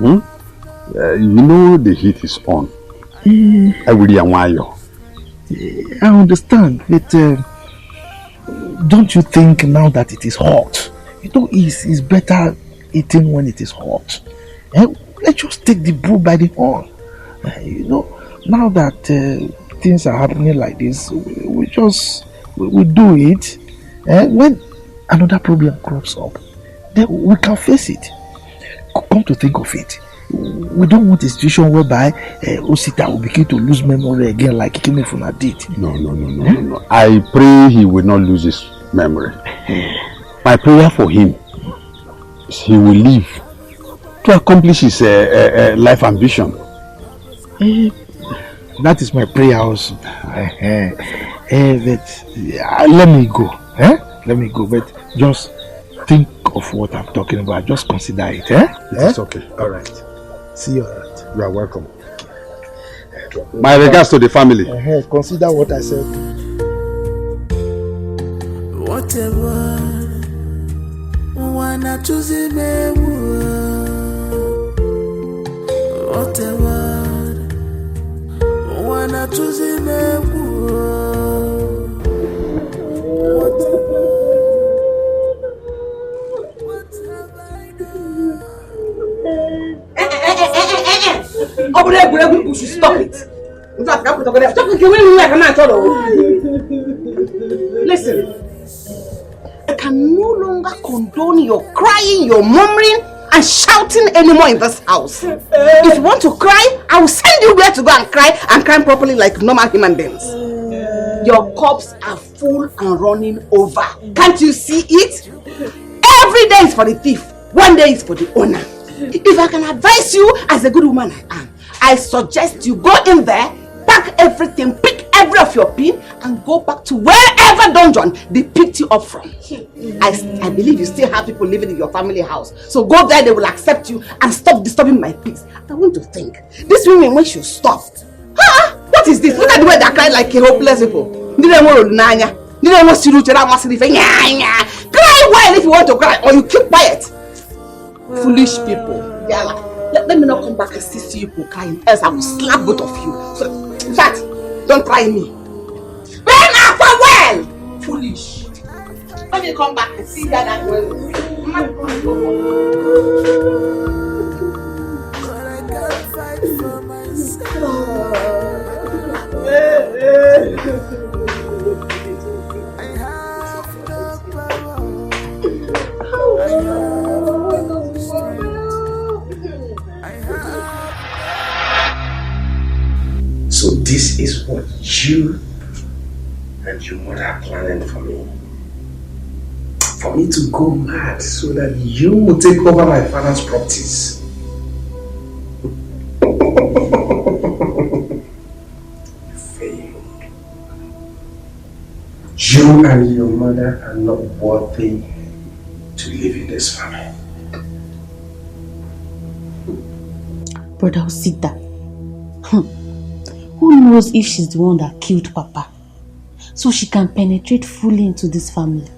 You know the heat is on. I understand, but don't you think now that it is hot? You know, it's better eating when it is hot. Let's just take the bull by the horn. You know, now that things are happening like this, we do it. When another problem crops up, then we can face it. Come to think of it, we don't want a situation whereby Osita will begin to lose memory again like Ikemefuna did. No. I pray he will not lose his memory. My prayer for him is he will live to accomplish his life ambition. That is my prayer also. But let me go. Let me go. But just think of what I'm talking about. Just consider it. It's okay. All right. See you around. You are welcome. My regards to the family. Consider what I said. Whatever, wanna choose me. Whatever, wanna choose me. You should stop it. Listen, I can no longer condone your crying, your murmuring, and shouting anymore in this house. If you want to cry, I will send you where to go and cry properly like normal human beings. Your cups are full and running over. Can't you see it? Every day is for the thief, one day is for the owner. If I can advise you as a good woman I am, I suggest you go in there, pack everything, pick every of your pin, and go back to wherever dungeon they picked you up from. I believe you still have people living in your family house. So go there, they will accept you and stop disturbing my peace. I want to think, these women, when should stop. What is this? Look at the way they cry like a hopeless people. Cry well if you want to cry, or you keep quiet. Foolish people. Let me not come back and see you people crying, else I will slap both of you. So, in fact, don't try me. Burn after well! Foolish. Let me come back and see that well. So this is what you and your mother are planning for me. For me to go mad so that you will take over my father's properties. You failed. You and your mother are not worthy to live in this family. Brother Osita, who knows if she's the one that killed Papa, so she can penetrate fully into this family.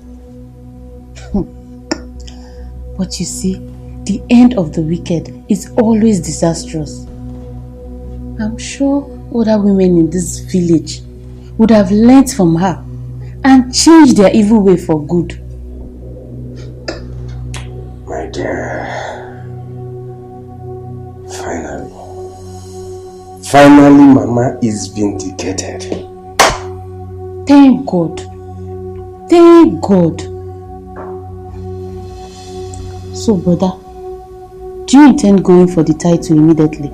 But you see, the end of the wicked is always disastrous. I'm sure other women in this village would have learnt from her and changed their evil way for good. My dear, finally Mama is vindicated. Thank God. Thank God. So, brother, do you intend going for the title immediately?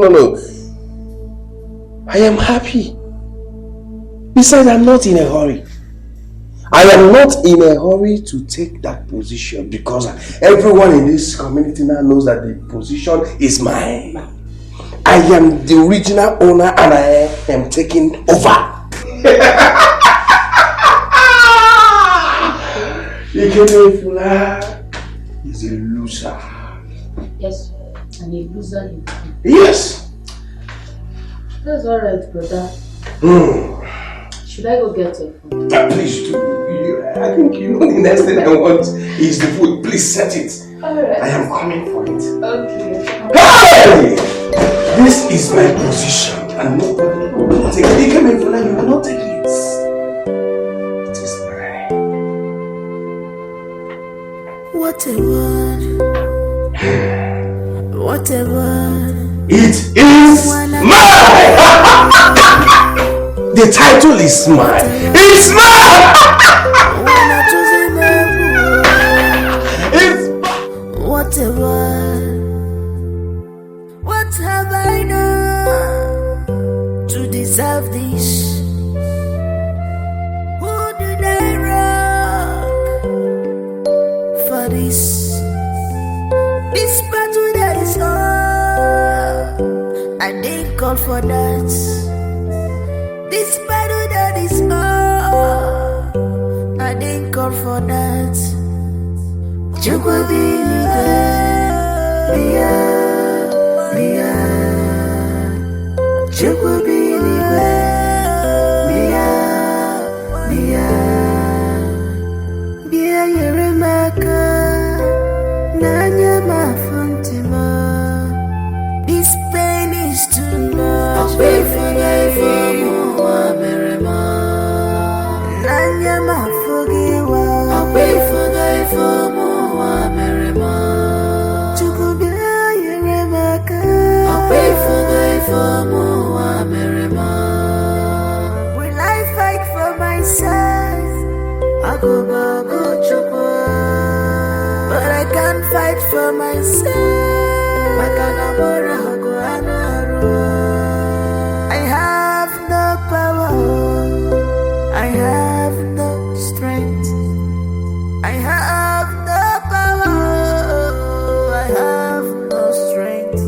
No. I am happy. Besides, I'm not in a hurry. I am not in a hurry to take that position because everyone in this community now knows that the position is mine. I am the original owner and I am taking over. Ikemefula is a loser. Yes, and a loser you are. Yes. That's alright, brother. Should I go get your food? Please do. I think you know the next thing I want is the food. Please set it. Alright. I am coming for it. Okay. Hey! This is my position and nobody will take it. You will not take it. It is mine. What a word. What a word. It is mine! The title is mine. It's mine! It's mine! What a word. What have I done to deserve this? Who did I wrong for this? This battle that is on, I didn't call for that. This battle that is on, I didn't call for that. This pain is too much. I'll pay for life for more, Merima. Nanyama forgive. I'll pay for life for more, Merima. Chukubia Yeremaka. I'll pay for life for more, Merima. Will I fight for myself? I'll go chukwa. But I can't fight for myself. I have no power. I have no strength. I have no power. I have no strength.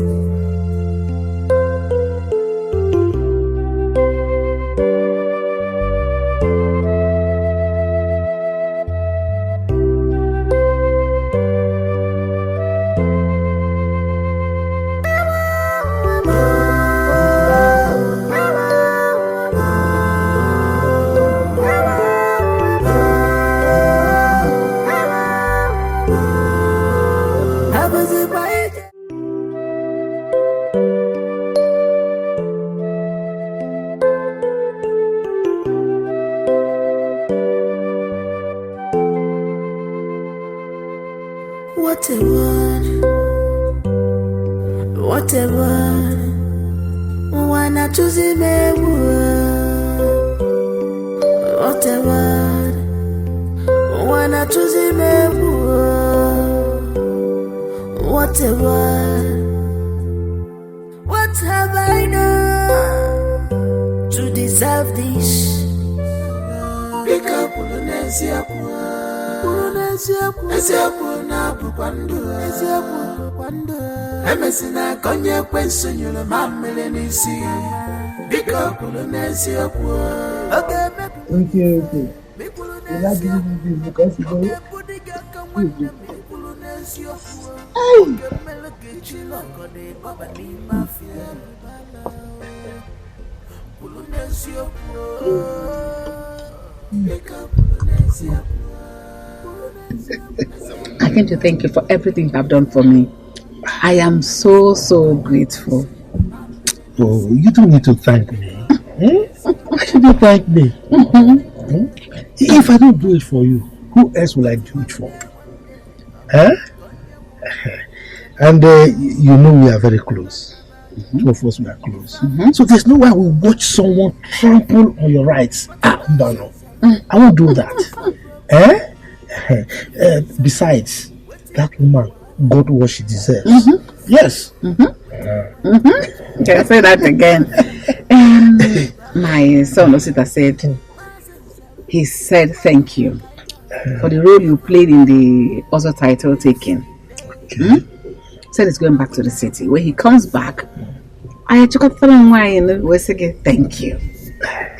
What a word. What a word. Wanna choose him a word. What a word. Wanna choose him a word. What a word. What have I done to deserve this? Pick up Eziokwu na bukwandu emesina konye kwensunyulu mamele nisi biko kulu n'eziokwu. Okay. You're not giving me this because you know. I came to thank you for everything you have done for me. I am so grateful. Oh, you don't need to thank me. Why should you thank me? If I don't do it for you, who else will I do it for? Huh? And you know we are very close. Two of us were close. So there's no way I will watch someone trample on your rights. No. I won't do that. Besides, that woman got what she deserves. Yes. Can I say that again? My son Osita said, he said thank you for the role you played in the other title taking. Said he's going back to the city. When he comes back, I took up we say thank you.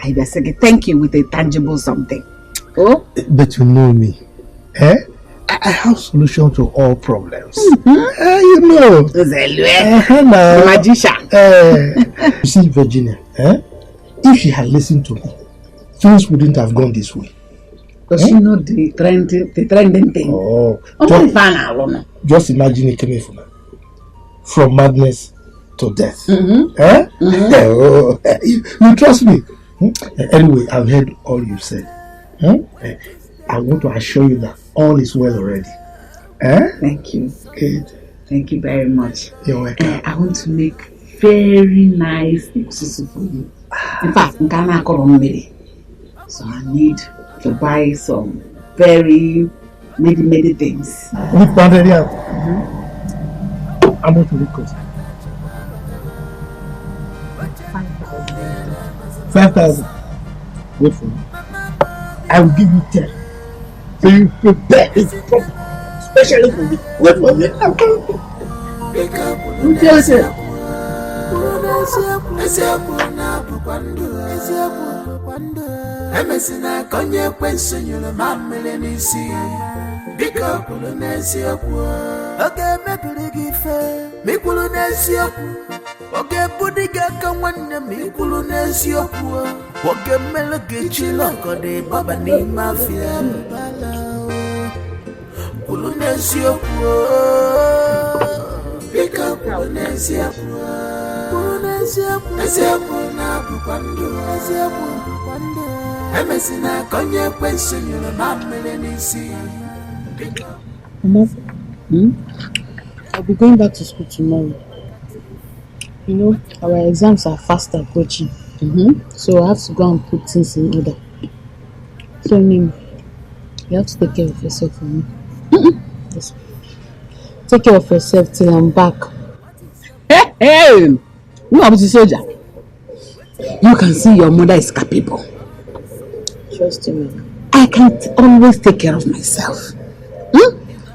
I say thank you with a tangible something. Oh, but you know me. I have solution to all problems. You know. The magician. You see, Virginia, if she had listened to me, things wouldn't have gone this way. Because you know the trending thing. Oh, just imagine it came from madness to death. Oh, you trust me? Anyway, I've heard all you said. I want to assure you that all is well already. Thank you. Good. Thank you very much. You're welcome. I want to make very nice ikususu for you. In fact, so I need to buy some very many things. Which part area? I'm going to request 5,000. Wait for me. I will give you 10. So you prepare this property, especially for me. Wait for me. I'm coming. You tell yourself. Emesina konye kwensunyulu mamele nisi Bika kulu nesi oku Oge mepiri gife Mikulu nesi oku Oge budiga kawane Mikulu nesi oku Oge melege chiloko de baba ni mafia Kulu nesi oku Bika kulu nesi oku Kulu nesi oku Nesi oku na bukwandu Nesi oku bukwandu Emesina konye kwensunyulu mamele nisi Mama, I'll be going back to school tomorrow. You know, our exams are fast approaching. So I have to go and put things in order. So, Nim, you have to take care of yourself for me. Yes. Take care of yourself till I'm back. Hey! No, I'm a soldier. You can see your mother is capable. Trust me. I can always take care of myself.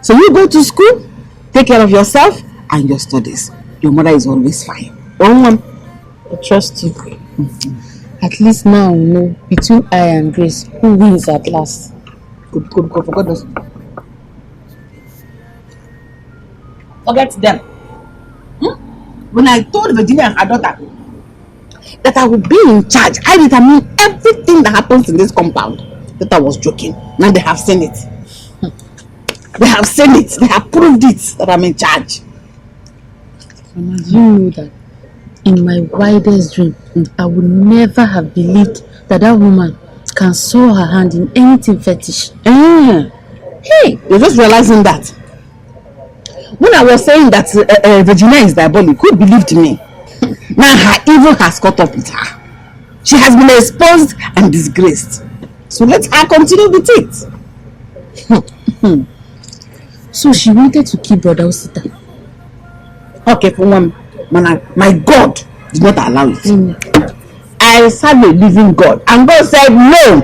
So you go to school, take care of yourself and your studies. Your mother is always fine. I trust you. At least now you know between I and Grace who wins at last. Good, for goodness. Forget them. When I told Virginia and her daughter that I would be in charge, I determined everything that happens in this compound. That I was joking. Now they have seen it. They have seen it. They have proved it that I'm in charge. Mama, you know that in my wildest dream, I would never have believed that woman can sow her hand in anything fetish. Hey, you're just realizing that. When I was saying that Virginia is diabolic, who believed me? Now her evil has caught up with her. She has been exposed and disgraced. So let her continue with it. So she wanted to keep Brother Osita. Okay, for one, my God did not allow it. I serve a living God, and God said no.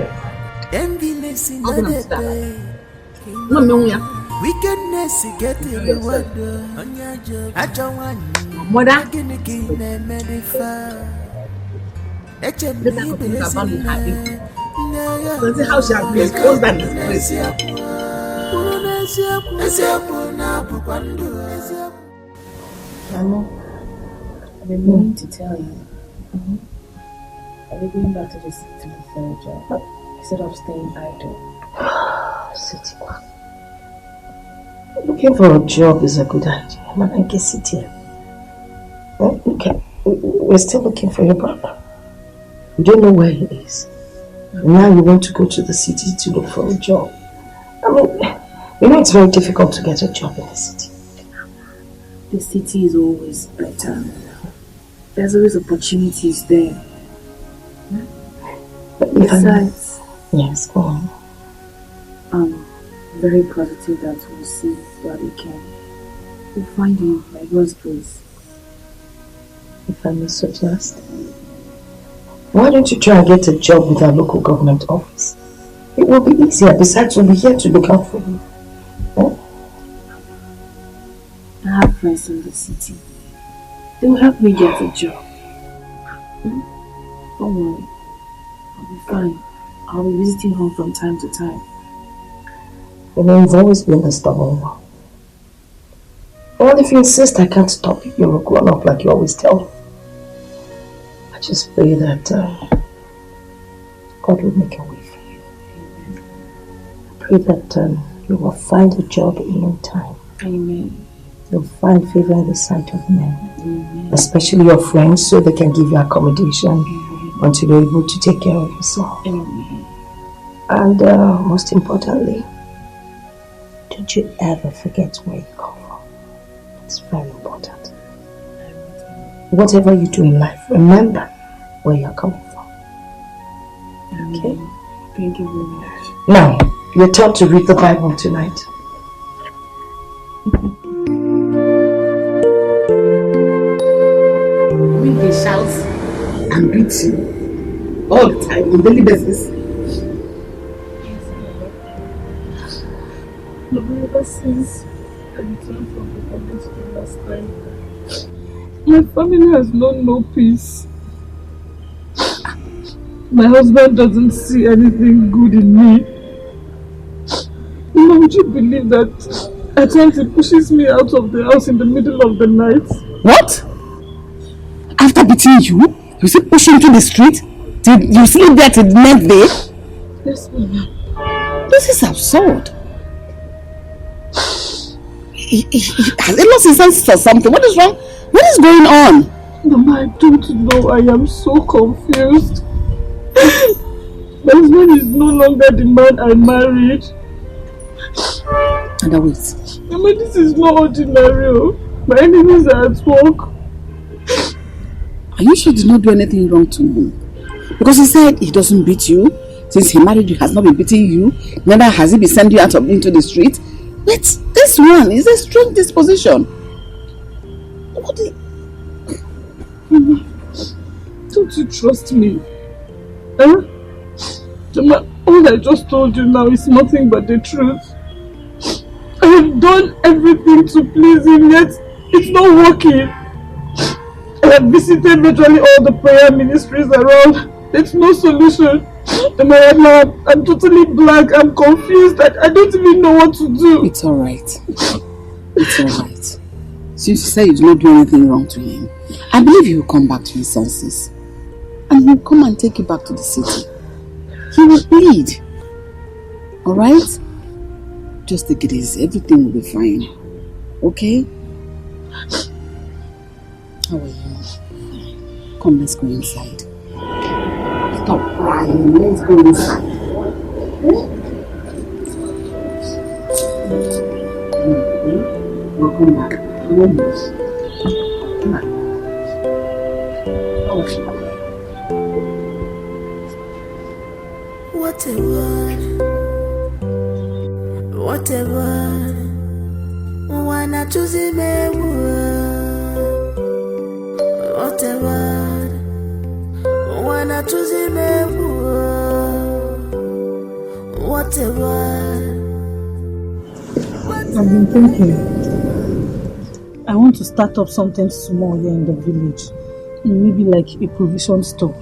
Wickedness get reward. Mother, see how she has been exposed and disgraced. Mama, I've been meaning to tell you. I'll be going back to the city for a job instead of staying idle. City. Looking for a job is a good idea. Man, I guess it here. Okay, we're still looking for your brother. We don't know where he is. Now you want to go to the city to look for a job. I mean, you know it's very difficult to get a job in the city. The city is always better. There's always opportunities there. But besides, yes, go on. I'm very positive that we'll see what we can. We'll find you by God's grace. If I may suggest, why don't you try and get a job with our local government office? It will be easier. Besides, we'll be here to look out for you. I have friends in the city. They will help me get a job. Don't worry. I'll be fine. I'll be visiting home from time to time. You know, you've always been a stubborn one. Well, if you insist, I can't stop you. You're a grown-up like you always tell me. I just pray that God will make a way for you. I pray that you will find a job in no time. Amen. You'll find favor in the sight of men, especially your friends, so they can give you accommodation until you're able to take care of yourself. And most importantly, don't you ever forget where you come from. It's very important. Whatever you do in life, remember where you're coming from. Okay? Thank you very much. Now, you're taught to read the Bible tonight. When they shout and beat you all the time on daily basis. Ever since I returned from the public school last time, my family has known no peace. My husband doesn't see anything good in me. You know, would you believe that at times he pushes me out of the house in the middle of the night? What? After beating you, you still push him to the street? Did you sleep there till next day? Yes, ma'am. This is absurd. Has he lost his senses or something? What is wrong? What is going on? Mama, I don't know. I am so confused. My husband is no longer the man I married. And wait. Mama, this is not ordinary. My enemies are at work. Are you sure he did not do anything wrong to him? Because he said he doesn't beat you. Since he married you, he has not been beating you. Neither has he been sending you out into the street. But this one is a strange disposition. What do you... Mama, don't you trust me? Huh? Mama, all I just told you now is nothing but the truth. I have done everything to please him, yet it's not working. I have visited virtually all the prayer ministries around. There's no solution. I'm totally blank. I'm confused. I don't even know what to do. It's alright. It's alright. Since you say you did not do anything wrong to him, I believe he will come back to his senses. And he will come and take you back to the city. He will plead. Alright? Just take it easy. Everything will be fine. Okay? How are you? Come, let's go inside. Stop crying. Let's go inside. We'll come back. Almost. Come on. What a word. What a word. Wanna choose him a word. What a word. Wanna choose him a word. What a word. I've been thinking. I want to start up something small here in the village. Maybe like a provision store.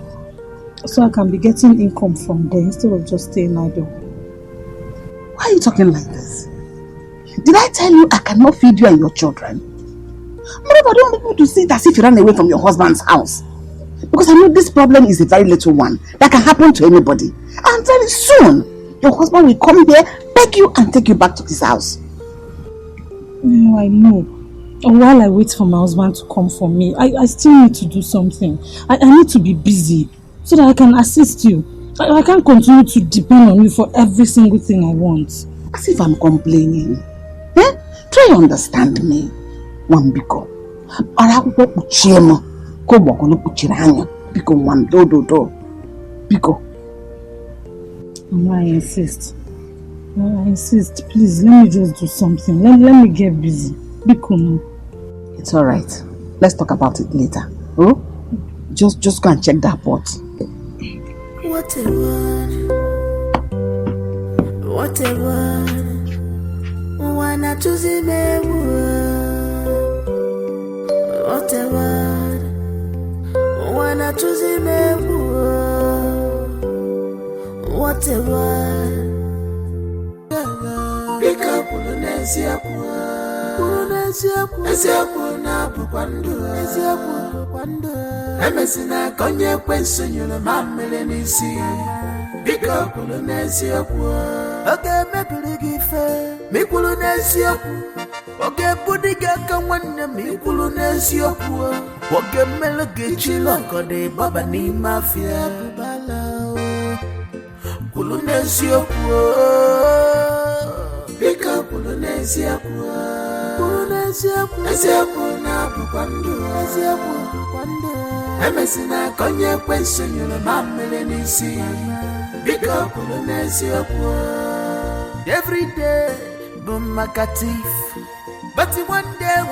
So I can be getting income from there instead of just staying idle. Why are you talking like this? Did I tell you I cannot feed you and your children? Moreover, I don't want people to see it as if you ran away from your husband's house. Because I know this problem is a very little one that can happen to anybody. And very soon, your husband will come here, beg you and take you back to his house. No, I know. While I wait for my husband to come for me, I still need to do something. I need to be busy so that I can assist you. I can't continue to depend on you for every single thing I want. As if I'm complaining. Eh? Try to understand me. Wambiko. Arakupo kuchema. Kobo kono kuchiranya. Biko wamdo. Biko. Mama, I insist. I insist. Please, let me just do something. Let me get busy. Biko no. It's alright. Let's talk about it later. Oh? Just go and check that pot. What a word. What a word. Wanna choose me. What a word. Wanna choose me. What a word. Pick up Polonesia. Eziapu na bukwando. Emesina konye kwensunyo na mamele nisi. Bika Polonesia. Oge mepuligi fe. Mi Polonesia. Oge budiga kawane mi Polonesia. Oge melege chilo kode baba ni mafia. Polonesia. Bika Polonesia. Eziapu na bukwando. Emesina konye kwensunyo na mamele nisi. Bika Polonesia. Every day, bumakatif. But one day,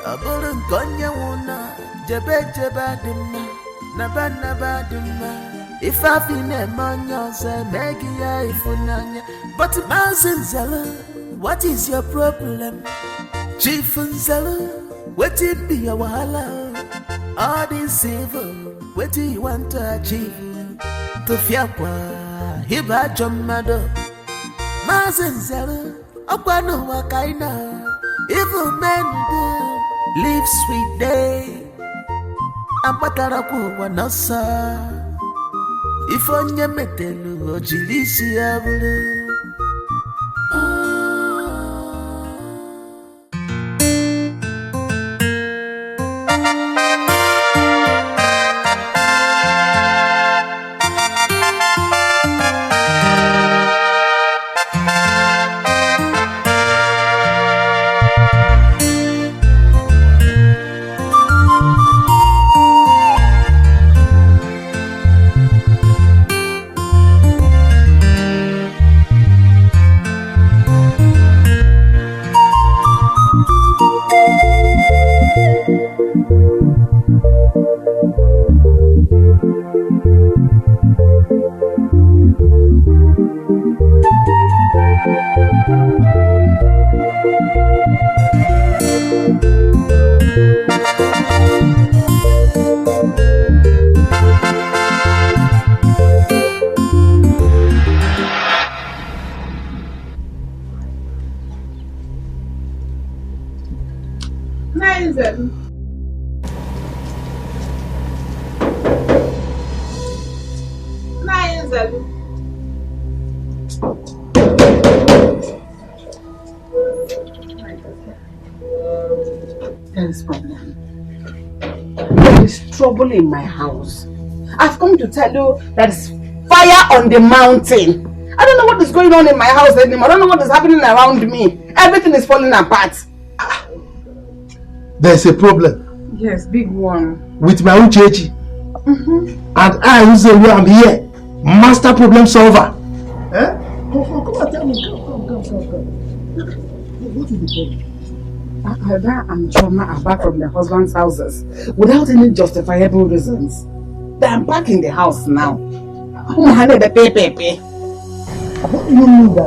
a bullet konye wuna. Jebe dimma. Naba dimma. If I feel a man, you'll say, Maggie, if unanya. But Mazinzala, what is your problem? Chief Nzala, what it be a wahala? All this evil, what do you want to achieve? To fiakwa, hiba jomado. Mazinzala, upano wakaina. Evil men do live sweet day. Amataraku wanasa. If on your metelu or jilisi abulu. Trouble in my house. I've come to tell you there's fire on the mountain. I don't know what is going on in my house anymore. I don't know what is happening around me. Everything is falling apart. There's a problem. Yes, big one. With my own Uchechi. And I, who's the way I'm here, master problem solver. Eh? Come on, tell me. Come. What is the problem? Ada and Choma are back from their husband's houses without any justifiable reasons. They are back in the house now. How do you mean that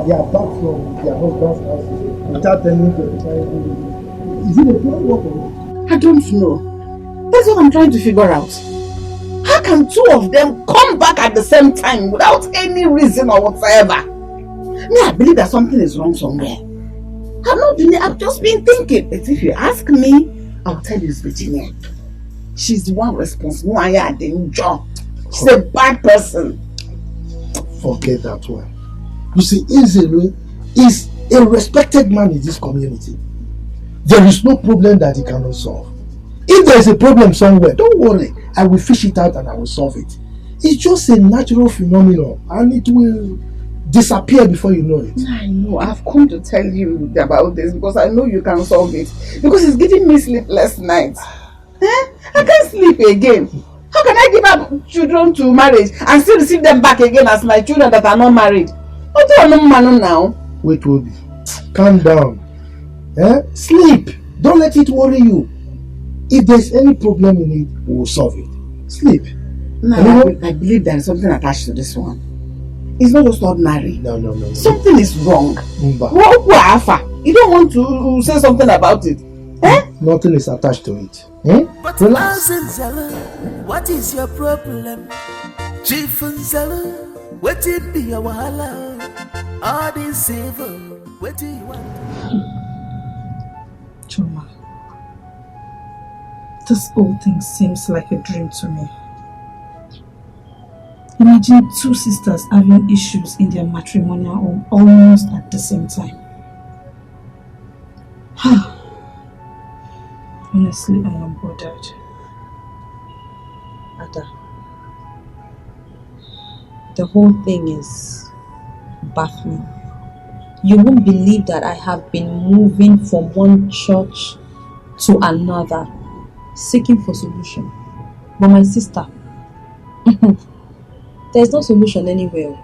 they are back from their husband's houses without any justifiable reasons? Is it a plan work or not? I don't know. That's what I'm trying to figure out. How can two of them come back at the same time without any reason or whatsoever? Me, I believe that something is wrong somewhere. I've just been thinking. But if you ask me, I'll tell you it's Virginia. She's the one responsible. She's a bad person. Forget that one. You see, Izelu is a respected man in this community. There is no problem that he cannot solve. If there is a problem somewhere, don't worry. I will fish it out and I will solve it. It's just a natural phenomenon and it will disappear before you know it. I know. I've come to tell you about this because I know you can solve it. Because it's giving me sleepless nights. I can't sleep again. How can I give up children to marriage and still receive them back again as my children that are not married? What do I know now? Wait, Obi. Calm down. Sleep. Don't let it worry you. If there's any problem in it, we will solve it. Sleep. No, I believe there is something attached to this one. It's not just ordinary. No. Something is wrong. You don't want to say something about it? Nothing is attached to it. But Relax. what is your problem? Chief Nzela, what it be your wahala? All this evil, what do you want? Chuma, this whole thing seems like a dream to me. Imagine two sisters having issues in their matrimonial home almost at the same time. Honestly, I am bothered. Ada, the whole thing is baffling. You won't believe that I have been moving from one church to another, seeking for solution. But my sister, there's no solution anywhere.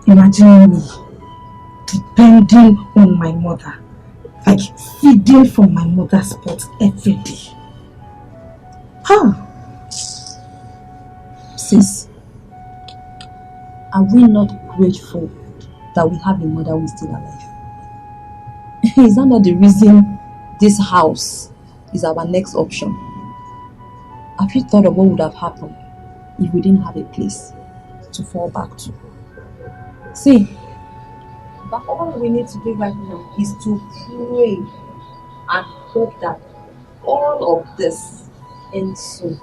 Imagine me depending on my mother, like feeding from my mother's pot every day. Sis, are we not grateful that we have a mother who is still alive? Is that not the reason this house is our next option? Have you thought of what would have happened if we didn't have a place to fall back to? See, but all we need to do right now is to pray and hope that all of this ends soon.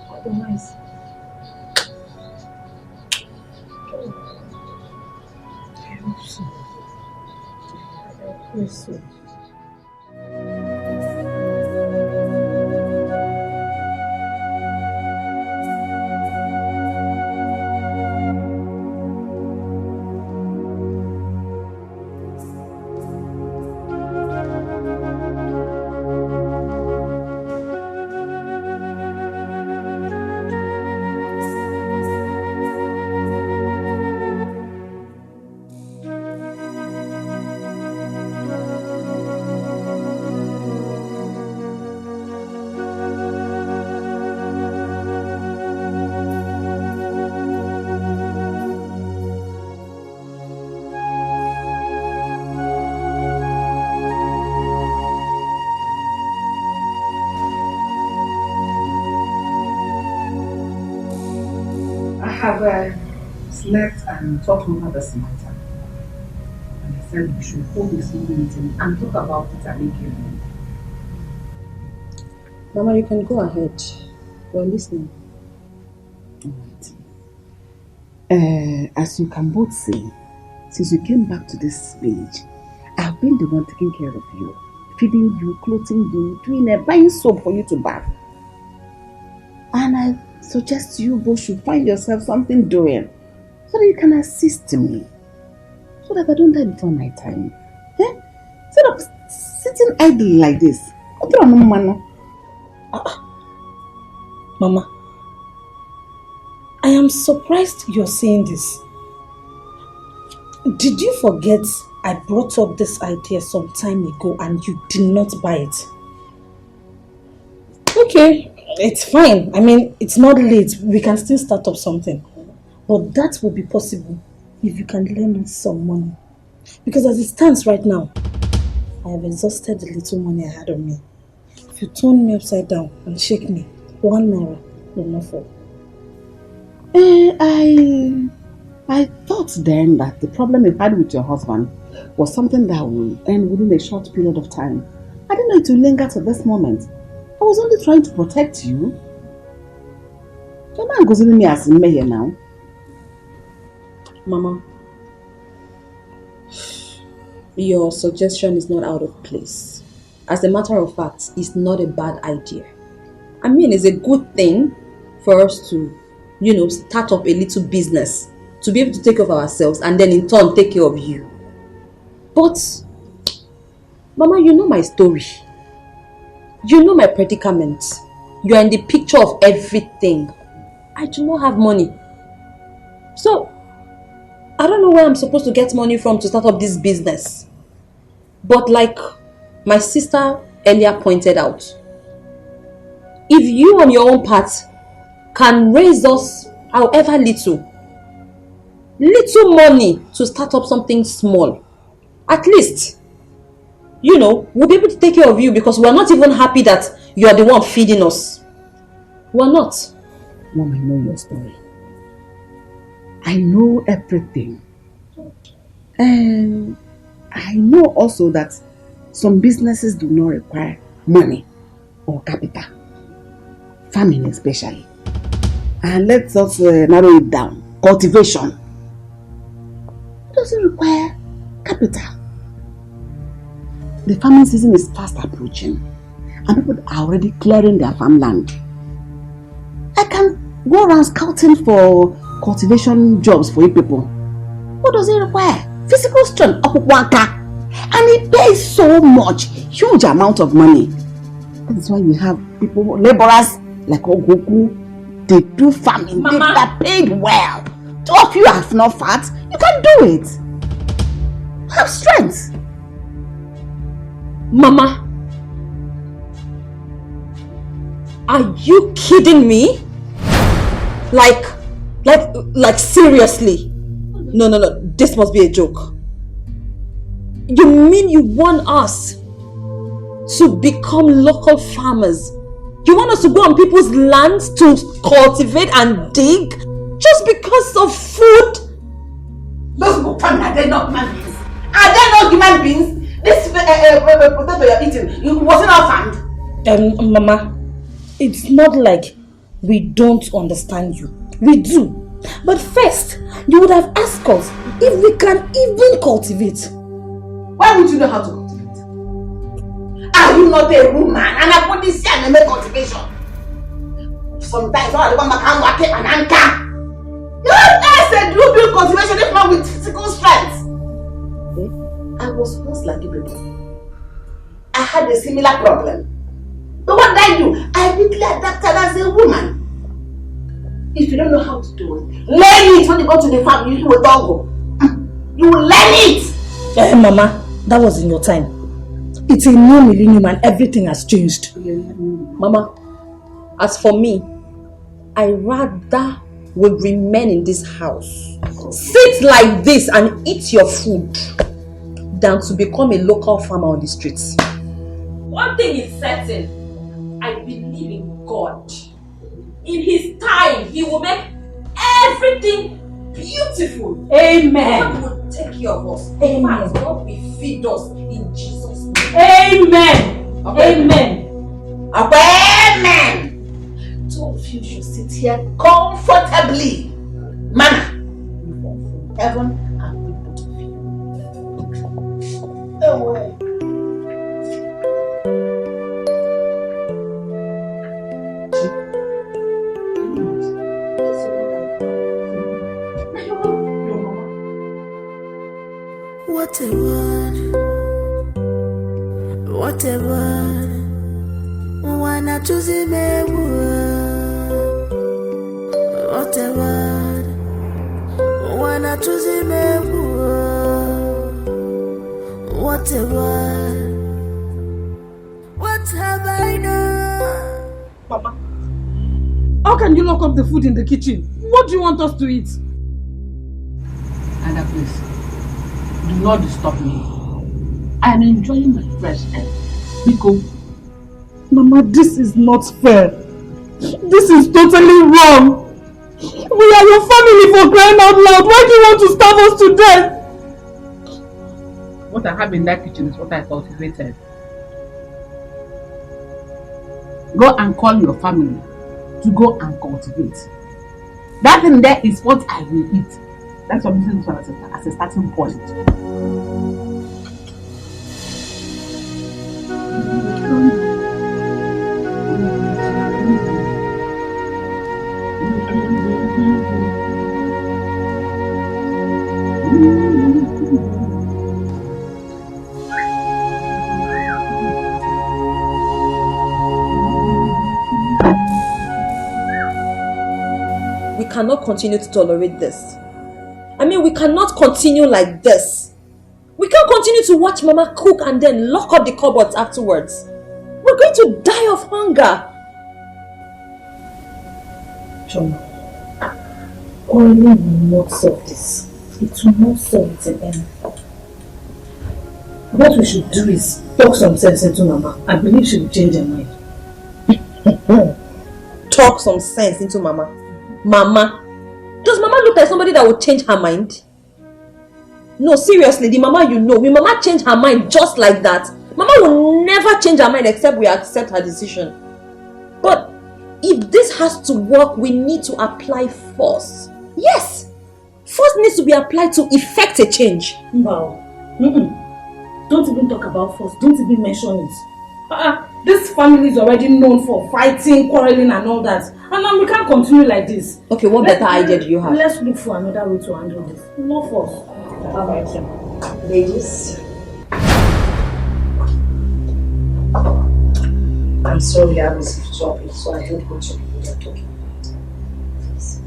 Otherwise, I hope so. I pray so. Slept and thought over this matter. And I said we should hold a small meeting and talk about it amicably. Mama, you can go ahead. We're listening. As you can both see, since you came back to this village, I've been the one taking care of you, feeding you, clothing you, buying soap for you to bath. And I suggest you both should find yourself something doing so that you can assist me, so that I don't die before my time. Instead of sitting idle like this. Mama, I am surprised you're saying this. Did you forget I brought up this idea some time ago and you did not buy it? Okay, it's fine. I mean, it's not late. We can still start up something. But that will be possible if you can lend me some money. Because as it stands right now, I have exhausted the little money I had on me. If you turn me upside down and shake me, 1 naira will not fall. I thought then that the problem you had with your husband was something that will end within a short period of time. I didn't know it would linger to this moment. I was only trying to protect you. Your man goes in me as in here now. Mama, your suggestion is not out of place. As a matter of fact, it's not a bad idea. I mean, it's a good thing for us to, start up a little business to be able to take care of ourselves and then in turn take care of you. But, Mama, you know my story. You know my predicament. You are in the picture of everything. I do not have money. So, I don't know where I'm supposed to get money from to start up this business. But like my sister earlier pointed out, if you on your own part can raise us however little money to start up something small, at least, we'll be able to take care of you because we're not even happy that you're the one feeding us. We're not. Mom, I know your story. I know everything. And I know also that some businesses do not require money or capital. Farming especially. And let's also narrow it down. Cultivation. It doesn't require capital. The farming season is fast approaching. And people are already clearing their farmland. I can go around scouting for cultivation jobs for you people. What does it require? Physical strength, and it pays so much, huge amount of money. That is why we have people, laborers like Ogoku, they do farming, they are paid well. Two of you have no fat, you can do it. Have strength. Mama, are you kidding me? Like seriously? No, this must be a joke. You mean you want us to become local farmers? You want us to go on people's lands to cultivate and dig just because of food? Those people are they not human beings? Are they not human beings? This potato you're eating, it wasn't our farm. Mama, it's not like we don't understand you. We do. But first, you would have asked us if we can even cultivate. Why would you know how to cultivate? Are you not a woman? And I put this here and make cultivation. Sometimes all the one can work an anchor. You said you do cultivation if not with physical strength. I was once like you people. I had a similar problem. But what did I do? I quickly adapted as a woman. If you don't know how to do it, learn it when you go to the farm. You will go. You will learn it. Mama, that was in your time. It's a new millennium and everything has changed. Mama, as for me, I rather will remain in this house, sit like this and eat your food, than to become a local farmer on the streets. One thing is certain, I believe in God. In His time, He will make everything beautiful. Amen. God will take care of us. Amen. God will feed us in Jesus' name. Amen. Amen. Amen. Two of you should sit here comfortably. Manna. Heaven and both of you. Away. What a word, what a word. Wanna choose him a word. What a word, wanna choose him a word. What a word, what have I done? Papa, how can you lock up the food in the kitchen? What do you want us to eat? Anna, please. Do not disturb me. I am enjoying my fresh air. Because Mama, this is not fair. This is totally wrong. We are your family, for crying out loud. Why do you want to starve us to death? what I have in that kitchen is what I cultivated. Go and call your family to go and cultivate. That thing there is what I will eat. That's what I'm using this one as a starting point. We cannot continue to tolerate this. I mean, we cannot continue like this. We can't continue to watch Mama cook and then lock up the cupboards afterwards. We're going to die of hunger. John, quarreling will not solve this. It will not solve it in any. What we should do is talk some sense into Mama. I believe she will change her mind. Talk some sense into Mama. Mama? Does Mama look like somebody that would change her mind? No, seriously, the Mama you know, will Mama change her mind just like that? Mama will never change her mind except we accept her decision. But if this has to work, we need to apply force. Yes! Force needs to be applied to effect a change. Wow. Don't even talk about force. Don't even mention it. This family is already known for fighting, quarreling and all that. And now we can't continue like this. Okay, what better idea do you have? Let's look for another way to handle this. No force. Alright, ladies. I'm sorry I was dropping, so I don't want you to be talking. Please,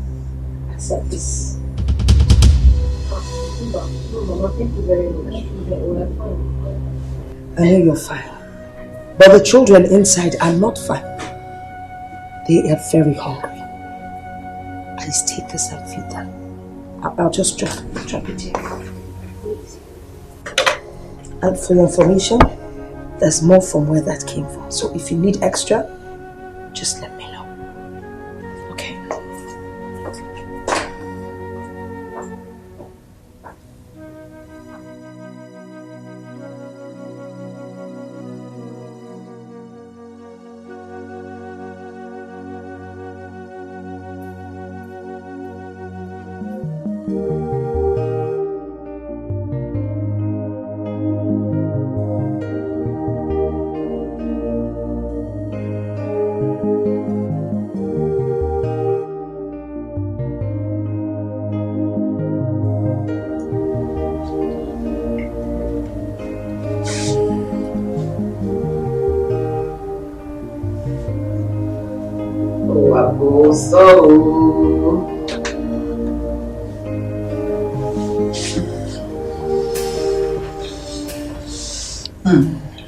accept this. Mama, thank you very much. I know you're fine. But the children inside are not fine. They are very hungry. Please take this and feed them. I'll just drop it here. And for your information, there's more from where that came from. So if you need extra, just let me know. Okay?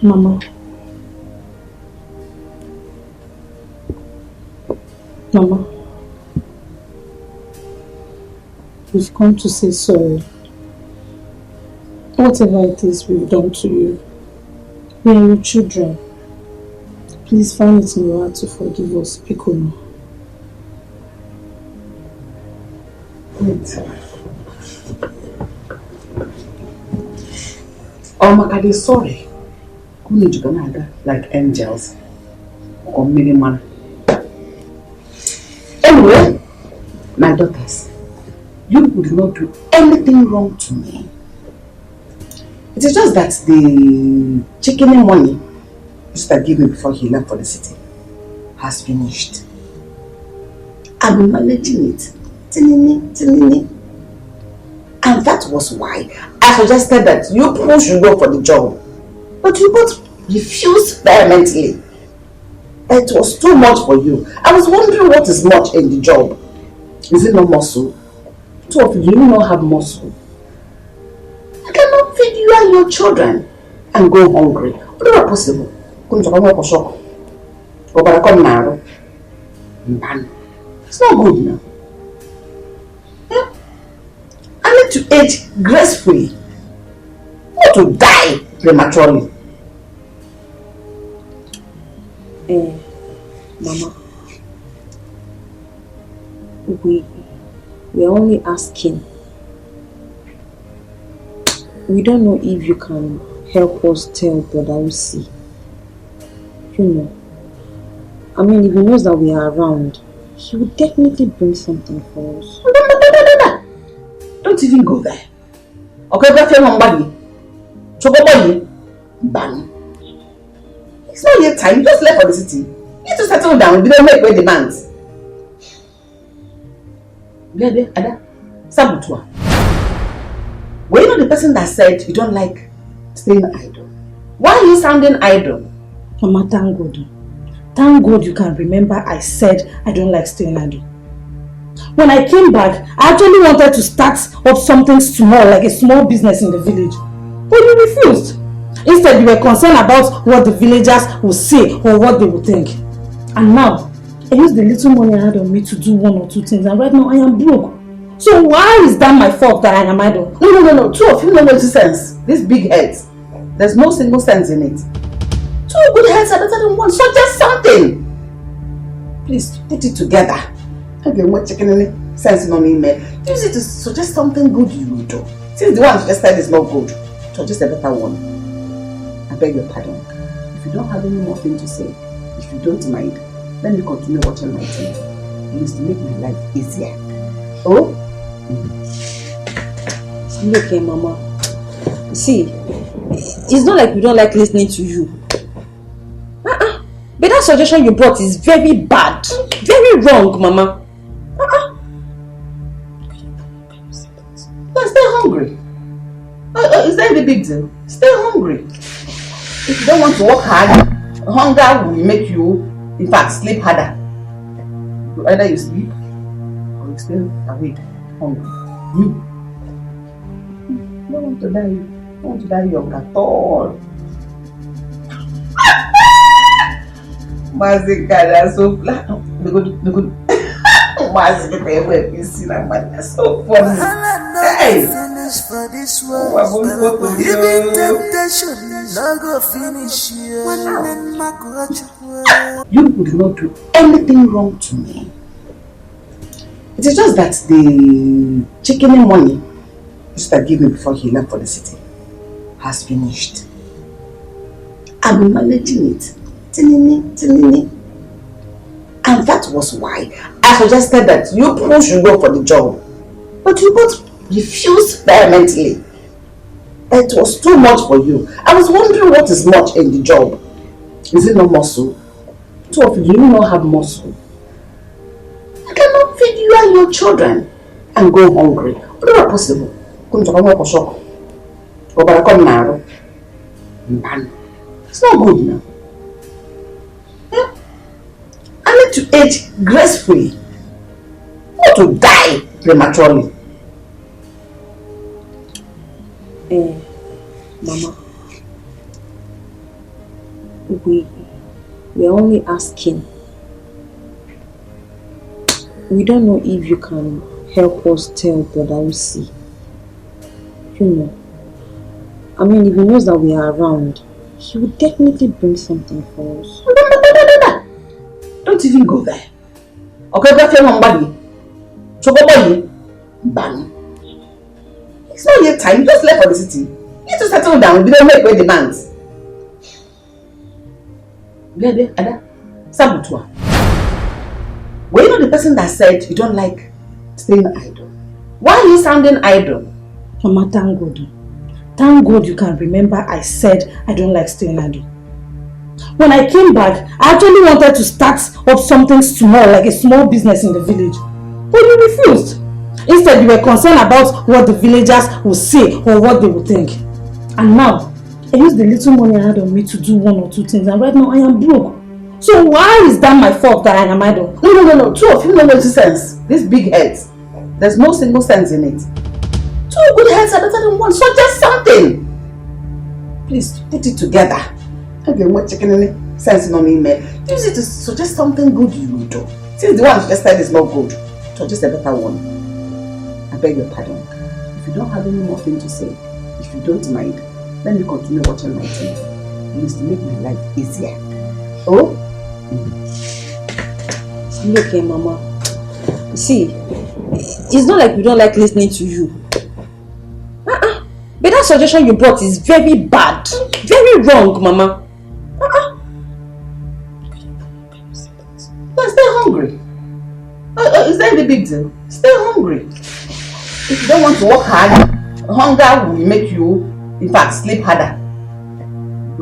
Mama. Mama. We've come to say sorry. Whatever it is we've done to you, we are your children. Please find it in your heart to forgive us, becos. Oh my God, sorry. Who need to go like angels or minimal? Anyway, my daughters, you would not do anything wrong to me. It is just that the chicken money Mr. gave me before he left for the city has finished. I'm managing it. Tinini. And that was why I suggested that you both should go for the job. But you both refused vehemently. It was too much for you. I was wondering what is much in the job. Is it no muscle? Two of you do not have muscle. I cannot feed you and your children and go hungry. Not possible. It's not good now. I need to age gracefully, not to die prematurely. Mama, we're only asking. We don't know if you can help us tell Brother Usi. You know, I mean, if he knows that we are around, he will definitely bring something for us. Don't even go there. Okay, but somebody. Bang. It's not yet time. You just left for the city. You need to settle down. You don't make way demands. Ada, Sabutua. Were you not the person that said you don't like staying idle? Why are you sounding idle? Mama, thank God. Thank God you can remember I said I don't like staying idle. When I came back, I actually wanted to start up something small, like a small business in the village. But you refused. Instead, you were concerned about what the villagers would say or what they would think. And now, I used the little money I had on me to do one or two things, and right now I am broke. So why is that my fault that I am idle? No. Two of you know no sense. These big heads. There's no single sense in it. Two good heads are better than one. Suggest something. Please put it together. Okay, we're checking any sense on email. Use it to suggest something good you will do. Since the one suggested is not good, suggest a better one. I beg your pardon. If you don't have any more thing to say, if you don't mind, let me continue watching my TV. Please, to make my life easier. Oh? Look here, Mama. See, it's not like we don't like listening to you. But that suggestion you brought is very bad. Very wrong, Mama. Then stay hungry. Is that the big deal? Stay hungry. If you don't want to work hard, hunger will make you, in fact, sleep harder. Either you sleep or you stay awake, hungry. Me. I don't want to die. I don't want to die young at all. Mazikada so flat. The good. Mazikada, you see that man, that's so funny. Hey! You would not do anything wrong to me. It is just that the chicken money Mr. gave me before he left for the city has finished. I'm managing it. Tinini. And that was why I suggested that you people should go for the job. But you both refused vehemently. It was too much for you. I was wondering what is much in the job. Is it not muscle? Two of you do not have muscle. I cannot feed you and your children and go hungry. Whatever possible. It's not good now. I need to age gracefully, not to die prematurely. Mama, we're only asking. We don't know if you can help us tell Brother Usi. You know, I mean, if he knows that we are around, he will definitely bring something for us. Don't even go there. Okay, but somebody. Chokobody. Bang. It's not yet time. You just left for the city. You need to settle down. You don't make way demands. Ada, Sabutua. Were you not the person that said you don't like staying idle? Why are you sounding idle? Mama, thank God. Thank God you can remember I said I don't like staying idle. When I came back, I actually wanted to start up something small, like a small business in the village. But you refused. Instead, you were concerned about what the villagers would say or what they would think. And now, I used the little money I had on me to do one or two things, and right now I am broke. So why is that my fault that I am idle? No. Two of you know no sense. These big heads. There's no single sense in it. Two good heads are better than one. Suggest something. Please put it together. Okay, we're checking any sense on email. Use it to suggest something good you will do. Since the one suggested is not good, suggest a better one. I beg your pardon. If you don't have any more thing to say, if you don't mind, let me continue watching my TV. Please, to make my life easier. Oh? Look here, Mama. See, it's not like we don't like listening to you. But that suggestion you brought is very bad. Very wrong, Mama. Then stay hungry. big deal. Stay hungry. If you don't want to work hard, hunger will make you, in fact, sleep harder.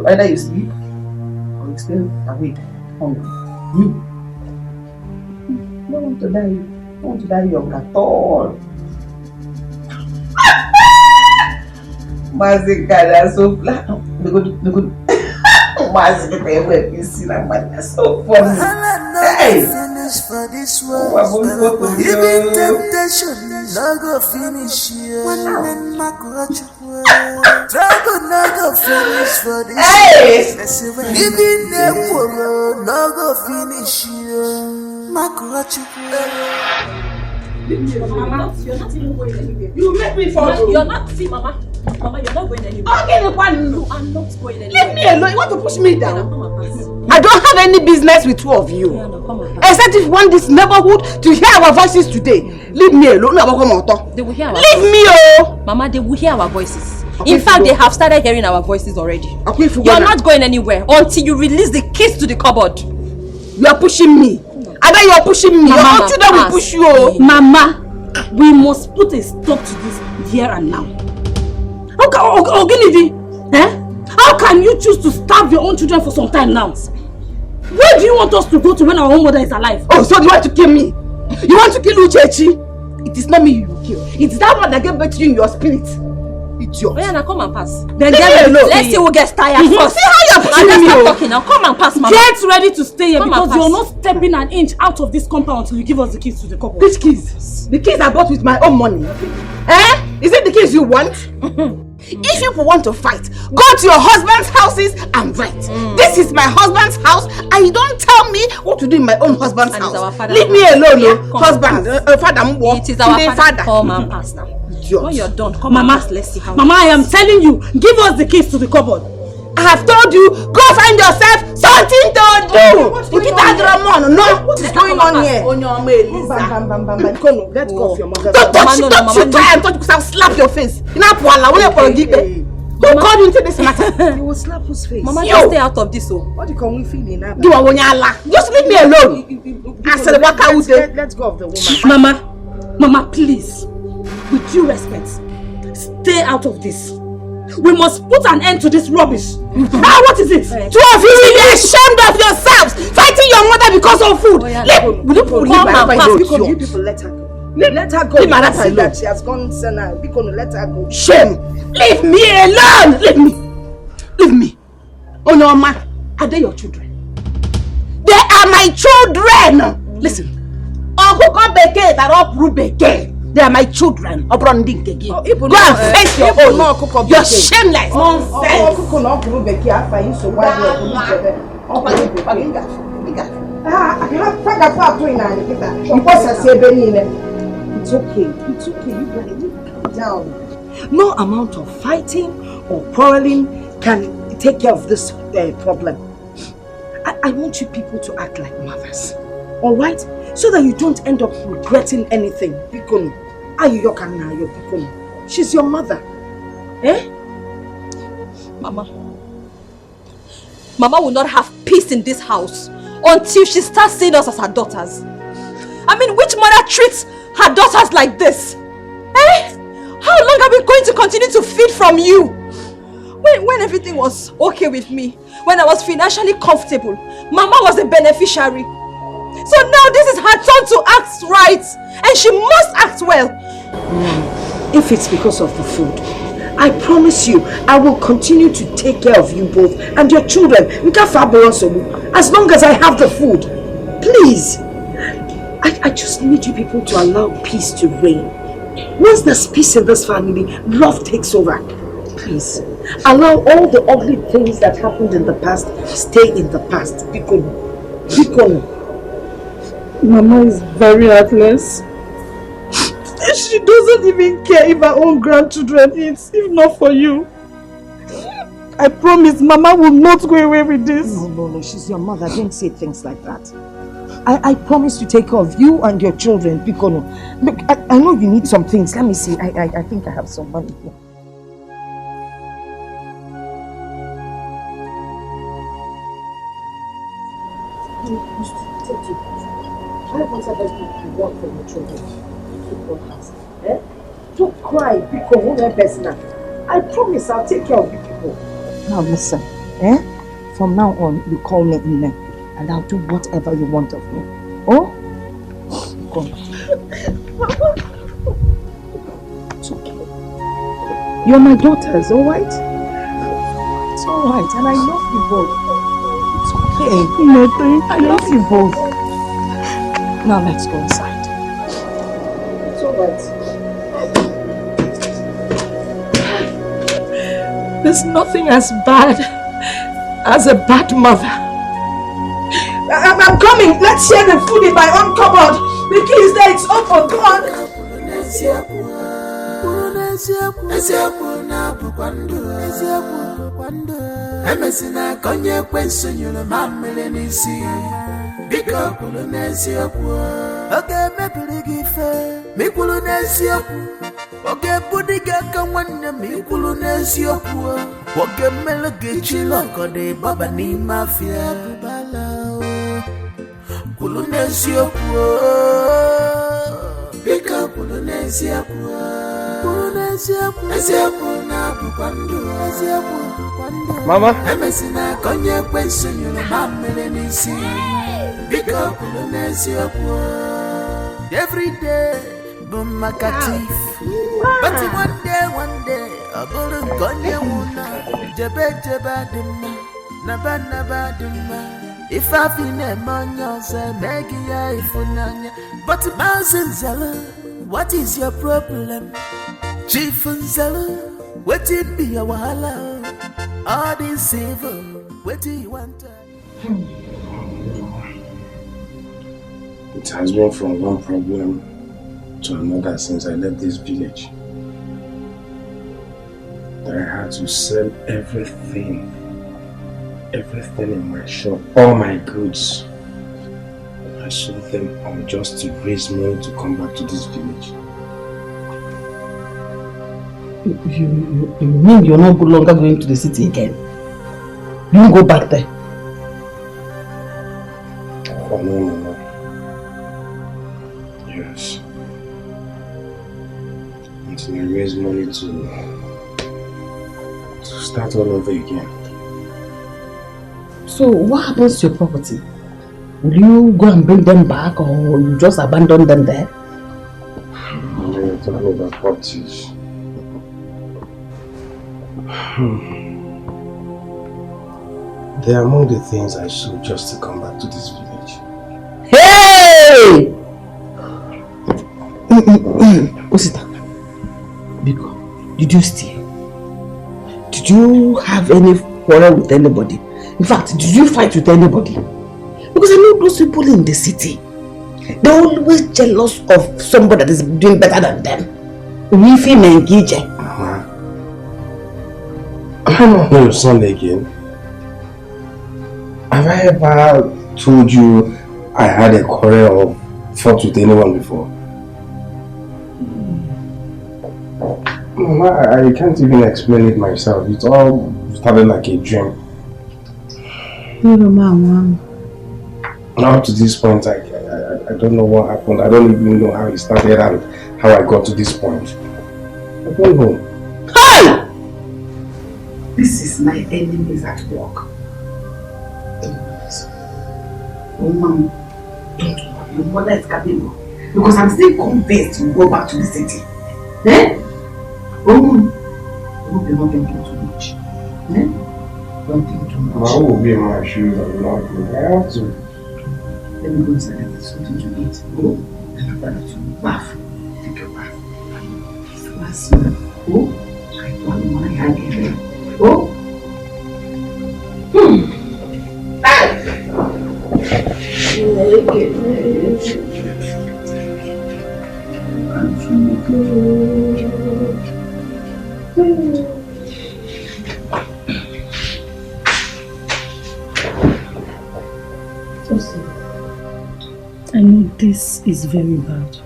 Either you sleep or you stay awake hungry. You don't want to die. Don't want to die young at all. Mazika, so black. The good. Mazika, you see that man, that's so funny. Hey! Even temptation, no go finish you. Trouble no go finish for this. Hey! Even the no go finish you. Mama, you're not even going anywhere. You make me fall. You're not. See, Mama, you're not going anywhere. Okay, you are not going anywhere. leave me alone. You want to push me down? I don't have any business with two of you. Except if you want this neighborhood to hear our voices today. Leave me alone. They will hear our Leave voices. me, oh! Mama, they will hear our voices. Okay, In fact, go. they have started hearing our voices already. Okay, if you You're go not going anywhere until you release the keys to the cupboard. You are pushing me. I bet you are pushing me. Your own children will push you. Oh. Mama, we must put a stop to this here and now. Oginivi, how can you choose to starve your own children for some time now? Where do you want us to go to when our own mother is alive? Oh, so you want to kill me? You want to kill Uchechi? It is not me you will kill. It's that one that gave birth to you in your spirit. Idiot. Oh yeah, now come and pass. Then Let's see who gets tired first. See how you're pushing And me. start talking now. Come and pass, Mama. Get ready to stay here Come because and you're pass. not stepping an inch out of this compound until you give us the keys to the cupboard. Which keys? The keys I bought with my own money. Is it the keys you want? If you want to fight, go to your husband's houses and fight. This is my husband's house and you don't tell me what to do in my own husband's house. Leave me alone, husband. Father, it is our father. Come and pass now. When you're done, come Mama, and pass. Let's see how. Mama, I am telling you, give us the keys to the cupboard. I have told you, go find yourself something to do. What is going on here? Let go of your mother. Don't touch it. Don't you try and touch because I'll slap your face. Who called you into this matter? You will slap whose face? Mama, just stay out of this. What do you call me feeling now? Just leave me alone. Let's go of the woman. Mama, please, with due respect, stay out of this. We must put an end to this rubbish. What is it? Two of you will be ashamed of yourselves, fighting your mother because of food. You people let her go. Let her go. Leave my See that she has gone now. Let her go. Shame. Leave me alone. Leave me. Oh no, ma. Are they your children? They are my children. Listen. They are my children. Go and face your own. You're shameless. It's okay. It's okay. You guys calm down. No amount of fighting or quarreling can take care of this problem. I want you people to act like mothers. Alright? So that you don't end up regretting anything. She's your mother. Mama will not have peace in this house until she starts seeing us as her daughters. I mean, which mother treats her daughters like this? How long are we going to continue to feed from you? When everything was okay with me, when I was financially comfortable, Mama was a beneficiary. So now this is her turn to act right, and she must act well. If it's because of the food, I promise you, I will continue to take care of you both and your children. As long as I have the food. Please. I just need you people to allow peace to reign. Once there's peace in this family, love takes over. Please. Allow all the ugly things that happened in the past stay in the past. Mama is very heartless. She doesn't even care if her own grandchildren eat, if not for you. I promise Mama will not go away with this. No, she's your mother. Don't say things like that. I promise to take care of you and your children, Picono. Look, I know you need some things. Let me see. I think I have some money here. whatever you want for your children. Keep your hands. Eh? Don't cry, because one person. I promise I'll take care of you people. Now listen, eh? From now on, you call me Nne, and I'll do whatever you want of me. Oh? Come. It's okay. You're my daughters, alright? It's alright, and I love you both. It's okay. Nothing. I love you both. Now let's go inside. It's alright. There's nothing as bad as a bad mother. I'm coming. Let's share the food in my own cupboard. The key is there. It's open. Come on. Oge budiga ka nwanne m ikwulu n'eziokwu oge melege chiloko de baba ni mafia bala kwulu n'eziokwu bika kwulu n'eziokwu eziokwu na bukwa ndụ eziokwu Mama emesina konye kwensonyoro mamele n'isi bika kwulu n'eziokwu every day Bumakatif, but one day, a golden gonya wuna, jeba dimma, naba dimma. If I feel a man, you'll say, Maggie, ifunanya. But Mazenzella, what is your problem? Chief Zella, what it be a wahala? All this evil, what do you want? It has been from one problem to another since I left this village. That I had to sell everything in my shop, all my goods. I sold them all just to raise money to come back to this village. You mean you're not no longer going to the city again? You won't go back there? Oh, no. Yes. Until I raise money to start all over again. So what happens to your property? Will you go and bring them back, or you just abandon them there? You're talking about properties. They are among the things I sold just to come back to this village. Hey! Osita, Biko, did you steal? Did you have any quarrel with anybody? In fact, did you fight with anybody? Because I know those people in the city, they're always jealous of somebody that is doing better than them. We feel engaged. I'm not your son again. Have I ever told you I had a quarrel or fought with anyone before? Mama, I can't even explain it myself. It's all started like a dream. Now to this point, I don't know what happened. I don't even know how it started and how I got to this point. I don't know. Hi! This is my enemies at work. Oh, Mom, don't worry. Your mother is capable. Because I'm still convinced you go back to the city. Eh? Oh, Mom. I hope you're not thinking too much. Eh? Don't think too much. I will be in my shoes. I'm not going. I have to. Let me go inside and get something to eat. Go. And I'm going to bath. Take your bath. Fast. Go. I don't want my hand in there. Oh? I know this is very bad.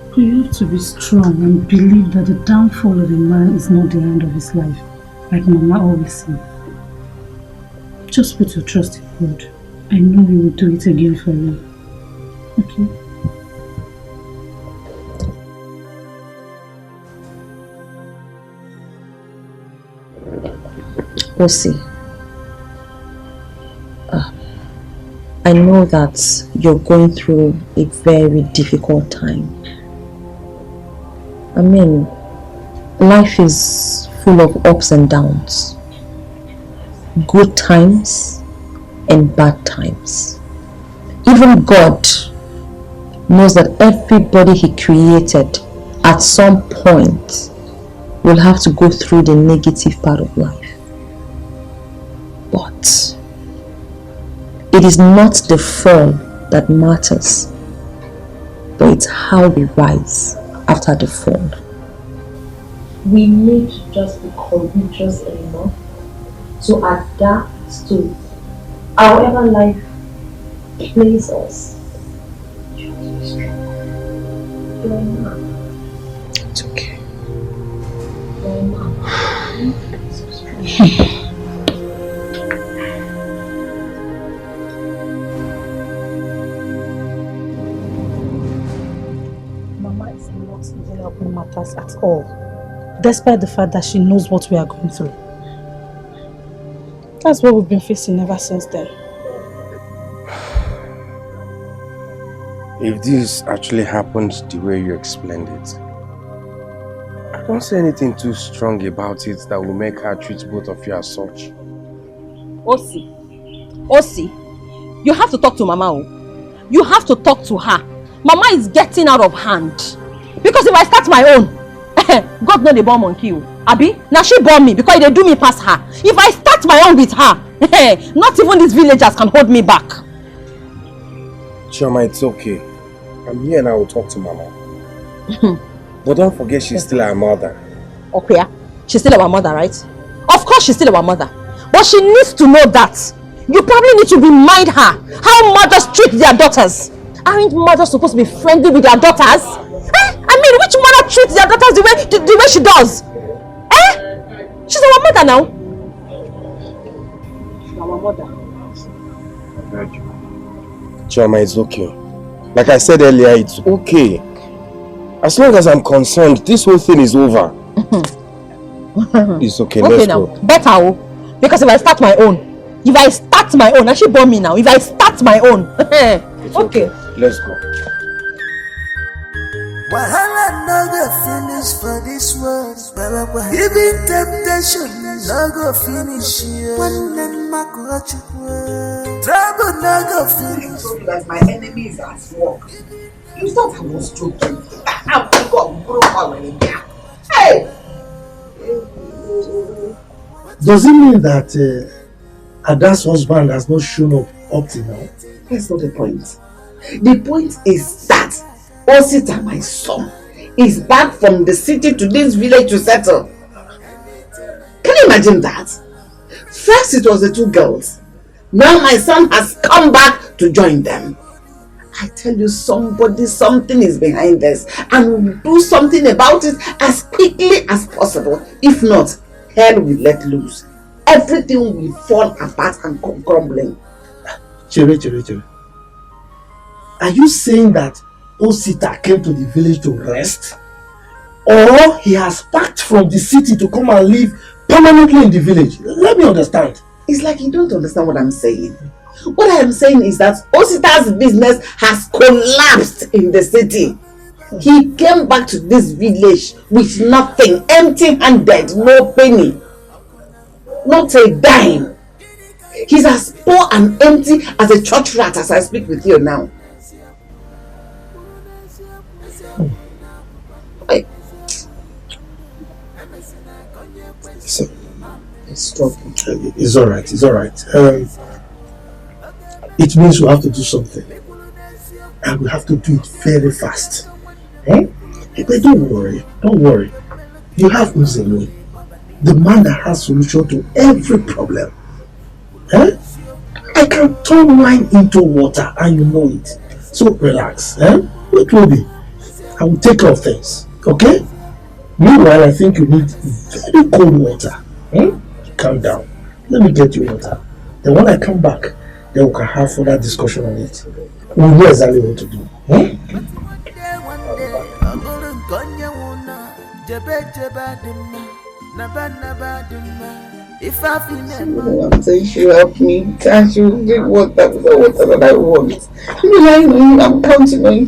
But you have to be strong and believe that the downfall of a man is not the end of his life, like Mama always said. Just put your trust in God. I know He will do it again for you. Okay. We'll see. I know that you're going through a very difficult time. I mean, life is full of ups and downs. Good times and bad times. Even God knows that everybody He created at some point will have to go through the negative part of life. But it is not the fall that matters, but it's how we rise after the fall. We need to just be courageous enough to adapt to however life plays us. You're a man. It's okay. You're a man. Matters at all, despite the fact that she knows what we are going through. That's what we've been facing ever since then. If this actually happened the way you explained it, I don't see anything too strong about it that will make her treat both of you as such. Osi, you have to talk to Mama. You have to talk to her. Mama is getting out of hand. Because if I start my own, God know the born monkey. Abi, now she born me because they do me past her. If I start my own with her, not even these villagers can hold me back. Chioma, it's okay. I'm here and I will talk to Mama. But don't forget she's still our mother. Okay, she's still our mother, right? Of course she's still our mother. But she needs to know that. You probably need to remind her how mothers treat their daughters. Aren't mothers supposed to be friendly with their daughters? I mean, which mother treats their daughters the way she does? She's our mother now. She's our mother. Chioma, it's okay. Like I said earlier, it's okay. As long as I'm concerned, this whole thing is over. It's okay, let's now. go. Better, because if I start my own, and she born me now, if I start my own, okay. Let's go. Wahala no go finish for this world. Even temptation no go finish here. Trouble no go finish. So that my enemy is at work. You thought I was joking. I got broke already. Hey! Does it mean that Ada's husband has not shown up till now? That's not the point. The point is that Osita, my son, is back from the city to this village to settle. Can you imagine that? First it was the two girls. Now my son has come back to join them. I tell you, something is behind this, and we'll do something about it as quickly as possible. If not, hell will let loose. Everything will fall apart and come crumbling. Chere. Are you saying that Osita came to the village to rest? Or he has packed from the city to come and live permanently in the village? Let me understand. It's like you don't understand what I'm saying. What I am saying is that Osita's business has collapsed in the city. He came back to this village with nothing, empty-handed, no penny, not a dime. He's as poor and empty as a church rat as I speak with you now. It's alright. It means we have to do something. And we have to do it very fast. But don't worry. You have Uzelu, the man that has solution to every problem. I can turn wine into water and you know it. So relax. Wait, Ruby. I will take care of things. Okay? Meanwhile, I think you need very cold water. Calm down. Let me get you water. Then when I come back, then we can have further discussion on it. we know exactly what to do. Eh? I'm saying she help me. Can't you drink water? What I want. I'm counting on you.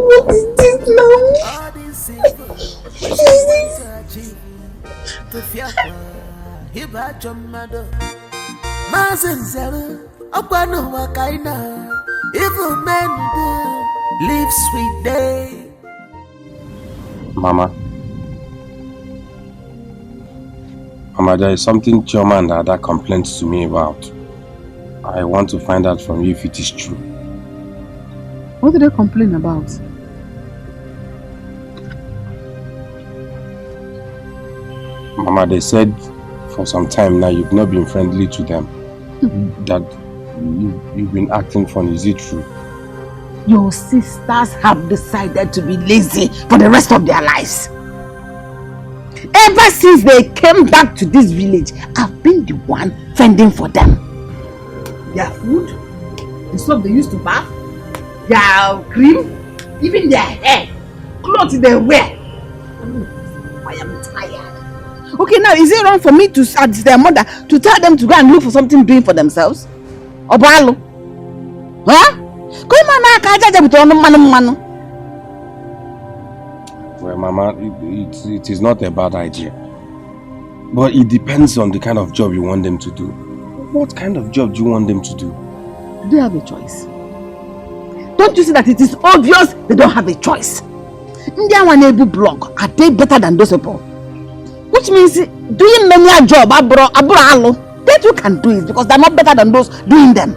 What is this now? Live sweet day. Mama, there is something Chioma and Ada complained to me about. I want to find out from you if it is true. What did they complain about? Mama, they said for some time now you've not been friendly to them. That you've been acting funny. Is it true? Your sisters have decided to be lazy for the rest of their lives. Ever since they came back to this village, I've been the one fending for them. Their food, the soap they used to bath, their cream, even their hair, clothes they wear. I am tired. Okay, now is it wrong for me to, as their mother, to tell them to go and look for something doing for themselves? Obalo? Huh? Well, Mama, it is not a bad idea. But it depends on the kind of job you want them to do. What kind of job do you want them to do? Do they have a choice? Don't you see that it is obvious they don't have a choice? Indian blog, are they better than those people? Which means doing many job, they too can do it because they're not better than those doing them.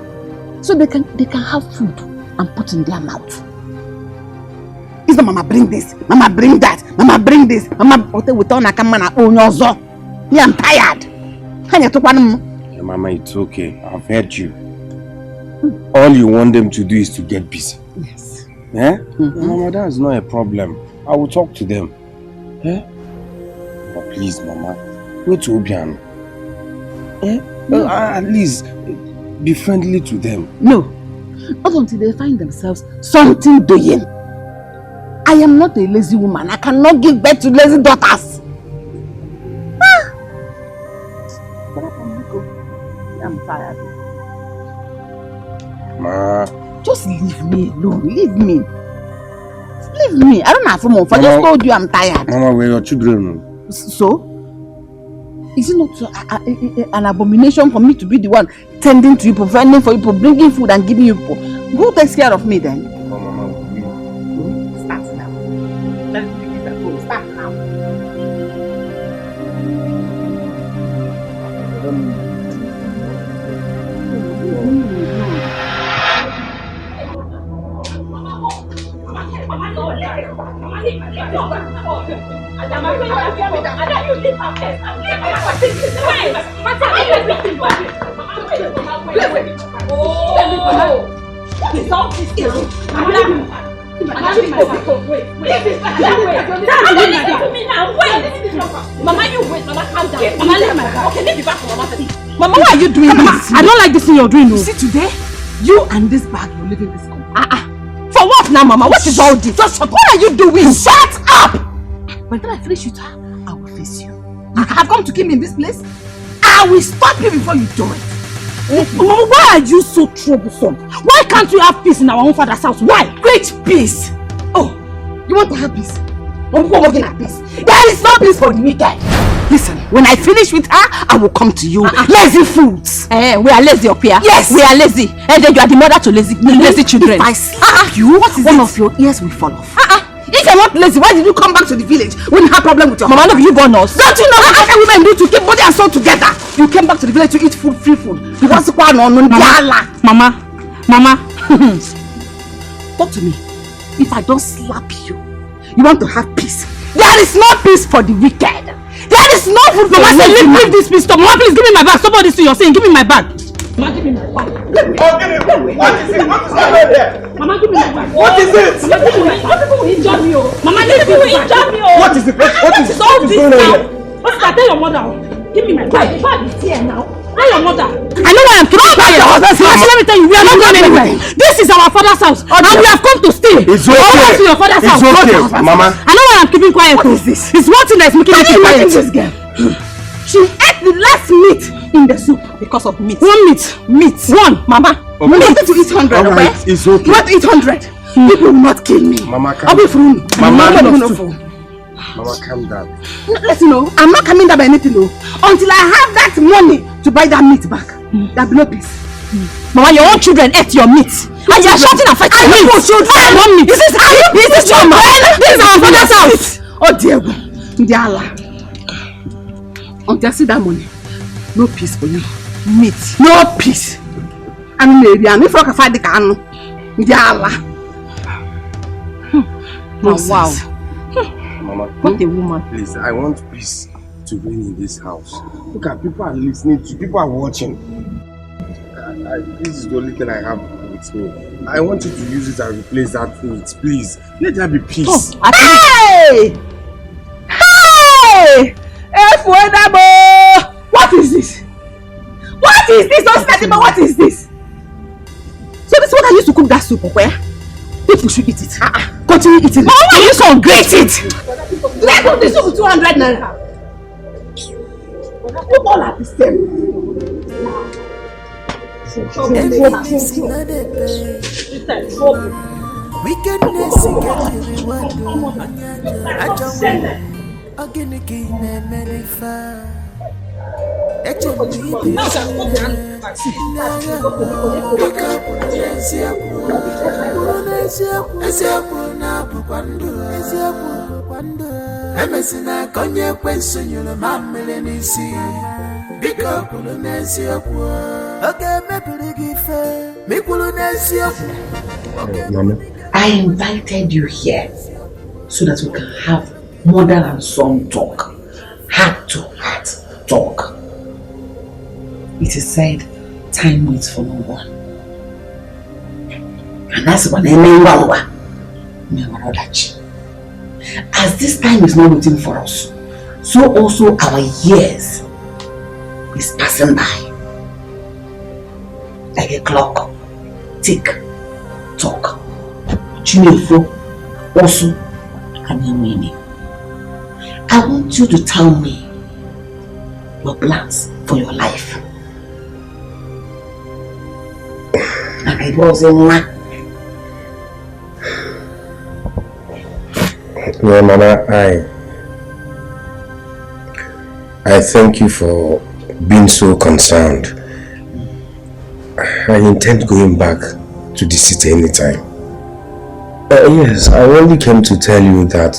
So they can have food and put in their mouth. Is the mama bring this, mama bring that, mama bring this, mama me, I'm tired. Yeah, Mama, it's okay. I've heard you. All you want them to do is to get busy. Yes. Yeah? Mama, that's not a problem. I will talk to them. Yeah? But please, Mama, wait to Obiano. Yeah? At least be friendly to them. No. Not until they find themselves something doing. I am not a lazy woman. I cannot give birth to lazy daughters. I'm tired. Ma. Just leave me alone. Leave me. Leave me. I don't have a mouth. I just told you I'm tired. Mama, we're your children. So? Is it not an abomination for me to be the one tending to you, providing for you, bringing food and giving you people? Who takes care of me then? Oh, Mama, start now. Let's begin at home. Start now. Mama, why are you doing this? I don't like this thing you're doing. See, today, you and this bag, you're leaving this company. For what now, Mama? What is all this? Just what are you doing? Shut up! By the time I finish with her, I will face you. You have come to kill me in this place? I will stop you before you do it. Mama, why are you so troublesome? Why can't we have peace in our own father's house? Why? Great peace! Oh, you want to have peace? We're working at peace. There is no peace for the wicked. Listen, when I finish with her, I will come to you. Lazy fools. We are lazy up here. Yes. We are lazy. And then you are the mother to lazy children. If I slap you, one of your ears will fall off. If you're not lazy, why did you come back to the village when you have problem with your Mama? Look, you born us. Don't you know what women do to keep body and soul together? You came back to the village to eat food, free food. You want to Mama. Talk to me. If I don't slap you, you want to have peace. There is no peace for the wicked. There is no food for Mama, leave this peace. Mama, please give me my bag. Stop all this thing you're saying. Give me my bag. Mama, give me my bag. What is it? What is going on here? Mama, give me my bag. What is it? Mama, give me my bag. People will injure me. Mama, people will injure me. What is it? What is going on here? What's that? Tell your mother. Give me my bag. The bag is here now. I'm your mother. I know why I'm keeping quiet. Let me tell you, we are not going anywhere. This is our father's house, and we have come to stay. It's okay. To your father's It's house. okay, Mama. I know why I'm keeping quiet. What is this? It's one thing that's making me keep quiet. This girl. She ate the last meat in the soup because of meat. One meat. One, Mama. Okay. You wanted to eat 100, all right, okay? it's okay. You want to eat 100? People will not kill me. Mama, I'll be free. Mama, Mama, calm down. Listen, no, I'm not coming down by anything, no. Until I have that money to buy that meat back. There'll be no peace. Mama, your own children ate your meat. And you are shouting and fighting for meat. I want meat. This is how you. This is your man. This is our father's house. Oh, Diego. Ndiala. Until I see that money, no peace for you. Meat. No peace. I'm maybe I'm if I can find the can. Ndiala. Oh, wow. Mama, what a woman. Please, I want peace to reign in this house. Look at people are listening to, people are watching. This is the only thing I have with me. I want you to use it and replace that meat, please. Let there be peace. Oh, hey! Hey! What is this? What is this? What is this? So this is what I used to cook that soup, okay? People should eat it. Continue eating it. Why are you so great it? Let go this soup with 200 naira. Put all at the same. Wickedness Emesina konye kwensunyulo mamele nisi Biko kulunesi okwo Oge mepiligife Mikulunesi okwo Mama, I invited you here so that we can have mother and son talk, heart to heart talk. It is said, time waits for no one. And that's what I mean. As this time is not waiting for us, so also our years is passing by. Like a clock. Tick, tock. Chinefo, also, and I want you to tell me your plans for your life. And I was in one. Well, Mama, I thank you for being so concerned. I intend going back to the city anytime. Yes, I only came to tell you that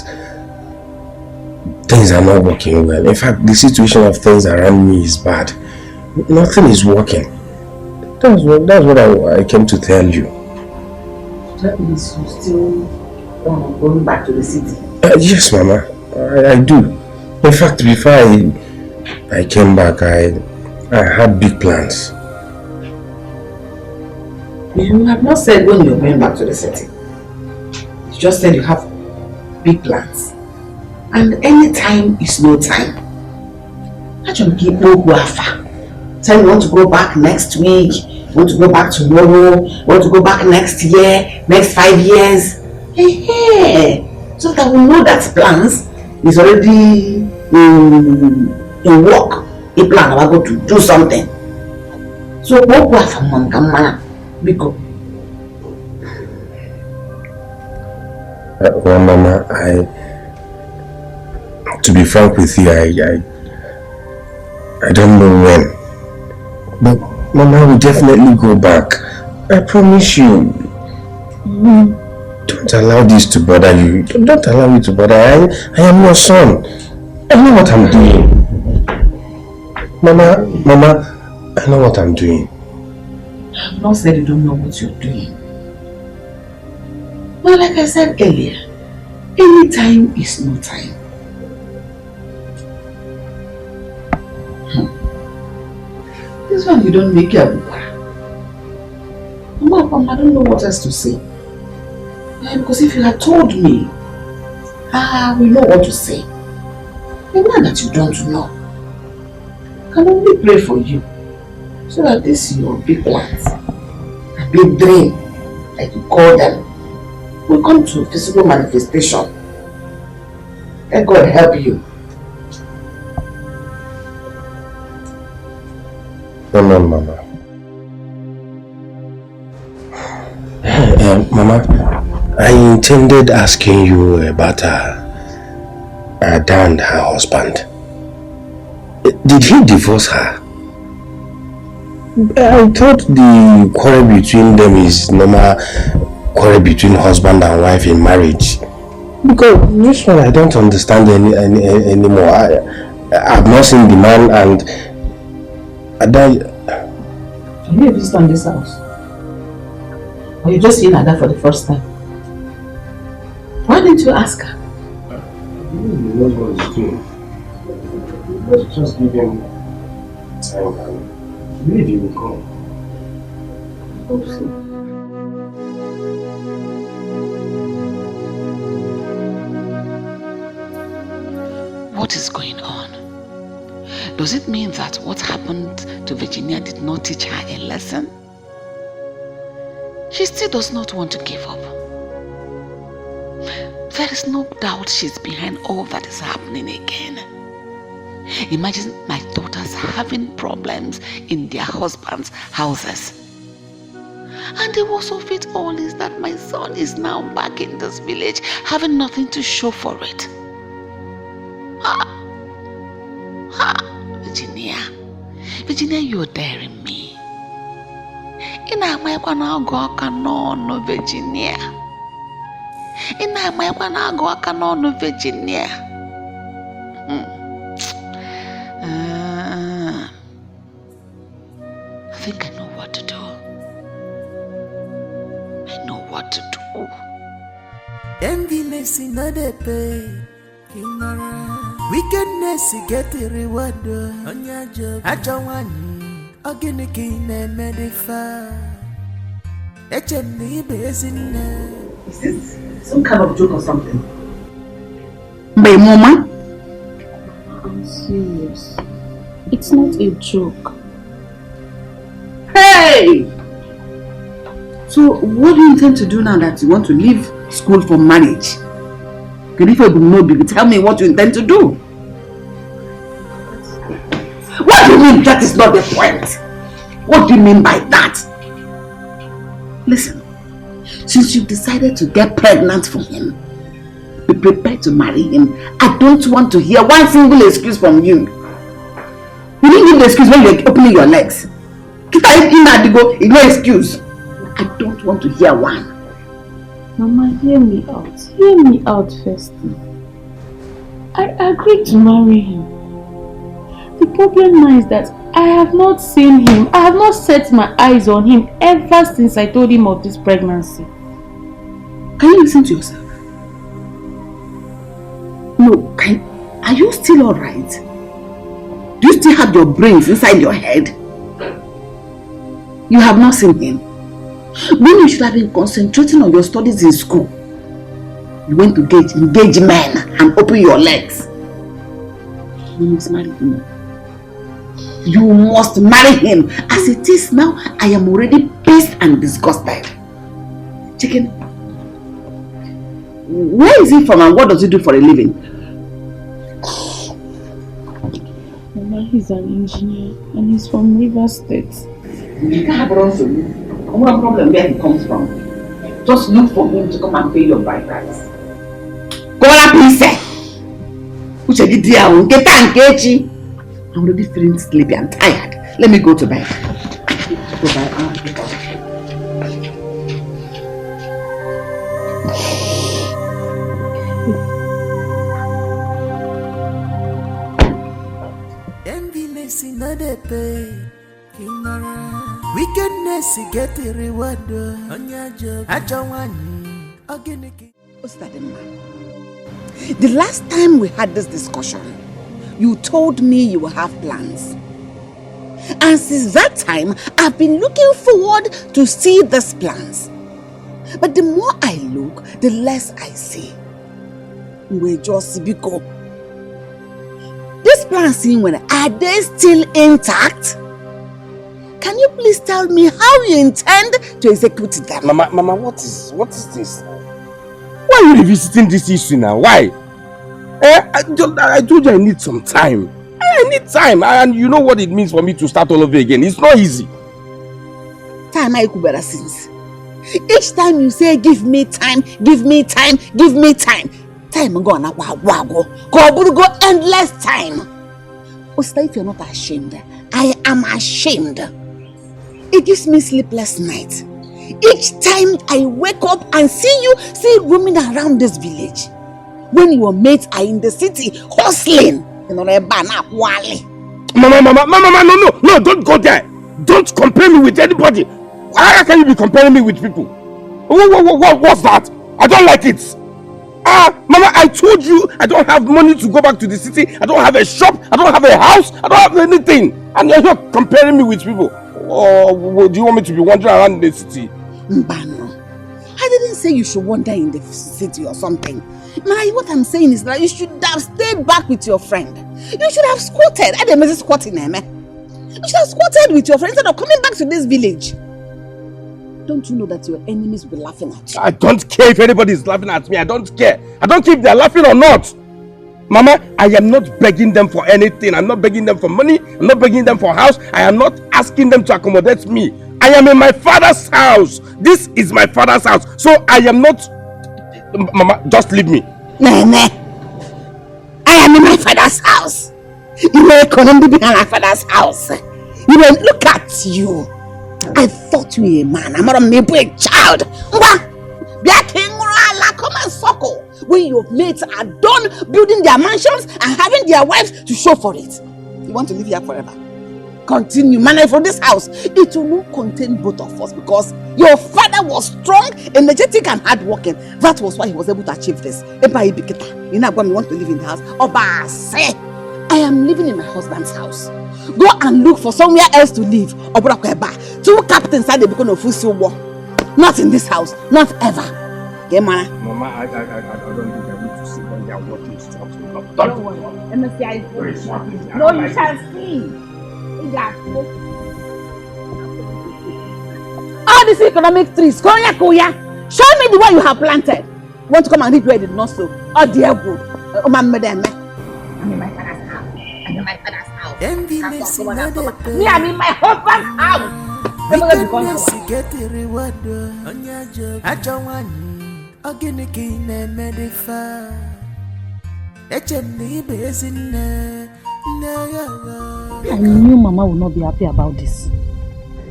things are not working well. In fact, the situation of things around me is bad. Nothing is working. That's what I came to tell you. That means you still going back to the city? Yes, Mama. I do. In fact, before I came back, I had big plans. You have not said when you're going back to the city. You just said you have big plans. And any time is no time. Actually, people who are far. Tell me you want to go back next week, you want to go back tomorrow, you want to go back next year, next 5 years. Hey. So that we know that plans is already in work. A plan about go to do something. So what was a man come because well, Mama, to be frank with you, I don't know when. But Mama will definitely go back. I promise you. Don't allow this to bother you. Don't allow me to bother. I am your son. I know what I'm doing. Mama, I know what I'm doing. I've not said you don't know what you're doing. Well, like I said earlier, any time is no time. This one you don't make your Mama, I don't know what else to say. Because if you had told me, we know what to say. But now that you don't know, I can only pray for you So that this your big plans, a big dream, like you call them, will come to physical manifestation. Let God help you. No, Mama. Mama, I intended asking you about Dan, her husband. Did he divorce her? I thought the quarrel between them is normal quarrel between husband and wife in marriage. Because this one I don't understand anymore. I've not seen the man and I don't. Have you ever visited this house? Or you just seeing Ada for the first time? Why didn't you ask her? He knows what he's doing. Let's just give him time and believe he will come. Hope so. What is going on? Does it mean that what happened to Virginia did not teach her a lesson? She still does not want to give up. There is no doubt she's behind all that is happening again. Imagine my daughters having problems in their husbands' houses. And the worst of it all is that my son is now back in this village having nothing to show for it. Virginia, you're daring me. Virginia. Virginia. I think I know what to do. I know what to do. Enviness in other pay. Wickedness get a reward on your job. I don't want again again and medify. Is this some kind of joke or something? My mama? I'm serious. It's not a joke. Hey! So what do you intend to do now that you want to leave school for marriage? Tell me what you intend to do. What do you mean that is not the point? What do you mean by that? Listen, since you've decided to get pregnant for him, be prepared to marry him. I don't want to hear one single excuse from you. You didn't give the excuse when you're opening your legs. No excuse. I don't want to hear one. Mama, hear me out. Hear me out first. I agreed to marry him. The problem now is that I have not seen him. I have not set my eyes on him ever since I told him of this pregnancy. Can you listen to yourself? No, are you still alright? Do you still have your brains inside your head? You have not seen him. When you should have been concentrating on your studies in school, you went to engage men and open your legs. You must marry him. You must marry him. As it is now, I am already pissed and disgusted. Chicken, where is he from and what does he do for a living? Mama, he's an engineer and he's from River State. You can't have run to you. What problem where he comes from? Just look for him to come and pay your bride price. Go on, please. I'm already feeling sleepy and tired. Let me go to bed. Go bed. Enviness in other pay. Wickedness get a reward on your job. I don't want again. What's that, man? The last time we had this discussion, you told me you will have plans. And since that time, I've been looking forward to see these plans. But the more I look, the less I see. We're just because. These plans, are they still intact? Can you please tell me how you intend to execute them? Mama, what is this? Why are you revisiting this issue now? Why? I told you I need some time. I need time, and you know what it means for me to start all over again. It's not easy. Time I could better since. Each time you say, give me time, give me time, give me time. Time go na go endless time. Osta, if you're not ashamed, I am ashamed. It gives me sleepless nights. Each time I wake up and see you roaming around this village. When your mates are in the city hustling. Mama, no, don't go there. Don't compare me with anybody. How can you be comparing me with people? What's that? I don't like it. Mama, I told you I don't have money to go back to the city. I don't have a shop. I don't have a house. I don't have anything. And you're not comparing me with people. Oh, do you want me to be wandering around the city? Mbano, I didn't say you should wander in the city or something. What I'm saying is that you should have stayed back with your friend. You should have squatted. I didn't squatting, You should have squatted with your friend instead of coming back to this village. Don't you know that your enemies will be laughing at you? I don't care if anybody is laughing at me. I don't care. I don't care if they are laughing or not. Mama, I am not begging them for anything. I'm not begging them for money. I'm not begging them for house. I am not asking them to accommodate me. I am in my father's house. This is my father's house. So I am not... Mama, just leave me. Nene, I am in my father's house. You may come be in my father's house. You may look at you. I thought you were a man. I'm not a child. Come and suckle. When your mates are done building their mansions and having their wives to show for it. You want to live here forever? Continue, man, from this house. It will not contain both of us because your father was strong, energetic, and hardworking. That was why he was able to achieve this. You know when we want to live in the house. Oba say, I am living in my husband's house. Go and look for somewhere else to live. Two captains are become of full war. Not in this house, not ever. Okay, Mama, I don't think I need to sit when they are watching talking about. Don't worry. No, you shall see. All these economic trees, show me the one you have planted. You want to come and reap where it did not sow? Oh dear good. I'm in my father's house. I'm in my father's house. Me, I'm in my husband's house. Get the reward. I don't want again and medify. I knew Mama would not be happy about this.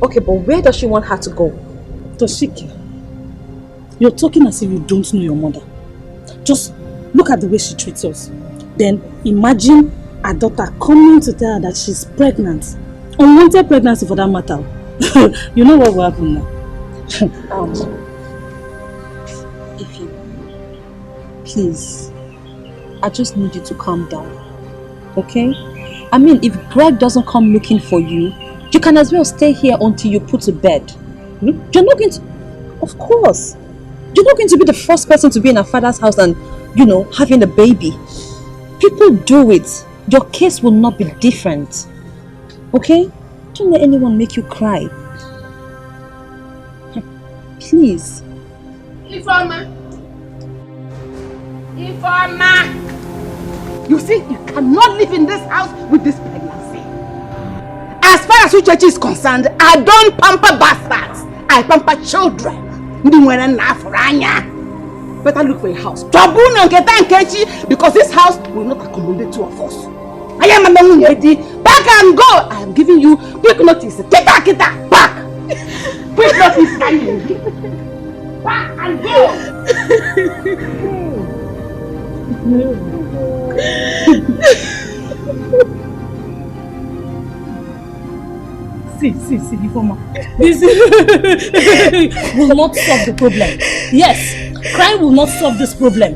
Okay, but where does she want her to go? Toshiki, you're talking as if you don't know your mother. Just look at the way she treats us. Then imagine a daughter coming to tell her that she's pregnant. Unwanted pregnancy for that matter. You know what will happen now? Ify, please, I just need you to calm down. Okay? I mean, if Greg doesn't come looking for you, you can as well stay here until you put to bed. You're not going to... Of course. You're not going to be the first person to be in a father's house and, having a baby. People do it. Your case will not be different. Okay? Don't let anyone make you cry. Please. Informa. You see, you cannot live in this house with this pregnancy. As far as Uchechi is concerned, I don't pamper bastards. I pamper children. Better look for a house. Because this house will not accommodate two of us. I am a man ready. Back and go. I am giving you quick notice. Back. Quick notice. Back and go. See, Ifoma. This will not solve the problem. Yes, crying will not solve this problem.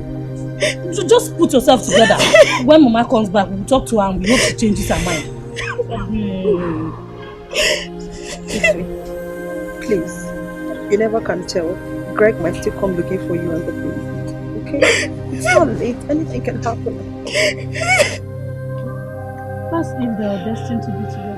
So just put yourself together. When Mama comes back, we'll talk to her and we hope she changes her mind. Please, you never can tell. Greg might still come looking for you and the baby. Okay? It's not late. Anything can happen. That's if they are destined to be together.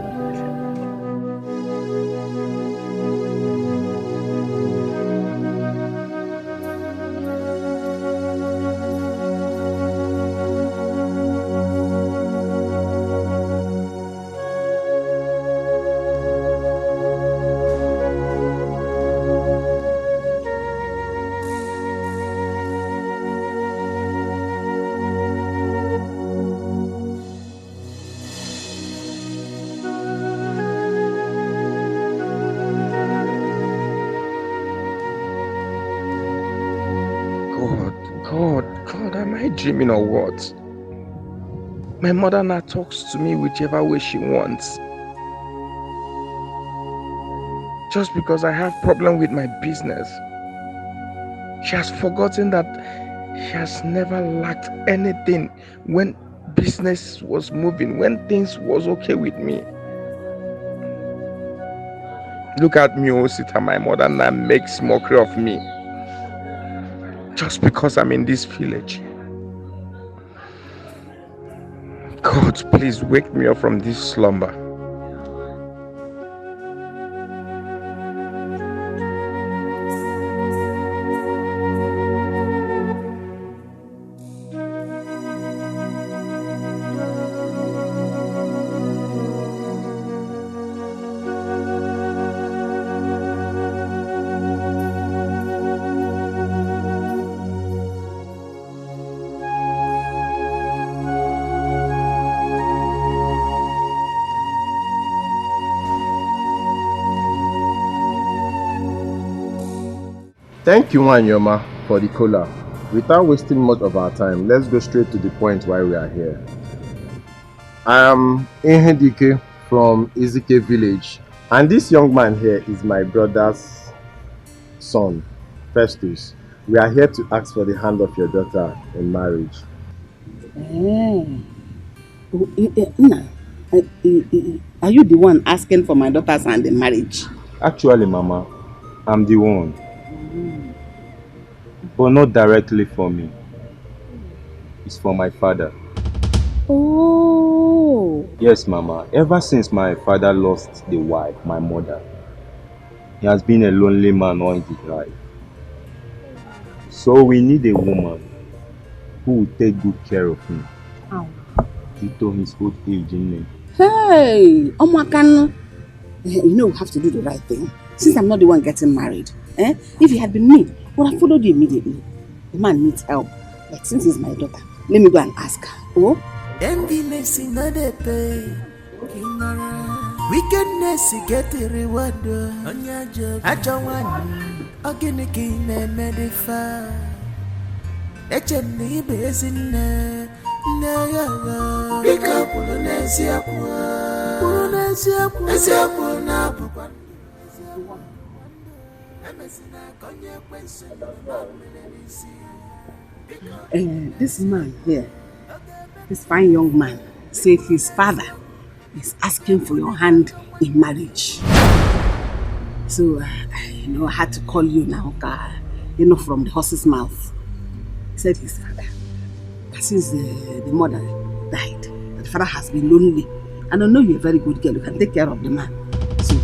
dreaming or what? My mother now talks to me whichever way she wants. Just because I have problem with my business. She has forgotten that she has never lacked anything when business was moving, when things was okay with me. Look at me, Osita, my mother now makes mockery of me. Just because I'm in this village. God, please wake me up from this slumber. Thank you, Wanyoma, for the cola. Without wasting much of our time, let's go straight to the point why we are here. I am Ehendike from Izike village, and this young man here is my brother's son, Festus. We are here to ask for the hand of your daughter in marriage. Are you the one asking for my daughter's hand in marriage? Actually, Mama, I'm the one. But not directly for me. It's for my father. Oh. Yes, Mama. Ever since my father lost the wife, my mother, he has been a lonely man all his life. So we need a woman who will take good care of him. Due to his old age, Hey, Omakano. You know we have to do the right thing. Since I'm not the one getting married. If it had been me, I would have followed you immediately. The man needs help. But since he's my daughter, let me go and ask her. Oh? Emptiness in the pay. Wickedness get a reward on your job. I don't want again king and medify. Let your neighbors in there. No, pick up Polonesia. This man here, this fine young man, said his father is asking for your hand in marriage. So, I had to call you now, from the horse's mouth. He said his father, since the mother died, the father has been lonely. And I know you're a very good girl, you can take care of the man. So,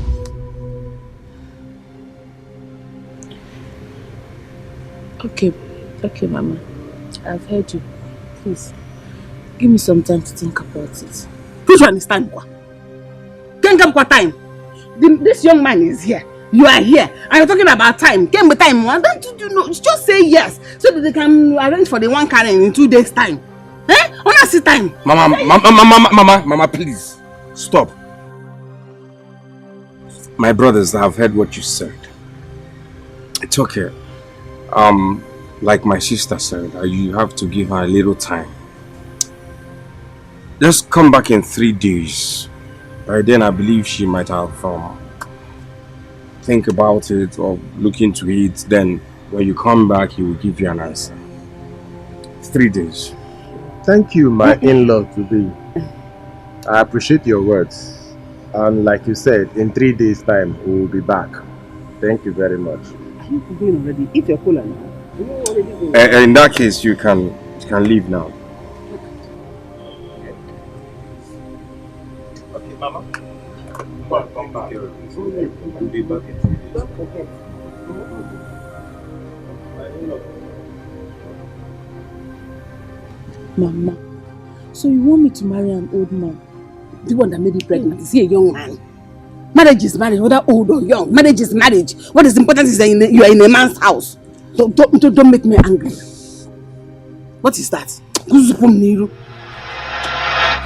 Okay, Mama. I've heard you. Please, give me some time to think about it. Don't you understand? Can't come what time? This young man is here. You are here. And you're talking about time. Came with time. Why don't you know? Just say yes so that they can arrange for the one carrying in 2 days' time. Honestly, time. Mama, please stop. My brothers have heard what you said. It's okay. Like my sister said, you have to give her a little time. Just come back in 3 days. By then, I believe she might have think about it or look into it. Then, when you come back, he will give you an answer. 3 days. Thank you, my in-law to be. I appreciate your words. And like you said, in 3 days' time, we will be back. Thank you very much. Are you going already? If you're cool now. In that case, you can leave now. Okay, Mama. Come back. We'll be back in 3 days. Mama, so you want me to marry an old man? The one that made you pregnant, is he a young man? Marriage is marriage, whether old or young. Marriage is marriage. What is important is that you are in a man's house. Don't make me angry. What is that?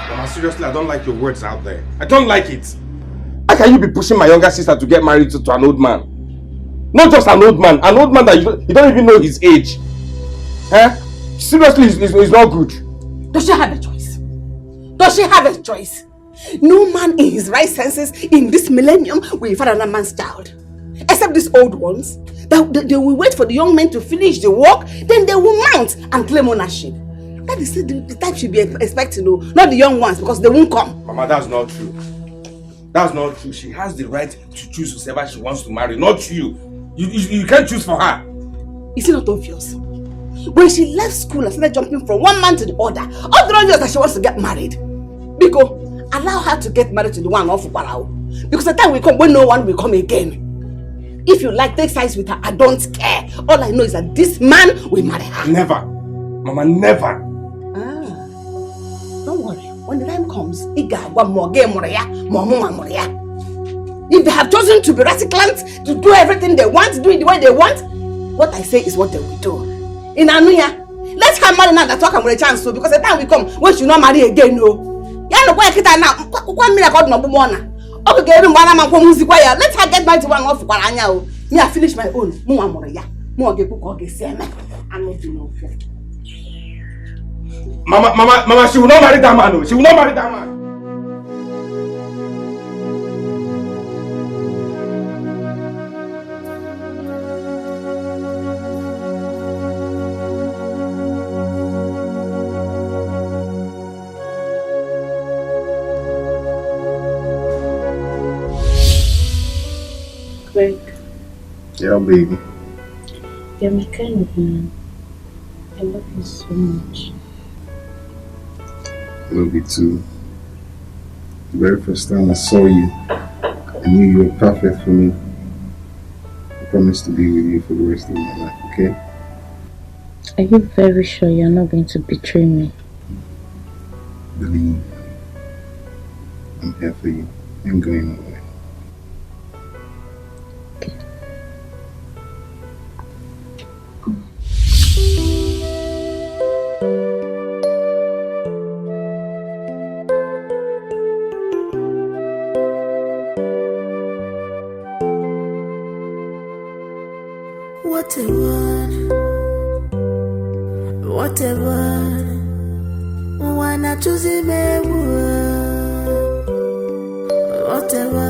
Mama, seriously, I don't like your words out there. I don't like it. How can you be pushing my younger sister to get married to an old man? Not just an old man that you don't even know his age. Seriously, it's not good. Does she have a choice? Does she have a choice? No man in his right senses in this millennium will father another man's child. Except these old ones. They will wait for the young men to finish the work, then they will mount and claim ownership. That is the type should be expecting, no, not the young ones, because they won't come. Mama, that's not true. That's not true. She has the right to choose whoever she wants to marry, not you. You can't choose for her. Is it not obvious? When she left school and started jumping from one man to the other, all the obvious that she wants to get married. Biko, allow her to get married to the one off Parao. Because the time will come when no one will come again. If you like, take sides with her. I don't care. All I know is that this man will marry her. Never. Mama, never. Don't worry. When the time comes, if they have chosen to be radicals, to do everything they want, do it the way they want, what I say is what they will do. In Anuya, let her marry now that talk with a chance so, because the time will come when she will not marry again. No. Ya no boy kita now. What me record no bona. Okay, let her get married to one of Kwaranya. Me I finish my own. Mu amore ya. Mu oge cook oge seme. I'm not doing no fear. Mama, she will not marry that man. No. She will not marry that man. Greg. Yeah, baby. You're my kind of man. I love you so much. I love you too. The very first time I saw you, I knew you were perfect for me. I promise to be with you for the rest of my life, okay? Are you very sure you're not going to betray me? Believe. I'm here for you. I'm going away. Wanna choose him whatever.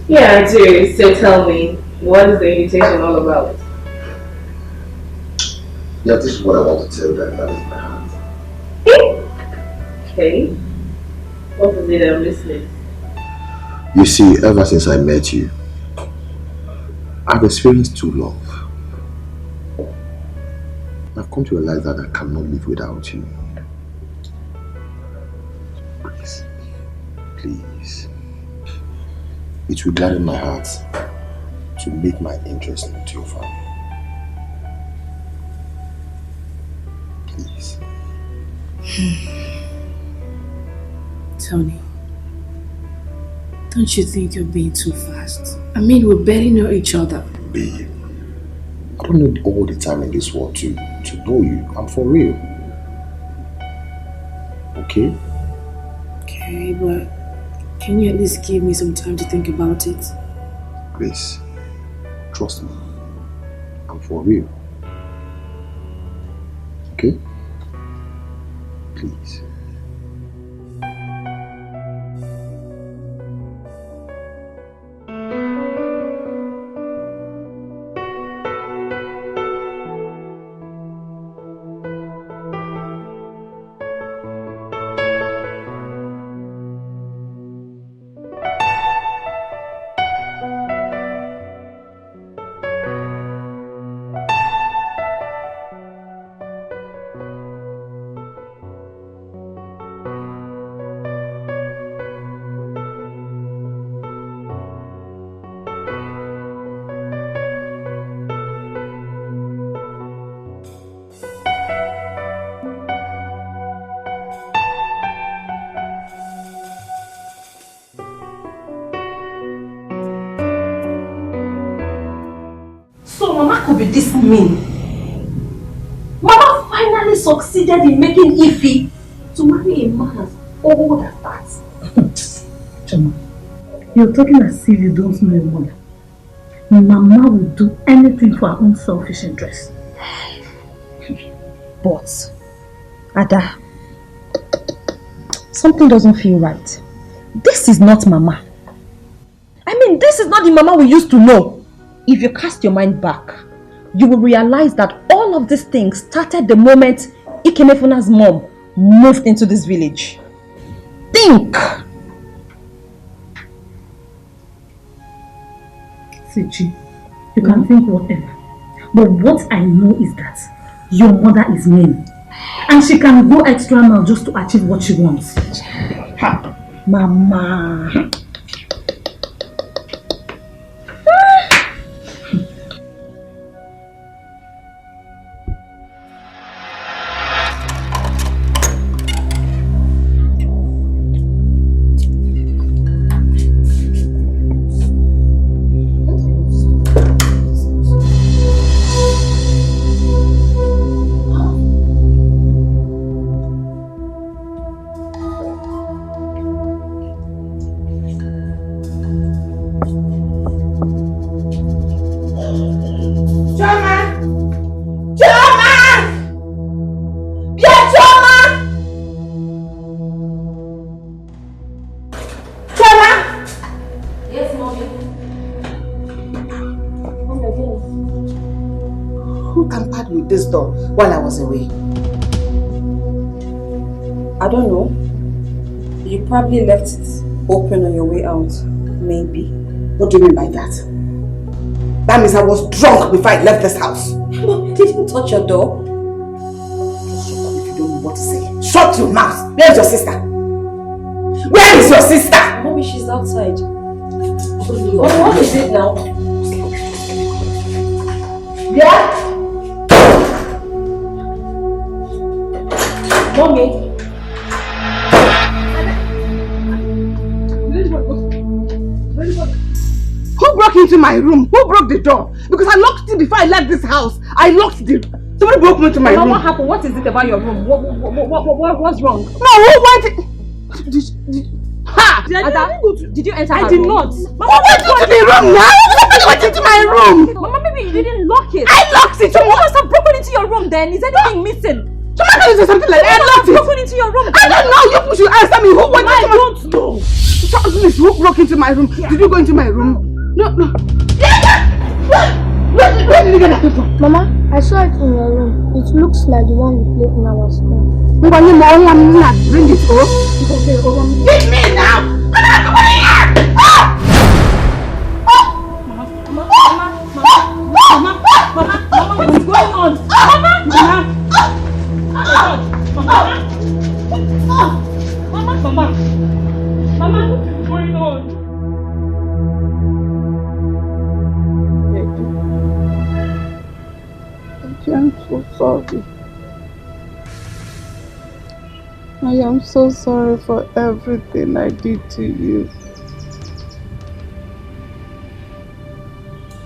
Yeah, I do. So tell me, what is the invitation all about? Yeah, this is what I want to tell them. That is my heart. Okay. What is it I'm listening? You see, ever since I met you, I've experienced true love. I've come to realize that I cannot live without you. Please, please. It will gladden my heart to make my interest into your family. Please. Tony, don't you think you're being too fast? I mean, we barely know each other. Babe, I don't need all the time in this world to know you. I'm for real. Okay? Okay, but can you at least give me some time to think about it? Grace, trust me. I'm for real. Okay? Please. Be this mean. Mama finally succeeded in making Ify to marry a man as old as that. Chama, you're talking as if you don't know your mother. Mama will do anything for her own selfish interest. But, Ada, something doesn't feel right. This is not Mama. I mean, this is not the Mama we used to know. If you cast your mind back, you will realize that all of these things started the moment Ikemefuna's mom moved into this village. Think! Sichi, you can think whatever. But what I know is that your mother is mean. And she can go extra mile just to achieve what she wants. Ha! Mama! This door while I was away? I don't know. You probably left it open on your way out. Maybe. What do you mean by that? That means I was drunk before I left this house. Mom, you didn't touch your door. Just shut up if you don't know what to say. Shut your mouth! Where's your sister? Where is your sister? Mommy, she's outside. Mommy, what is it now? Yeah? Mommy. Who broke into my room? Who broke the door? Because I locked it before I left this house. I locked it. Somebody broke into my room. What happened? What is it about your room? What's wrong? No, who went in? Did you enter her room? I did not. Mama, who went into the room now? Somebody went into my room. Mama, maybe you didn't lock it. I locked it. You must have broken into your room then. Is anything missing? Somebody can say something like that. I locked it. Broken into your room. I don't know. You should answer me. Who went into my room? I don't know. Please, who broke into my room? Did you go into my room? No. Where did you get that from? Mama, I saw it in your room. It looks like the one we played when I was small. Bring it up. Give me now. Mama, what's going on? Mama, what is going on? I'm so sorry. I am so sorry for everything I did to you.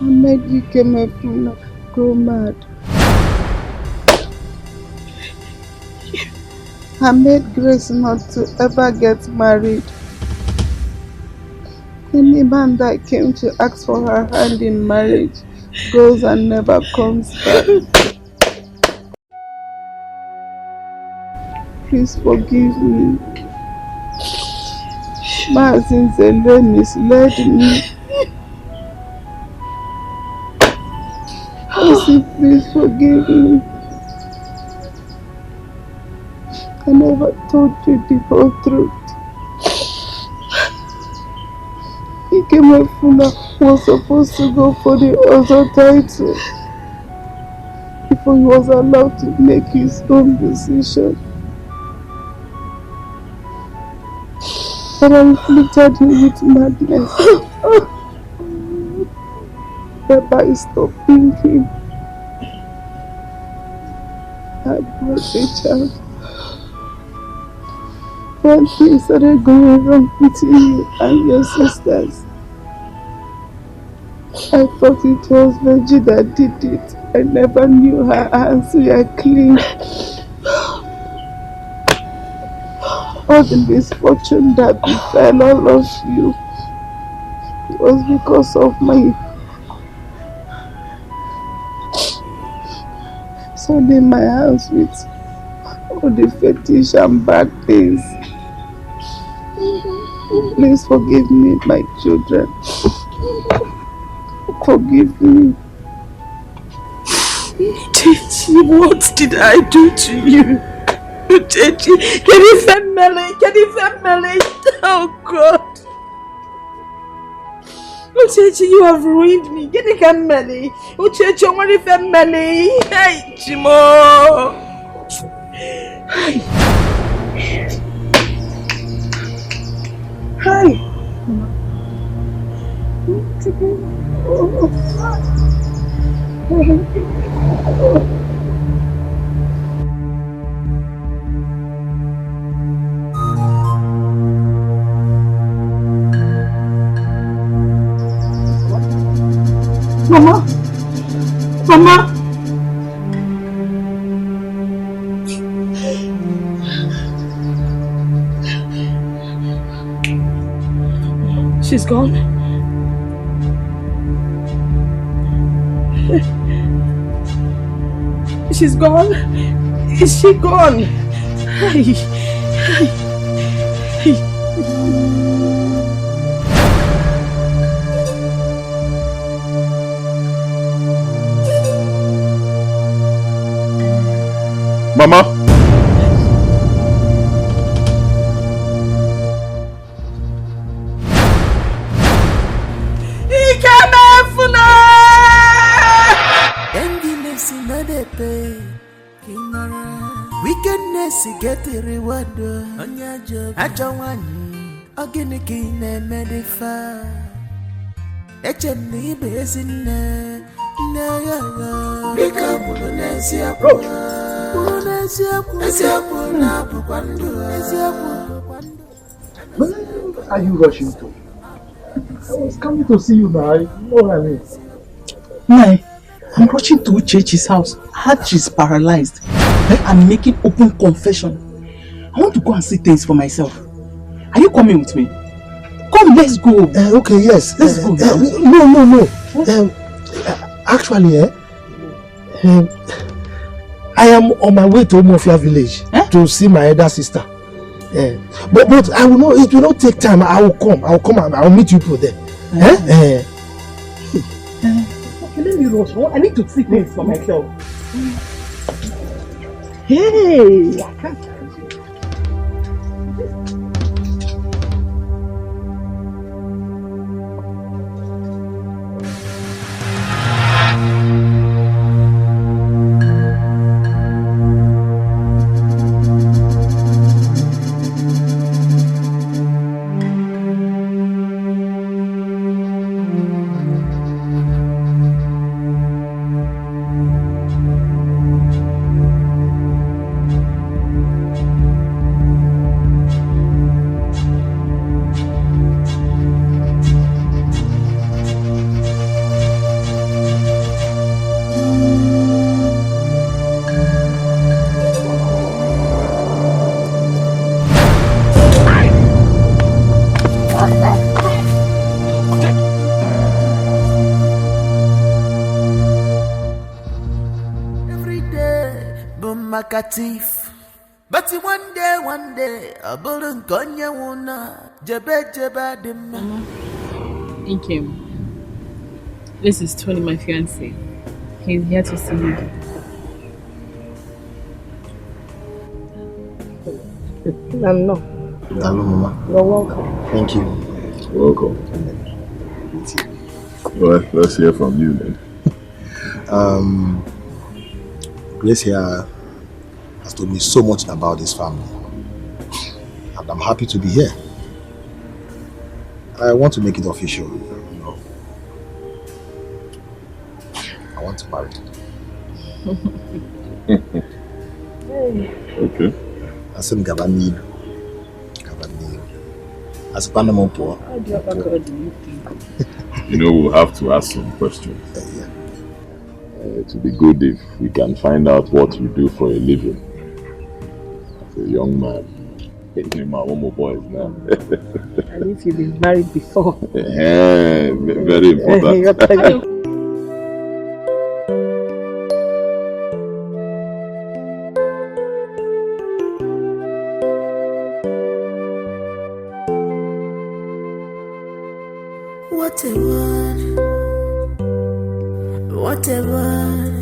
I made you go mad. I made Grace not to ever get married. Any man that came to ask for her hand in marriage goes and never comes back. Please forgive me. Mazinzele misled me. Please forgive me. I never told you the whole truth. Ikemefuna was supposed to go for the other title before he was allowed to make his own decision. But I inflicted him with madness. Thereby stopping him. I brought a child. When things started going wrong between you and your sisters, I thought it was Virgie that did it. I never knew her hands were clean. All the misfortune that befell all of you was because of my filling my house with all the fetish and bad things. Please forgive me, my children. Forgive me. Uchechi, what did I do to you? Uchechi, can you family? Oh God. Uchechi, you have ruined me. Get the family. Uchechi, I want the family. Hey, Chimo. Hi. Hi. Mama. She's gone. She's gone. Is she gone? Hi. Mama. Enviness in the pay. Wickedness get a reward on your job. I don't want organic in a medifa. HMD basin. Pick up Where are you rushing to? I was coming to see you now. You know what I mean? Nai, I'm rushing to Uchechi's house. She's paralyzed. I'm making open confession. I want to go and see things for myself. Are you coming with me? Come, let's go. Okay, yes. Let's go. No. Actually, I am on my way to Mafia village to see my elder sister. But I will not. It will not take time. I will come and I will meet you people there. Okay, let me rush. I need to see things for myself. Hey, I can't. Thief. But one day, I wouldn't gun you wanna jeba dim. Thank you. This is Tony, my fiancé. He's here to see you. No. Hello, Mama. You're welcome. Thank you. Welcome. Well, let's hear from you then. Grace here has told me so much about this family, and I'm happy to be here. I want to make it official. I want to marry. Okay. I said Gabanil. As Panama poor. You know, we'll have to ask some questions. It would be good if we can find out what you do for a living. As a young man. My one boys now. And if you've been married before. Very important. What a word. What a word.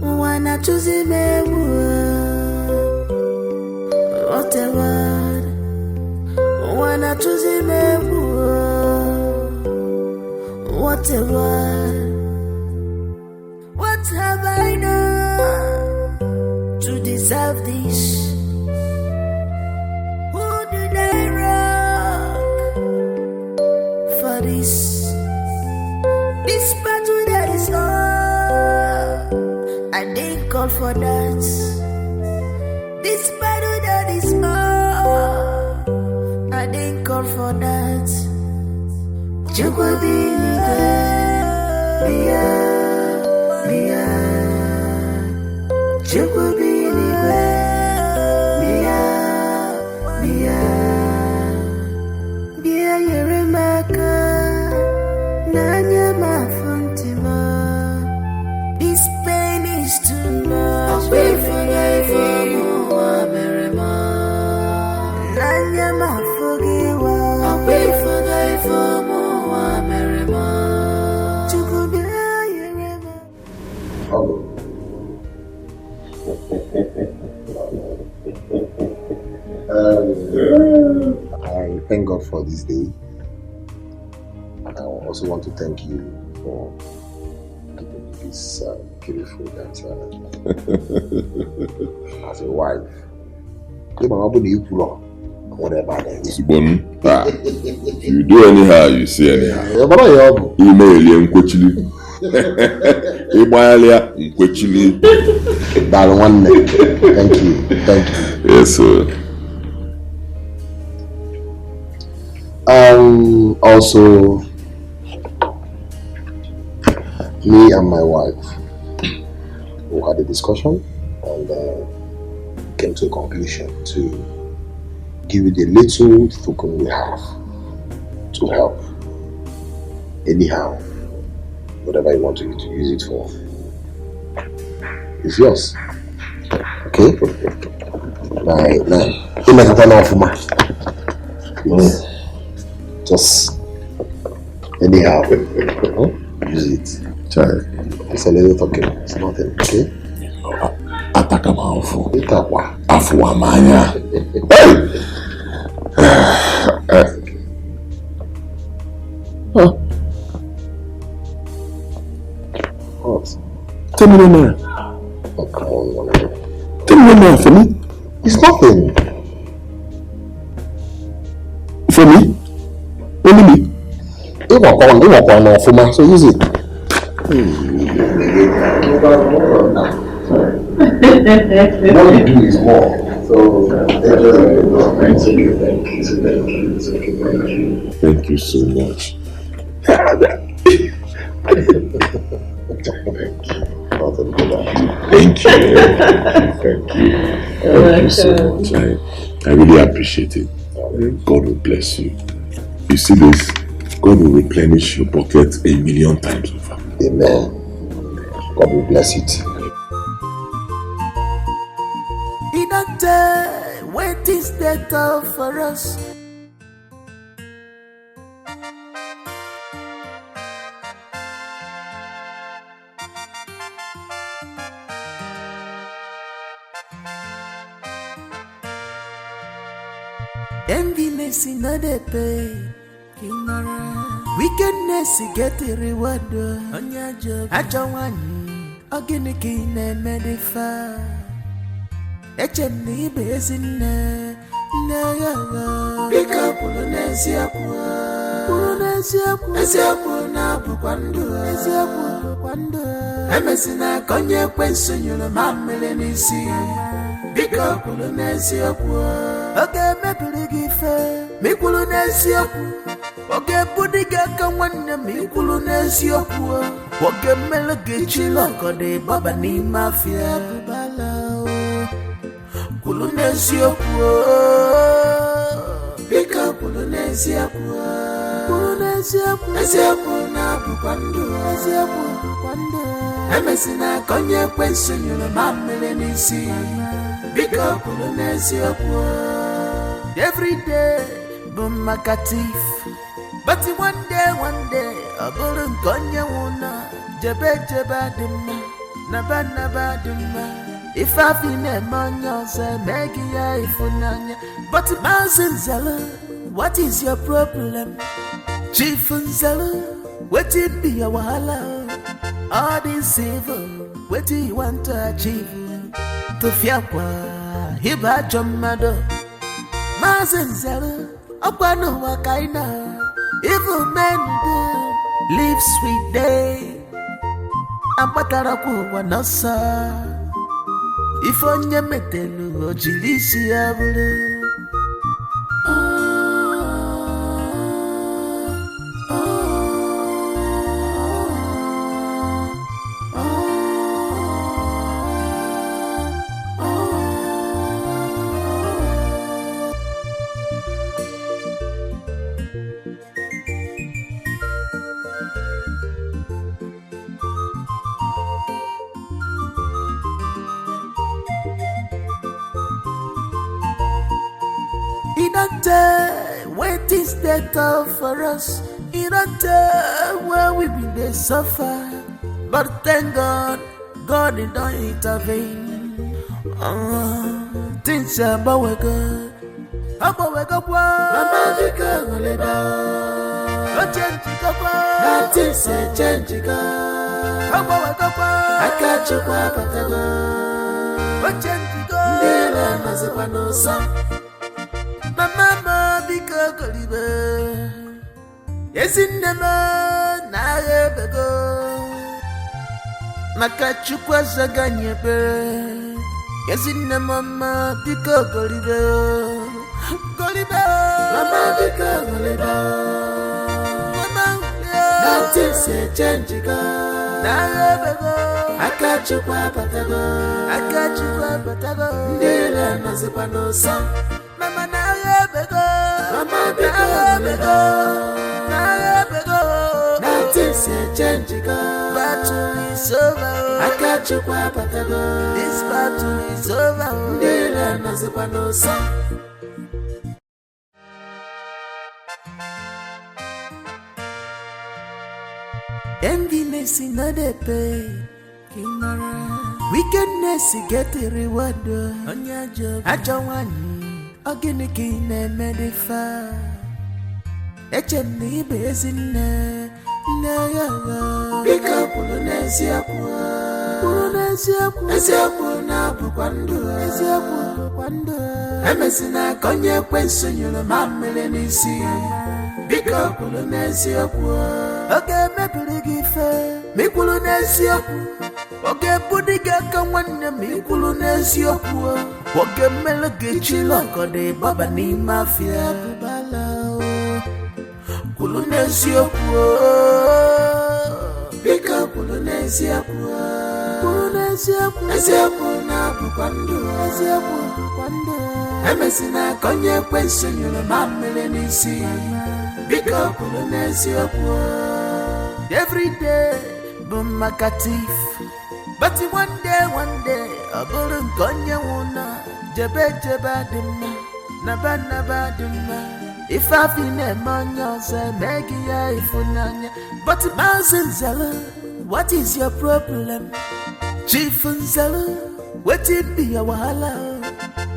Wanna choose him a word. What a word. Wanna choose him a word. What a word. What have I done to deserve this? Who did I rock for this? This battle that is on, I didn't call for that. This battle that is on, I didn't call for that. Jugwabini, Bia, Bia, Jugwabini, Bia, Bia, Bia, Yeremaka, Nanya, Mafuntima. This pain is too much. I'll wait for life for more, Merima. Nanya, Mafugiwa. I'll wait for life for more, Merima. Jugwabini, Yerema. Hello. I thank God for this day, and I also want to thank you for giving me this beautiful dancer as a wife. Whatever that is. If you do anyhow, you say anyhow. Email him quickly. That one. Thank you. Thank you. Yes, sir. Also, me and my wife, we had a discussion and came to a conclusion to give you the little token we have to help. Anyhow, whatever you want to use it for, it's yours. Okay? Just anyhow, use it. It's a little token. It's nothing. Okay? Atakamafu. Itakwa. Afuamanya. What? Tell me no. Oh, come on. Tell me no for me. It's nothing. For me? Only me? It won't on for me, so use it. What you do is more. So, thank you so much. Thank you. Thank you so much. I really appreciate it. God will bless you. You see this? God will replenish your pocket 1,000,000 times over. Amen. God will bless it. In a day when things get tough for us, enviness in the pain. Wickedness get a reward on your job. I don't want organic in a medify. HND basin. Pick up Polonesia. Emesina Konya question you, Mamma Lenisi. Pick up Polonesia. Okay, maybe give me Polonesia. Okay, Budiga can wonder me Polonesia. Okay, Melody Loco de Babani Mafia. Polonesia. Pick up Polonesia. Emesina Konya question you, Mamma Lenisi. Pick up Polonesia. Every day, Bumakatif. But one day, I bouldn't gonya wuna, jebe dimma, naba dimma. If I feel a man, say, make ya if unanya. But Mazin Zella, what is your problem? Chief Zella, what it be a wahala? All this evil, what do you want to achieve? To fiakwa, hiba jomado. Mazin Zella, upano wakaina. Evil men do live sweet day. Amataraku wanasa. If onye metelu ojilisi abulu. Wait is better for us. In a time where we been they suffer, but thank God, God did not intervene. Things are about good. About wake up, Mama Vika Oliba. Oh, change up, nothing say change go. About wake up, I catch you up at the go. Oh, change go. Nila Mazipanosa. Mama bika kolibe yesinema na yebego nakachukwa zaganye be yesinema mama bika kolibe mama bika kolibe mama nothing say change go na yebego akachukwa patago ndela nazipanosa mama na Mama bego, nothing say change go. Battle is over. I catch you kwa patago. This battle is over. Ndela nazipanosa. Enviness in the pay. Wickedness get a reward on your job. I don't want. Oginiki na-emedefa echeni bezine na yaga bika kwuru n'eziokwu eziokwu na-abụkwa ndụ emesina ka onye ekwensu nyụrụ mamịrị n'isi bika kwuru n'eziokwu oge mebiri gị ife ma ikwuru n'eziokwu oge budi gị aka nwanne ma ikwuru n'eziokwu oge mmele gị chilo kọdị baba n'ime afịa kwuru n'eziokwu bika kwuru n'eziokwu eziokwu na-abụkwa ndụ emesina ka onye ekwensu nyụrụ mamịrị n'isi bika kwuru n'eziokwu every day bụ maka tif. But one day, I bouldn't gonya wuna, jebe dimma, naba dimma. If I feel a man, say, make ya if unanya. But Mazin Zella, what is your problem? Chief Zella, what it be a wahala?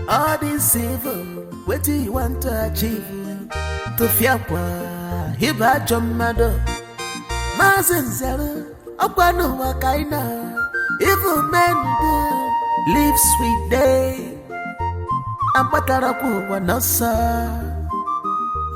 All this evil, what do you want to achieve? To fiakwa, hiba jomado. Mazin Zella, upano wakaina. Evil men do live sweet day. Amataraku wanasa.